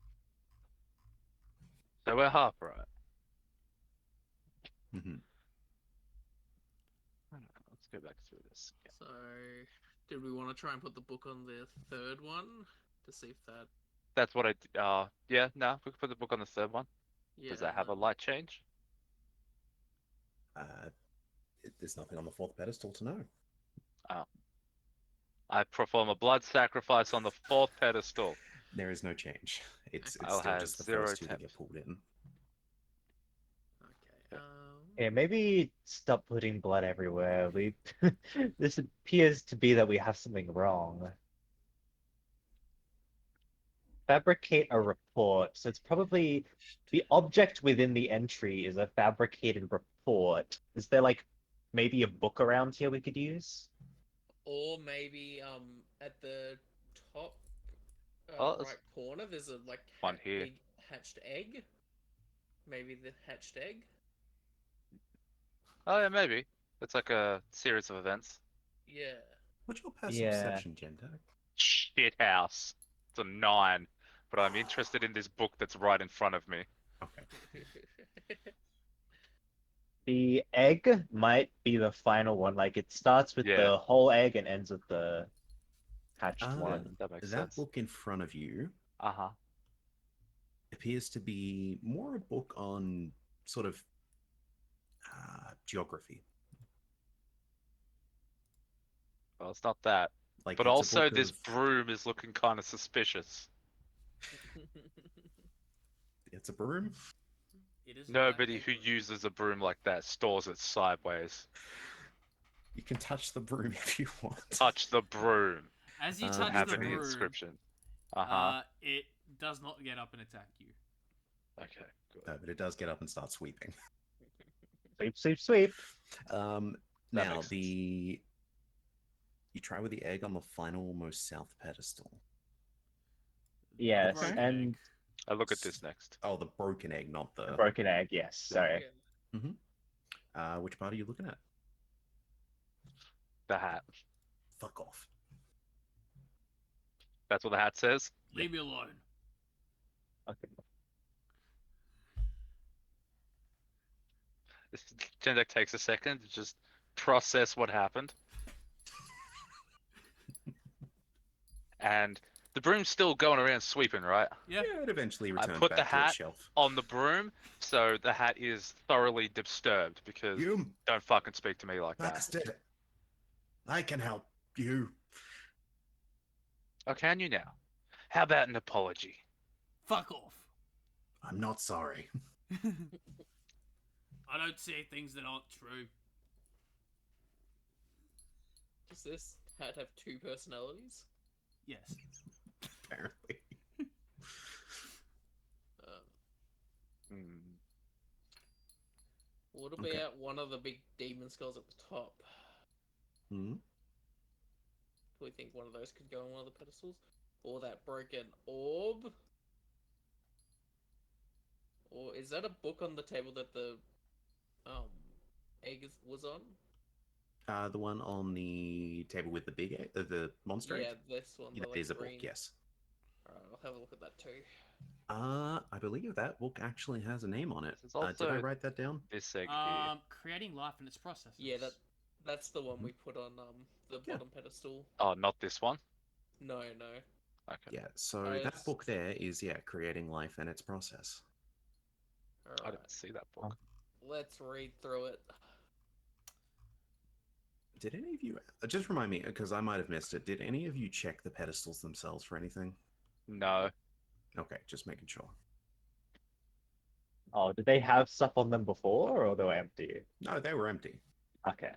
So we're half right. Mm-hmm. Let's go back through this. Yeah. So, did we want to try and put the book on the third one to see if that? That's what I. Yeah, no, we could put the book on the third one. Yeah. Does that have a then- light change? There's nothing on the fourth pedestal to know. I perform a blood sacrifice on the fourth pedestal. There is no change. It's I'll still have just the 0 first two that temps. get pulled in. Okay. Yeah, maybe stop putting blood everywhere. This appears to be that we have something wrong. Fabricate a report. So it's probably the object within the entry is a fabricated report. Is there like maybe a book around here we could use? Or maybe at the top Oh, it's- right corner there's a like One here. big hatched egg. Maybe the hatched egg. Oh yeah, maybe. It's like a series of events. Yeah. What's your passive Yeah. perception, Gender? Shit house. It's a 9. But I'm interested in this book that's right in front of me. Okay. The egg might be the final one. Like it starts with Yeah. the whole egg and ends with the hatched Uh, one. That makes That sense. book in front of you Uh-huh. appears to be more a book on sort of geography. Well, it's not that. Like But it's a also, book this of broom is looking kind of suspicious. it's a broom. It is in Nobody fact who a broom. uses a broom like that stores it sideways. You can touch the broom if you want. Touch the broom. As you Uh, touch Have the in the broom, inscription. Uh-huh. it does not get up and attack you. Okay, good. No, but it does get up and start sweeping. Sweep, sweep, sweep. Um, That now makes sense. the you try with the egg on the final most south pedestal. The Yes, broken and egg. I'll look at this next. Oh, the broken egg, not the the. broken egg. Yes, sorry. Which part are you looking at? The hat. Fuck off. That's what the hat says? Leave me alone. Okay. Jendek takes a second to just process what happened. And the broom's still going around sweeping, right? Yeah. Yeah, it eventually I returns put the back to its hat shelf. on the broom, so the hat is thoroughly disturbed because You don't fucking speak to me like that. bastard! I can help you. Oh, can you now? How about an apology? Fuck off. I'm not sorry. I don't say things that aren't true. Does this hat have two personalities? Yes. Apparently. Hmm. What about Okay. one of the big demon skulls at the top? Hmm. Do we think one of those could go on one of the pedestals? Or that broken orb? Or is that a book on the table that the egg was on? The one on the table with the big egg, the monster Yeah, egg? this one. Yeah, the, that like, is a book, green. yes. Alright, I'll have a look at that too. I believe that book actually has a name on it. There's Did I also- write that down? This egg here. Creating life and its processes. Yeah, that's the one Mhm. we put on the Yeah. bottom pedestal. Oh, not this one? No. Okay. Yeah, so Oh, that it's- book there is, creating life and its process. I Alright, didn't see that book. let's read through it. Did any of you, just remind me, because I might have missed it, did any of you check the pedestals themselves for anything? No. Okay, just making sure. Oh, did they have stuff on them before, or they were empty? No, they were empty. Okay.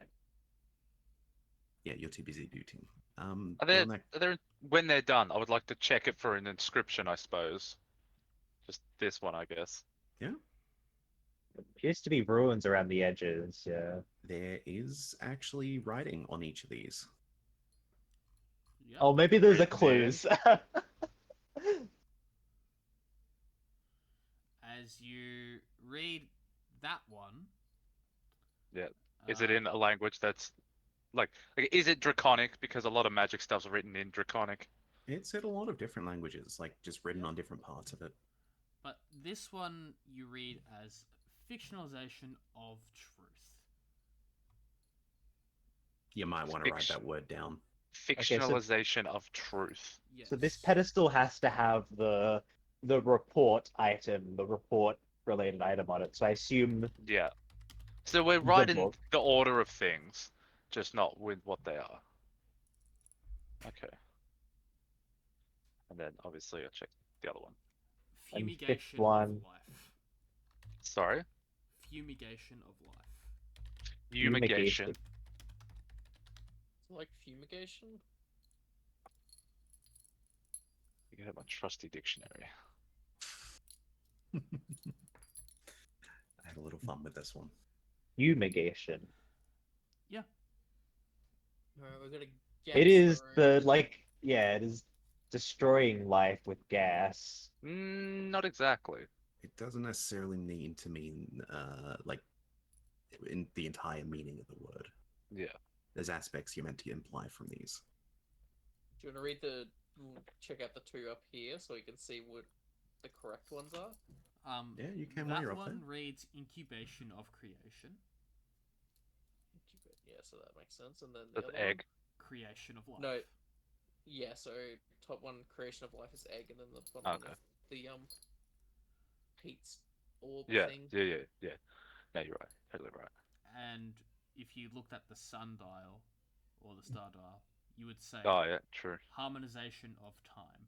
Yeah, you're too busy looting. Are there, when they're done, I would like to check it for an inscription, I suppose. Just this one, I guess. Appears to be ruins around the edges. Yeah. There is actually writing on each of these. Yep. Oh, maybe those are Written clues. As you read that one. Yeah. Is it uh, in a language that's like is it Draconic? Because a lot of magic stuff's written in Draconic. It's in a lot of different languages, like just written Yeah. on different parts of it. But this one you read as fictionalization of truth. You might want to write Fiction- that word down. Fictionalization of truth. Yes. So this pedestal has to have the report item, the report related item on it. So I assume Yeah. So we're The right in book. the order of things, just not with what they are. Okay. And then obviously I check the other one. And fifth Fumigation one. of life. Sorry? Fumigation of life. Fumigation. Is it like fumigation? You can have my trusty dictionary. I had a little fun with this one. fumigation. Alright, we're gonna It is gas it is destroying life with gas. Not exactly. It doesn't necessarily need to mean, like, in the entire meaning of the word. Yeah. There's aspects you're meant to imply from these. Do you want to read check out the two up here so we can see what the correct ones are? Yeah, you can when That you're up one there. reads incubation of creation. so that makes sense. And then the That's other egg. Creation of life. No. Yeah, so top one, creation of life is egg, and then the bottom one Okay. is the Pete's orb Yeah, thing. yeah. No, you're right. Totally right. And if you looked at the sundial or the star dial, you would say Oh yeah, true. harmonization of time.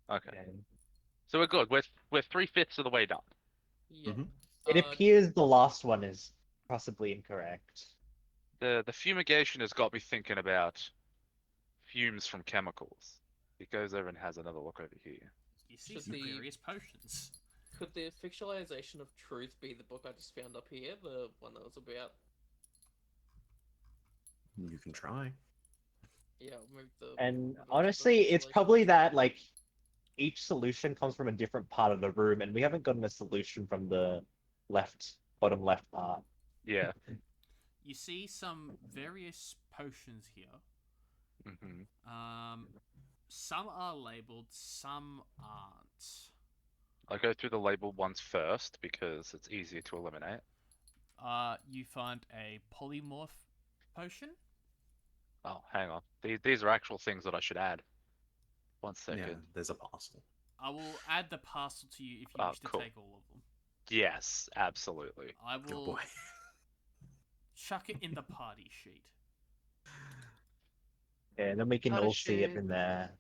Okay, And so we're good. We're 3/5 of the way done. Yeah. Mhm. it appears the last one is possibly incorrect. The fumigation has got me thinking about fumes from chemicals. He goes over and has another look over here. You see Should some the- various potions. Could the fictionalization of truth be the book I just found up here? The one that was about. You can try. Yeah, I'll move the. And move it to the honestly, it's fictionalization probably of that truth. like each solution comes from a different part of the room, and we haven't gotten a solution from the bottom left part. Yeah. You see some various potions here. hmm Some are labeled, some aren't. I'll go through the labeled ones first because it's easier to eliminate. You find a polymorph potion. Oh, hang on. These are actual things that I should add. 1 second. Yeah, there's a parcel. I will add the parcel to you if you Oh, wish to cool. take all of them. Yes, absolutely. I Oh will boy. chuck it in the party sheet. Yeah, and then we can Not a all see it shit. in there.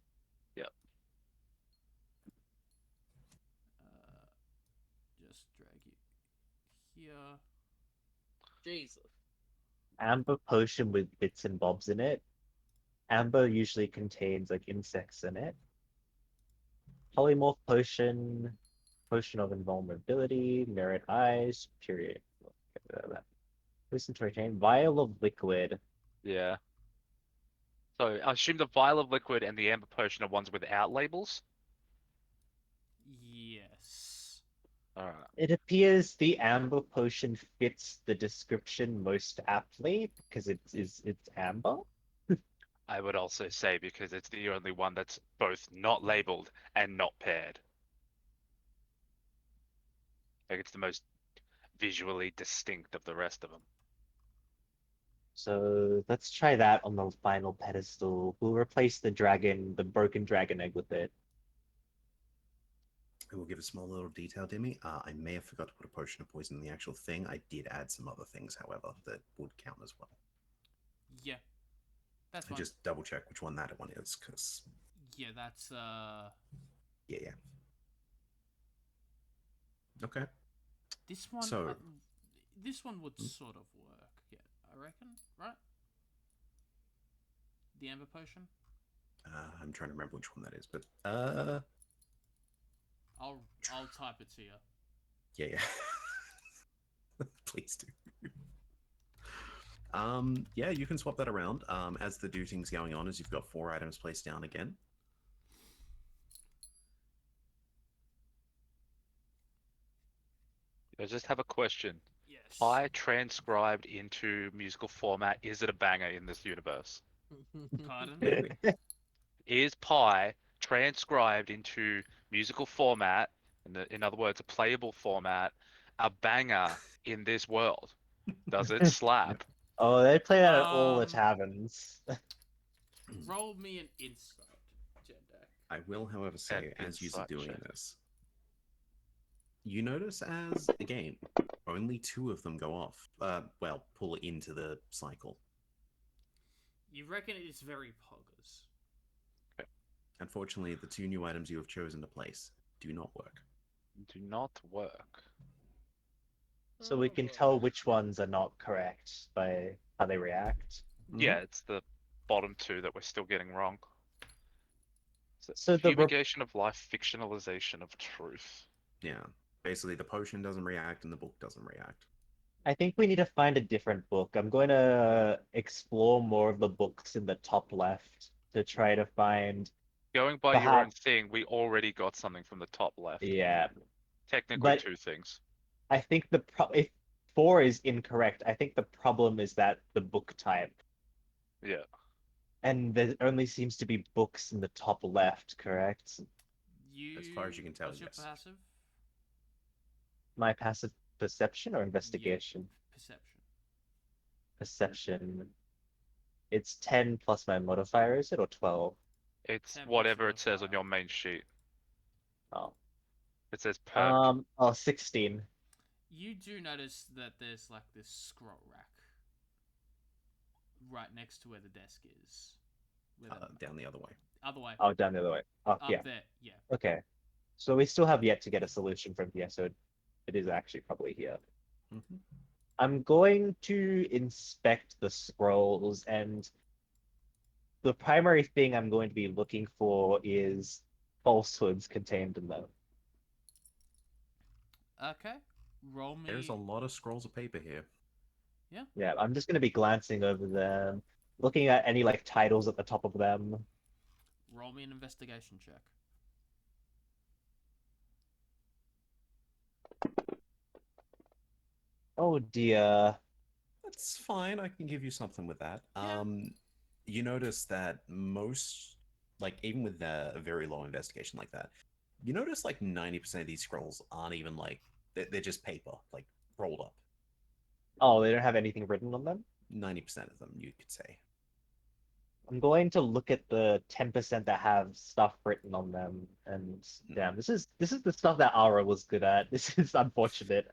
Just drag it here. Jesus. Amber potion with bits and bobs in it. Amber usually contains like insects in it. Polymorph potion, potion of invulnerability, mirrored eyes, period. Listen to retain vial of liquid. Yeah. So I assume the vial of liquid and the amber potion are ones without labels. Yes. Alright. It appears the amber potion fits the description most aptly because it's amber. I would also say because it's the only one that's both not labeled and not paired. Like it's the most visually distinct of the rest of them. So let's try that on the final pedestal. We'll replace the broken dragon egg with it. I will give a small little detail, Demi. I may have forgot to put a potion of poison in the actual thing. I did add some other things, however, that would count as well. Yeah. That's I fine. just double check which one that one is, because Yeah, that's yeah. Okay. this one. So- This one would Hmm? sort of work. Yeah, I reckon. Right. The amber potion. I'm trying to remember which one that is, but I'll type it to you. yeah. Please do. Yeah, you can swap that around. As the dooting's going on, as you've got 4 items placed down again. I just have a question. Yes. Pi transcribed into musical format, is it a banger in this universe? Pardon? Is Pi transcribed into musical format, in other words, a playable format, a banger in this world? Does it slap? Oh, they play that at all the Um, taverns. Roll me an insight, Jeddak. I will, however, say, An as you're insight doing check. this, you notice as, again, only 2 of them go off. Well, pull into the cycle. You reckon it is very poggers. Unfortunately, the 2 new items you have chosen to place do not work. Do not work. So we can tell which ones are not correct by how they react. Yeah, it's the bottom 2 that we're still getting wrong. So the Fumigation of life, fictionalization of truth. Yeah. Basically, the potion doesn't react and the book doesn't react. I think we need to find a different book. I'm going to explore more of the books in the top left to try to find. Going by your own Perhaps- thing, we already got something from the top left. Yeah, Technically but- 2 things. I think if 4 is incorrect, I think the problem is that the book type. Yeah. And there only seems to be books in the top left, correct? As far as you can tell, What's your yes. passive? My passive perception or investigation? Perception. perception. It's 10 plus my modifier, is it, or 12? It's 10 plus whatever it says on modifier. your main sheet. Oh. It says perk. 16. You do notice that there's like this scroll rack right next to where the desk is. Where Down the other way. other way. Oh, down the other way. Oh, Up yeah. there, yeah. Okay. So we still have yet to get a solution from here, so it is actually probably here. Mhm. I'm going to inspect the scrolls, and the primary thing I'm going to be looking for is falsehoods contained in them. Okay. Roll me. There's a lot of scrolls of paper here. Yeah, I'm just going to be glancing over them, looking at any like titles at the top of them. Roll me an investigation check. Oh dear. That's fine. I can give you something with that. Yeah. You notice that most, like, even with a very low investigation like that, you notice like 90% of these scrolls aren't even like they're just paper, like rolled up. Oh, they don't have anything written on them? 90% of them, you could say. I'm going to look at the 10% that have stuff written on them, and damn, this is the stuff that Ara was good at. This is unfortunate.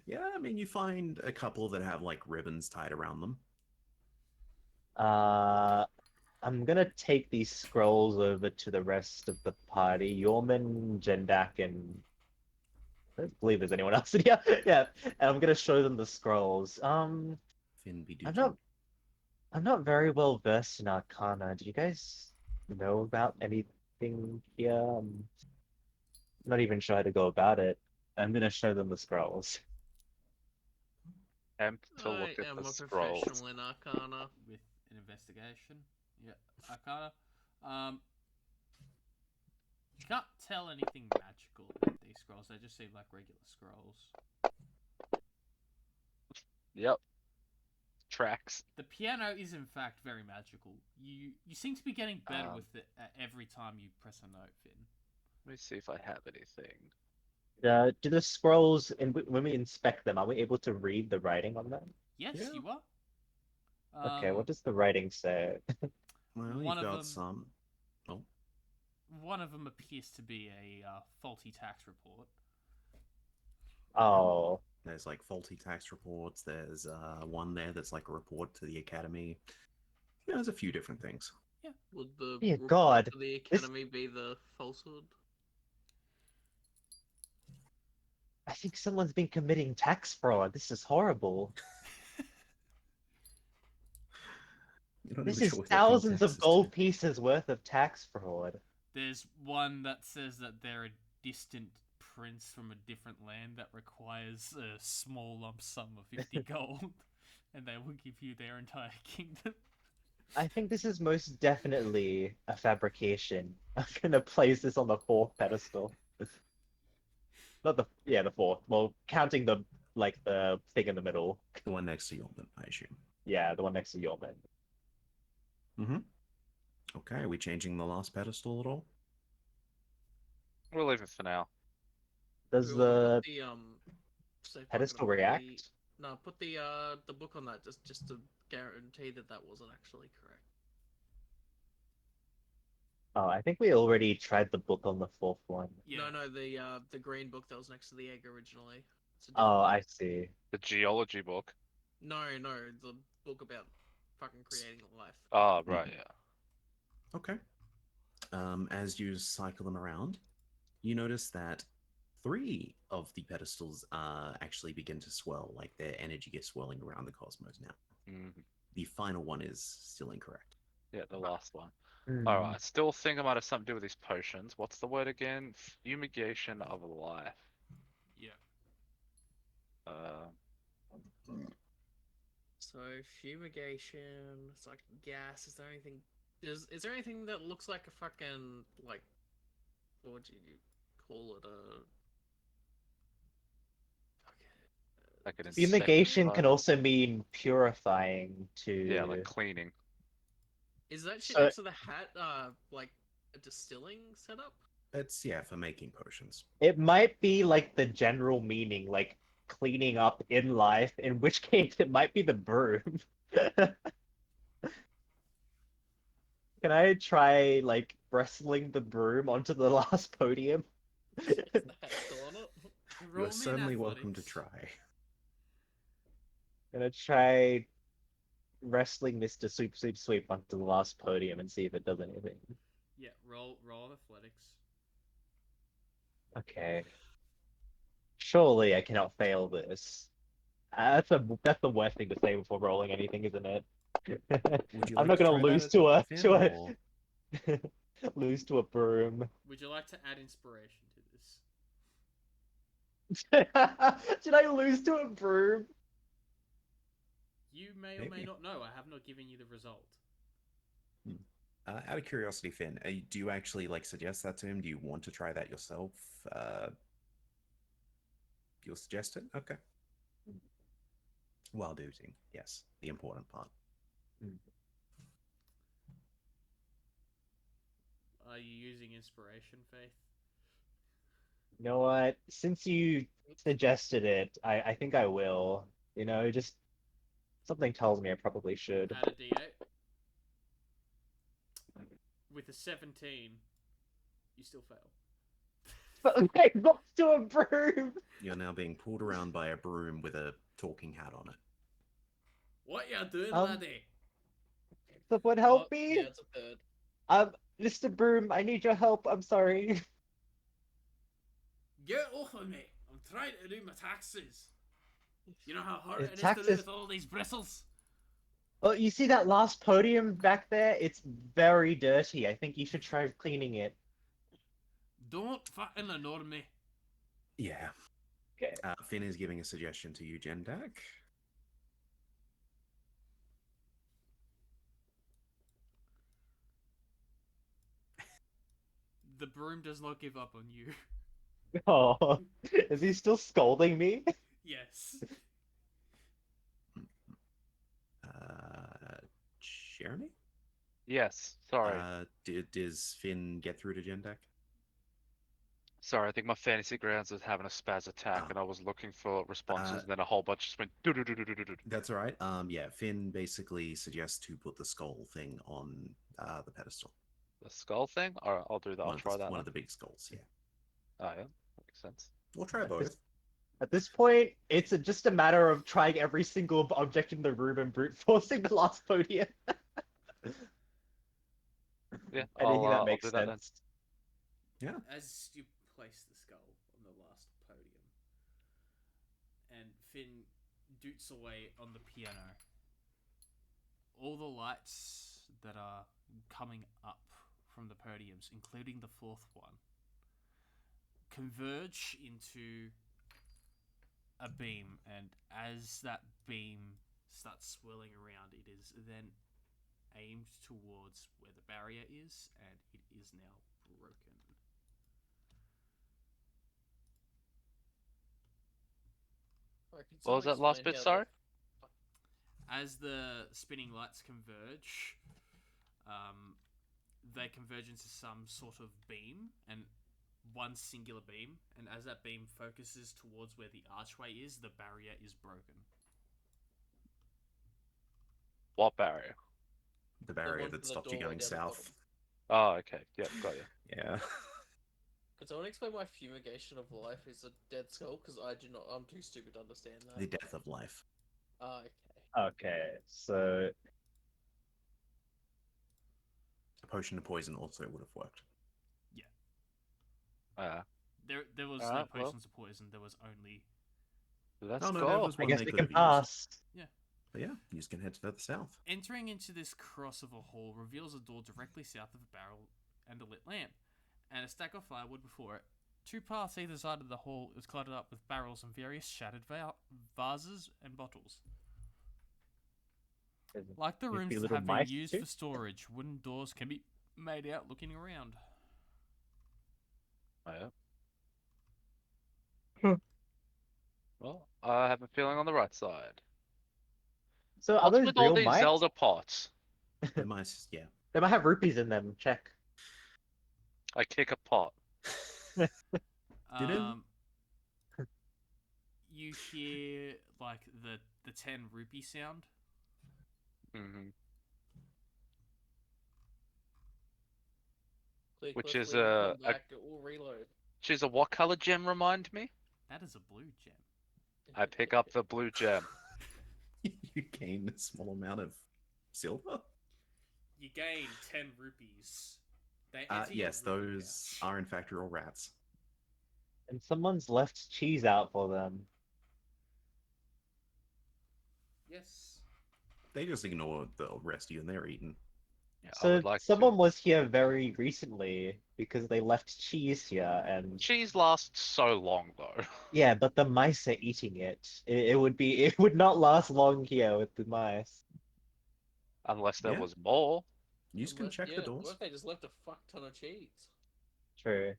Yeah, I mean, you find a couple that have like ribbons tied around them. I'm gonna take these scrolls over to the rest of the party. Yorman, Jendak, and I don't believe there's anyone else in here. Yeah, and I'm gonna show them the scrolls. Finn be I'm not very well versed in Arcana. Do you guys know about anything here? I'm not even sure how to go about it. I'm gonna show them the scrolls. Attempt to I look at am the a scrolls. professional in Arcana. With an investigation. Yeah. Arcana. You can't tell anything magical about these scrolls. They just seem like regular scrolls. Yep. Tracks. The piano is in fact very magical. You seem to be getting better with it every time you press a note, Finn. Let me see if I have anything. Do the scrolls, and when we inspect them, are we able to read the writing on them? Yes, Yeah. you are. Okay, what does the writing say? Well, One you've of got them- some. Oh, One of them appears to be a faulty tax report. Oh, there's like faulty tax reports. There's one there that's like a report to the academy. Yeah, there's a few different things. Would the Dear report God, to the this- academy be the falsehood? I think someone's been committing tax fraud. This is horrible. You're not This even is sure what they're paying thousands of taxes gold to. pieces worth of tax fraud. There's one that says that they're a distant prince from a different land that requires a small lump sum of 50 gold, and they will give you their entire kingdom. I think this is most definitely a fabrication. I'm gonna place this on the fourth pedestal. Not the fourth. Well, counting the thing in the middle. The one next to Yeoman, I assume. Yeah, the one next to Yorman. Mm-hmm. Okay, are we changing the last pedestal at all? We'll leave it for now. Does We wanna the put the say if I pedestal can put react? No, put the book on that just to guarantee that that wasn't actually correct. Oh, I think we already tried the book on the fourth one. Yeah. No, the green book that was next to the egg originally. It's a Oh, different I book. see. The geology book. No, the book about fucking creating life. Oh, right, yeah. Okay. As you cycle them around, you notice that 3 of the pedestals actually begin to swell, like their energy is swelling around the cosmos now. Mhm. The final one is still incorrect. Yeah, the last one. Hmm. Alright, I still think it might have something to do with these potions. What's the word again? Fumigation of life. Yeah. So fumigation, it's like gas. Is there anything? Is there anything that looks like a fucking like? What would you call it? Like an Fumigation can insecticide? also mean purifying to. Yeah, like cleaning. Is that shit So- next to the hat? Like a distilling setup? It's, yeah, for making potions. It might be like the general meaning, like cleaning up in life, in which case it might be the broom. Can I try like wrestling the broom onto the last podium? The handle on it. Roll You're me certainly an welcome to athletics. try. Gonna try wrestling Mr. Sweep Sweep Sweep onto the last podium and see if it does anything. Yeah, roll athletics. Okay. Surely I cannot fail this. That's the worst thing to say before rolling anything, isn't it? Would you I'm like not to gonna try that lose at to a Finn, to or- a lose to a broom. Would you like to add inspiration to this? Did I lose to a broom? You may or may Maybe. not know. I have not given you the result. Out of curiosity, Finn, do you actually like suggest that to him? Do you want to try that yourself? You'll suggest it? Okay. While doing, yes, the important part. Are you using inspiration, Faith? You know what? Since you suggested it, I think I will. You know, just something tells me I probably should. Add a d8. With a 17, you still fail. But I lost to a broom. You're now being pulled around by a broom with a talking hat on it. What you doing, Um, laddie? Someone help Oh, me! Yeah, it's a bird. Mr. Broom, I need your help. I'm sorry. Get off of me! I'm trying to do my taxes. You know how hard Your it is to taxes- do with all these bristles? Well, you see that last podium back there? It's very dirty. I think you should try cleaning it. Don't fucking annoy me. Yeah. Okay. Finn is giving a suggestion to you, Jendak. The broom does not give up on you. Oh, is he still scolding me? Yes. Jeremy? Yes. Sorry. Does Finn get through to Jendak? Sorry, I think my fantasy grounds was having a spaz attack, Oh. and I was looking for responses, and then a whole bunch just went do-do-do-do-do-do. That's all right. Yeah, Finn basically suggests to put the skull thing on the pedestal. The skull thing? Alright, I'll do that. I'll One of try the, that. one then. of the big skulls, yeah. Oh, yeah. That makes sense. We'll try At both. this- At this point, it's just a matter of trying every single object in the room and brute forcing the last podium. Yeah, I think that I'll makes do that then. sense. Yeah. As you place the skull on the last podium, and Finn doots away on the piano, all the lights that are coming up from the podiums, including the fourth one, converge into a beam, and as that beam starts swirling around, it is then aimed towards where the barrier is, and it is now broken. Alright, can What was someone that last explain bit, how sorry? As the spinning lights converge, they converge into some sort of beam, and one singular beam, and as that beam focuses towards where the archway is, the barrier is broken. What barrier? The barrier one that for the stopped you doorway going down the south. Oh, okay. Yep, got you. Yeah. Could someone explain why fumigation of life is a dead skull? Because I do not. I'm too stupid to understand that. The death of life. Okay. Okay, so A potion of poison also would have worked. There was no Alright, well. potions of poison. There was only Let's Oh, no, go. that was I one guess they we could can have used. pass. But yeah, you just can head to the south. entering into this cross of a hall reveals a door directly south of a barrel and a lit lamp, and a stack of firewood before it. Two paths either side of the hall is cluttered up with barrels and various shattered vases and bottles. Like the Nifty rooms that little have been mice used too. for storage, wooden doors can be made out looking around. Oh, yeah. Hmm. Well, I have a feeling on the right side. So are What's those with all real these mice? Zelda pots? The mice, yeah. They might have rupees in them. Check. I kick a pot. Did it? you hear like the 10 rupee sound. Hmm. Click, Which let's is leave and a- come back. We'll reload. She's a what color gem? Remind me. That is a blue gem. I pick up the blue gem. You gain a small amount of silver. You gain 10 rupees. They enter your Yes, rupee those pouch. are in fact real rats. And someone's left cheese out for them. Yes. They just ignore the rest of you and they're eating. Yeah, I So would like someone to. was here very recently because they left cheese here, and Cheese lasts so long though. yeah, but the mice are eating it. It would be it would not last long here with the mice. Unless there Yeah. was more. You can check the What doors. if they just left a fuck ton of cheese? True.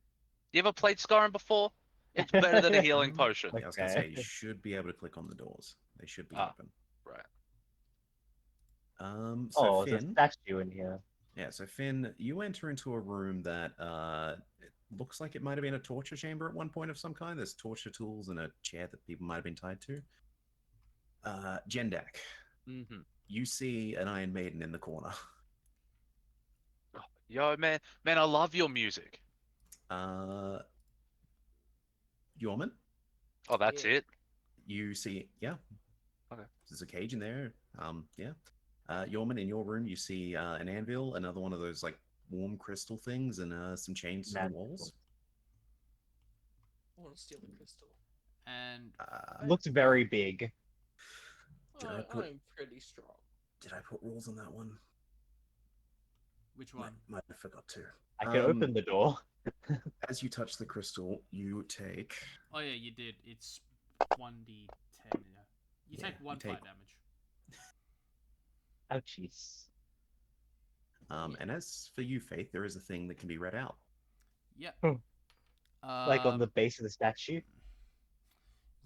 You ever played Skyrim before? It's better than a healing potion. Yeah, I was gonna say Okay. you should be able to click on the doors. They should be Ah. open. Right. So Oh, there's a Finn, statue in here. yeah, so Finn, you enter into a room that it looks like it might have been a torture chamber at one point of some kind. There's torture tools and a chair that people might have been tied to. Jendak, Mm-hmm. you see an Iron Maiden in the corner. Yo, man, I love your music. Yorman, Oh, that's Yeah. it. you see, yeah. Okay. There's a cage in there. Yeah. Yorman, in your room, you see an anvil, another one of those like warm crystal things, and some chains to the Magical. walls. I want to steal the crystal. And Looks very big. Did I put- I'm pretty strong. Did I put rules on that one? which one? Might have forgot to. I can open the door. As you touch the crystal, you take. Oh yeah, you did. It's 1d10. Yeah. You Yeah, take you 1 fire take- damage. Ouchies. And as for you, Faith, there is a thing that can be read out. Yep. Hmm. Like on the Um, base of the statue.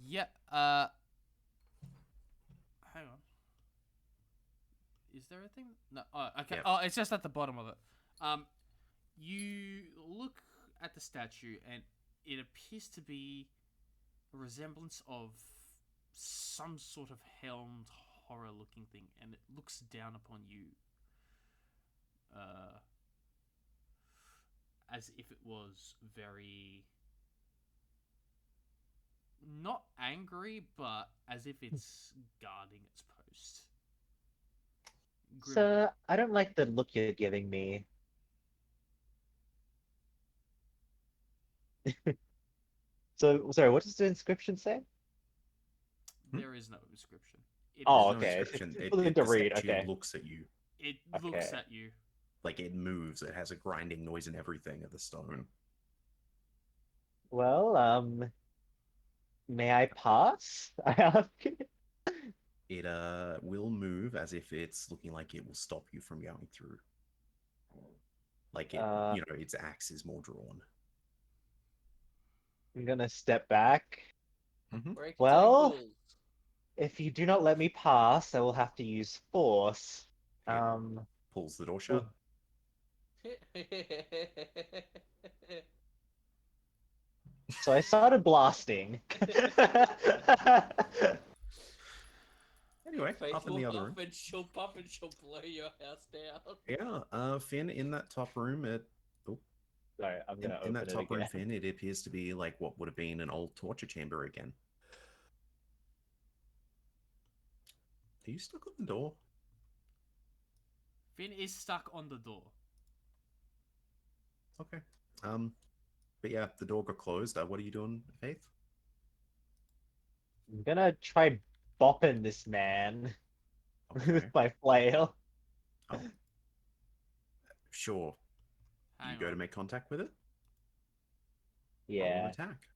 Yeah. Hang on. Is there a thing? No. Oh, okay. Yeah. Oh, it's just at the bottom of it. You look at the statue, and it appears to be a resemblance of some sort of helmed horror-looking thing, and it looks down upon you, as if it was very not angry, but as if it's guarding its post. Grim- Sir, I don't like the look you're giving me. So, sorry, what does the inscription say? There is no inscription. It Oh, is There's just- okay. inscription. It's something to the read, statue okay. looks at you. It looks Okay. at you. Like it moves. It has a grinding noise and everything of the stone. Well, may I pass? I ask. It will move as if it's looking like it will stop you from going through. Like it, its axe is more drawn. I'm gonna step back. Break its Well- ankles. If you do not let me pass, I will have to use force. Yeah. Pulls the door shut. So I started blasting. Anyway, Faith up in will the other huff room. and she'll puff and she'll blow your house down. Yeah, Finn, in that top room, Sorry, I'm gonna in open that it top room, again. Finn, it appears to be like what would have been an old torture chamber again. Are you stuck on the door? Finn is stuck on the door. Okay. But yeah, the door got closed. What are you doing, Faith? I'm gonna try bopping this man Okay. with my flail. Sure. Hang You go on. to make contact with it? Roll an Yeah. attack.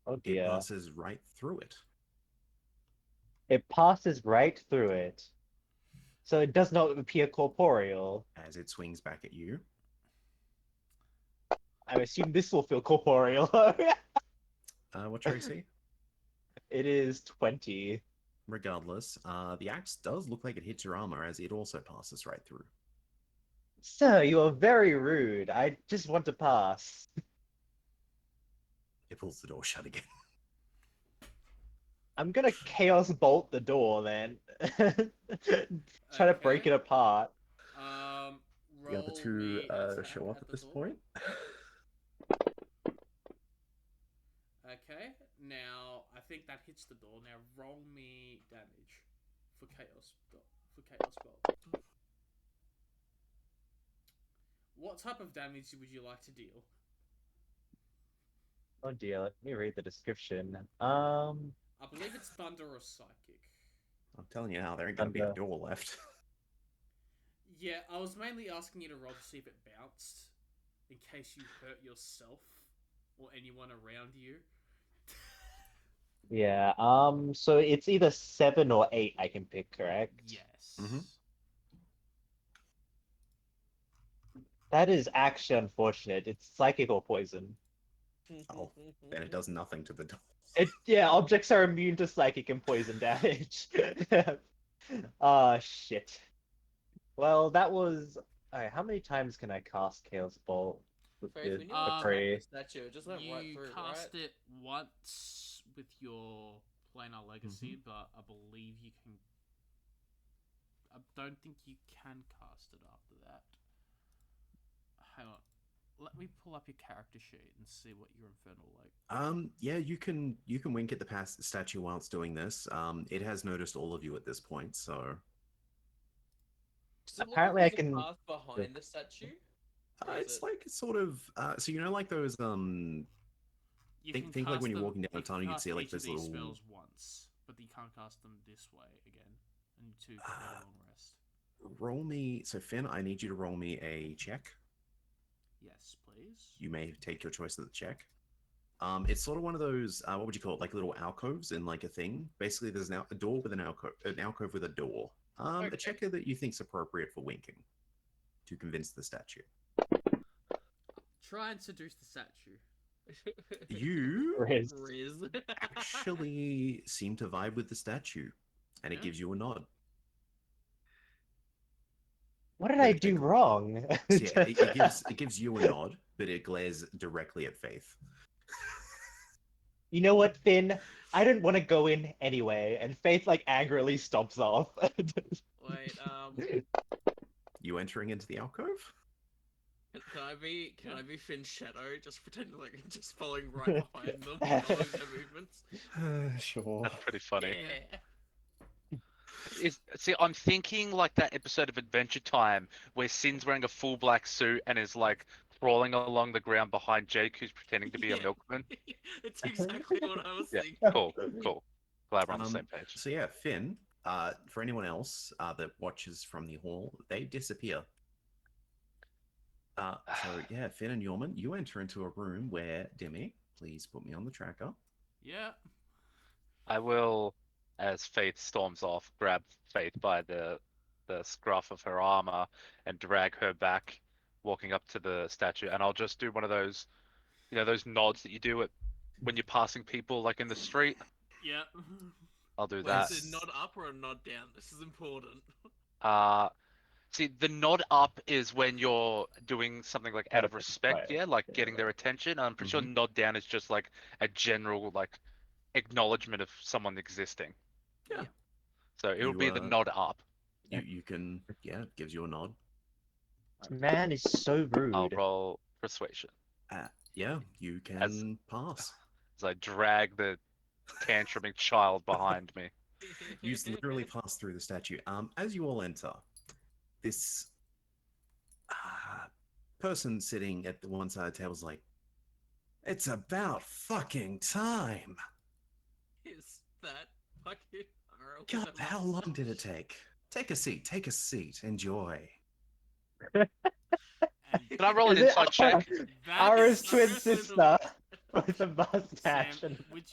Oh It dear. passes right through it. It passes right through it. So it does not appear corporeal. As it swings back at you. I assume this will feel corporeal. What's your AC? It is 20. Regardless, the axe does look like it hits your armor as it also passes right through. Sir, you are very rude. I just want to pass. It pulls the door shut again. I'm gonna chaos bolt the door then. Try to break Okay. it apart. The other Roll two me attack show up at at the this door. point. Okay, now I think that hits the door. Now roll me damage for chaos bolt. What type of damage would you like to deal? Oh dear, let me read the description. I believe it's thunder or psychic. I'm telling you now, there ain't gonna be a door left. Yeah, I was mainly asking you to roll to see if it bounced, in case you hurt yourself or anyone around you. Yeah, so it's either 7 or 8 I can pick, correct? Yes. Mhm. That is actually unfortunate. It's psychic or poison. Oh, then it does nothing to the door. Yeah, objects are immune to psychic and poison damage. Ah, shit. Well, that was. Alright, how many times can I cast Chaos Bolt with Faith, the when you Um, attacked prey? the statue, it just went right You through, cast right? it once with your planar legacy, but I believe you can. I don't think you can cast it after that. Hang on. Let me pull up your character sheet and see what your infernal like. Yeah, you can wink at the past statue while it's doing this. It has noticed all of you at this point, so Does it look Apparently I like there's a can- path behind the statue? Or is it's it- like sort of so you know like those You Think- can think like cast when you're them- walking down a you can tunnel, you'd cast see, like, each of this these little- spells once, but you can't cast them this way again, and you two can get a long rest. roll me. So Finn, I need you to roll me a check. Yes, please. You may take your choice of the check. It's sort of one of those what would you call it? Like little alcoves in like a thing. Basically, there's now a door with an alcove with a door. A Okay. checker that you think's appropriate for winking to convince the statue. Try and seduce the statue. You Riz. Riz. actually seem to vibe with the statue, and it Yeah? gives you a nod. What did But I it- do wrong? So yeah, it gives you a nod, but it glares directly at Faith. You know what, Finn? I didn't want to go in anyway, and Faith like angrily stomps off. Wait, You entering into the alcove? can I be Finn's shadow? Just pretending like I'm just following right behind them, following their movements. Sure. That's pretty funny. Yeah. See, I'm thinking like that episode of Adventure Time where Sin's wearing a full black suit and is like crawling along the ground behind Jake, who's pretending to be a Yeah. milkman. That's exactly what I was Yeah, thinking. cool. Glad we're on the same page. So yeah, Finn. For anyone else that watches from the hall, they disappear. So yeah, Finn and Yorman, you enter into a room where Demi, please put me on the tracker. Yeah. I will, as Faith storms off, grab Faith by the scruff of her armor and drag her back, walking up to the statue, and I'll just do one of those, those nods that you do when you're passing people like in the street. Yeah. I'll do Wait, that. is it nod up or a nod down? This is important. See, the nod up is when you're doing something like out of respect, Right. yeah, like getting their attention. I'm pretty sure nod down is just like a general like acknowledgement of someone existing. Yeah. So it would You, be the nod up. You can it gives you a nod. Man is so I'll rude. roll persuasion Yeah, you can pass. as I drag the tantruming child behind me. You literally pass through the statue. As you all enter, this person sitting at the one side of the table is like, "It's about fucking time." Is that fucking horrible? God, how long did it take? Take a seat. Take a seat. Enjoy. And Can I roll an Is it insight check? that Ara's is- twin Ara's little- sister with a mustache. Sam, and- would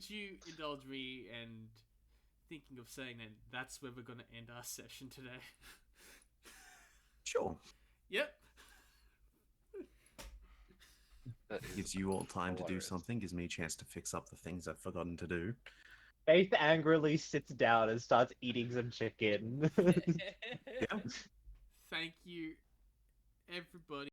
you indulge me and thinking of saying that that's where we're gonna end our session today? Sure. Yep. That is Gives you all time to do hilarious. something. Gives me a chance to fix up the things I've forgotten to do. Faith angrily sits down and starts eating some chicken. Yeah. Thank you, everybody.